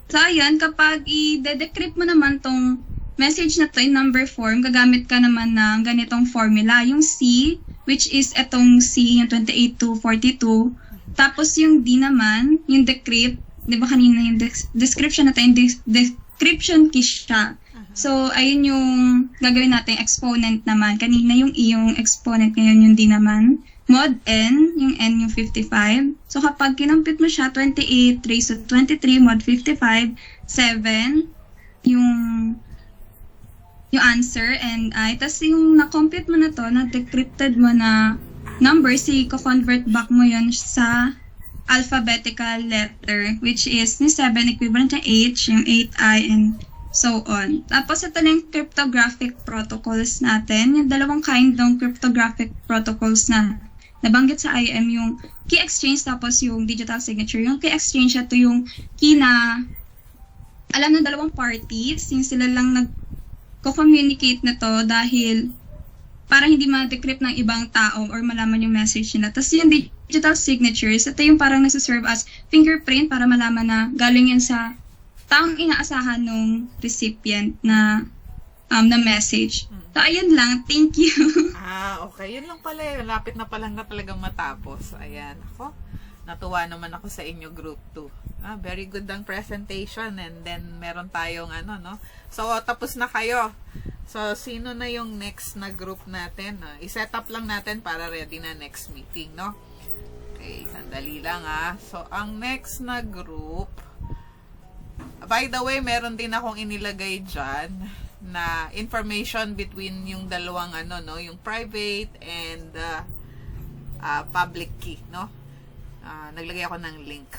So, ayan, kapag i-decrypt mo naman tong message na to in number form, gagamit ka naman ng ganitong formula. Yung C, which is itong C, yung 28 to 42. Tapos yung D naman, yung decrypt, di ba kanina yung description na to, yung decryption key siya. So, ayun yung gagawin natin, exponent naman. Kanina yung E, yung exponent, ngayon yung D naman. Mod N, yung N yung 55. So, kapag kinompute mo siya, 28 raised to 23 mod 55, 7, yung answer, and I. Tapos yung na-compute mo na to, na-decrypted mo na number, i-convert back mo yun sa alphabetical letter, which is yung 7 equivalent na H, yung 8I, and so on. Tapos ito na yung cryptographic protocols natin. Yung dalawang kind ng cryptographic protocols na nabanggit sa IM, yung key exchange tapos yung digital signature. Yung key exchange, ito yung key na alam ng dalawang parties, yung sila lang nag-communicate na to dahil parang hindi ma-decrypt ng ibang tao or malaman yung message nila. Tapos yung digital signatures, ito yung parang nasa-serve as fingerprint para malaman na galing yan sa taong inaasahan ng recipient na message. So, ayun lang. Thank you. Okay. Yun lang pala. Lapit na palang na talagang matapos. Ayan. Ako, natuwa naman ako sa inyo group 2. Very good ang presentation, and then meron tayong no? So, tapos na kayo. So, sino na yung next na group natin? I-set up lang natin para ready na next meeting, no? Okay, sandali lang So, ang next na group, by the way, meron din akong inilagay dyan na information between yung dalawang yung private and public key, no? Naglagay ako ng link.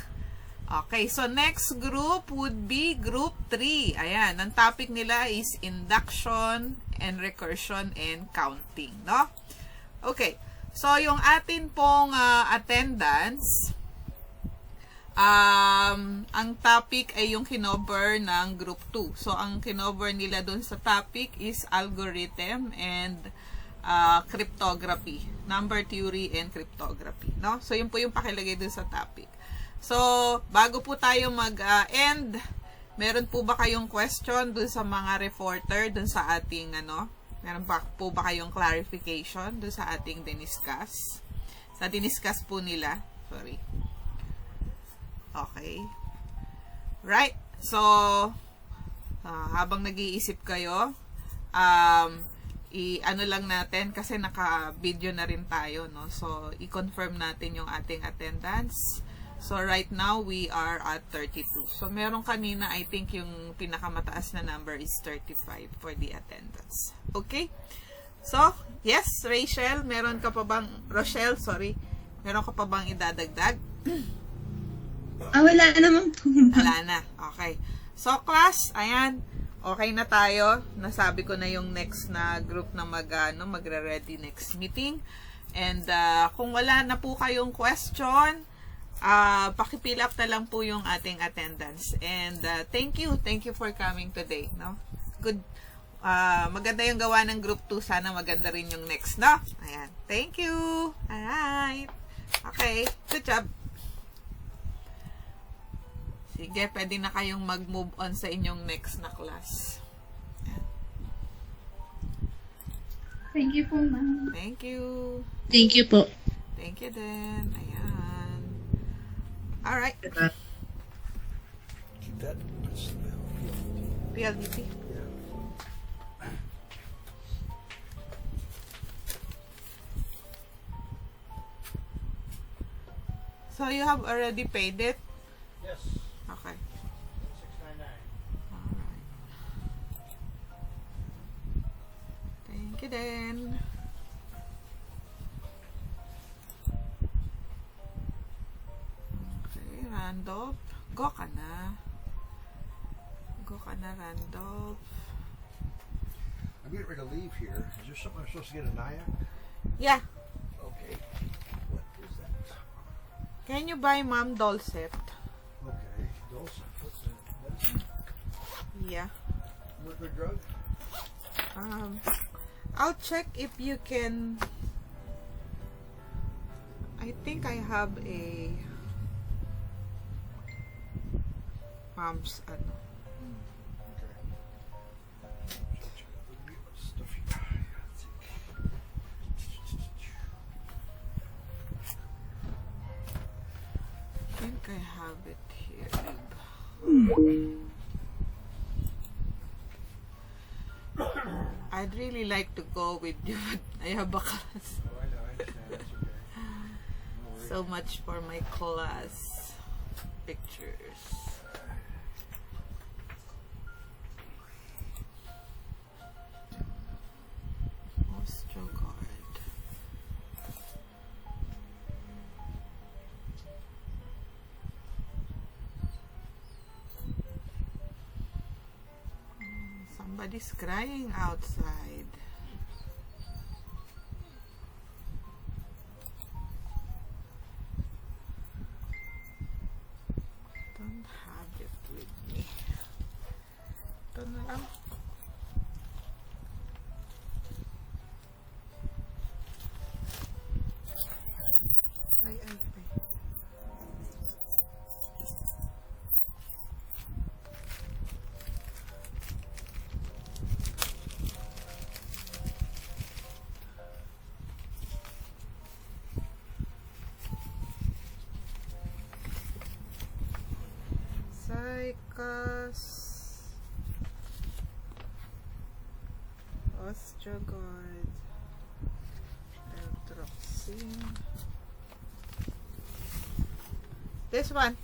Okay, so next group would be group 3. Ayan, ang topic nila is induction and recursion and counting, no? Okay, so yung atin pong attendance, ang topic ay yung kinover ng group 2. So, ang kinover nila dun sa topic is algorithm and cryptography. Number theory and cryptography, no? So, yun po yung pakilagay dun sa topic. So, bago po tayo mag-end, meron po ba kayong question dun sa mga reporter, dun sa ating, meron po ba kayong clarification dun sa ating diniscuss? Sa diniscuss po nila, sorry. Okay. Right. So, habang nag-iisip kayo, i-ano lang natin, kasi naka-video na rin tayo, no? So, i-confirm natin yung ating attendance. So, right now, we are at 32. So, meron kanina, I think yung pinakamataas na number is 35 for the attendance. Okay? So, yes, Rochelle, meron ka pa bang idadagdag? Wala naman po. Wala na. Okay. So, class, ayan, okay na tayo. Nasabi ko na yung next na group na magre-ready next meeting. And, kung wala na po kayong question, paki-fill up na lang po yung ating attendance. And thank you for coming today, no? Good. Maganda yung gawa ng group 2. Sana maganda rin yung next, no? Ayan. Thank you. Alright. Okay. Good job. Sige, pwede na kayong mag-move on sa inyong next na class. Ayan. Thank you po, ma'am. Thank you. Thank you po. Thank you din. Ayan. Alright. PLDT. So you have already paid it? Yes. Okay. 699. Alright. Thank you then. Randolph, go ka na. Go ka na, Randolph. I'm getting ready to leave here. Is there something I'm supposed to get a Naya? Yeah. Okay. What is that? Can you buy Mom Dolcet? Okay. Dulce. What's that? Medicine? Yeah. Liquid drug? I'll check if you can. I think I have a Mom's Okay. Stuff you got. I think I have it here. I'd really like to go with you, but I have a class. Oh, I know. I understand. That's okay. No worries. So much for my class pictures. Ostrogard. Somebody's crying outside. Don't have it with me. Ito na lang. Ay. Focus. Osteogard. Eltroxin. This one.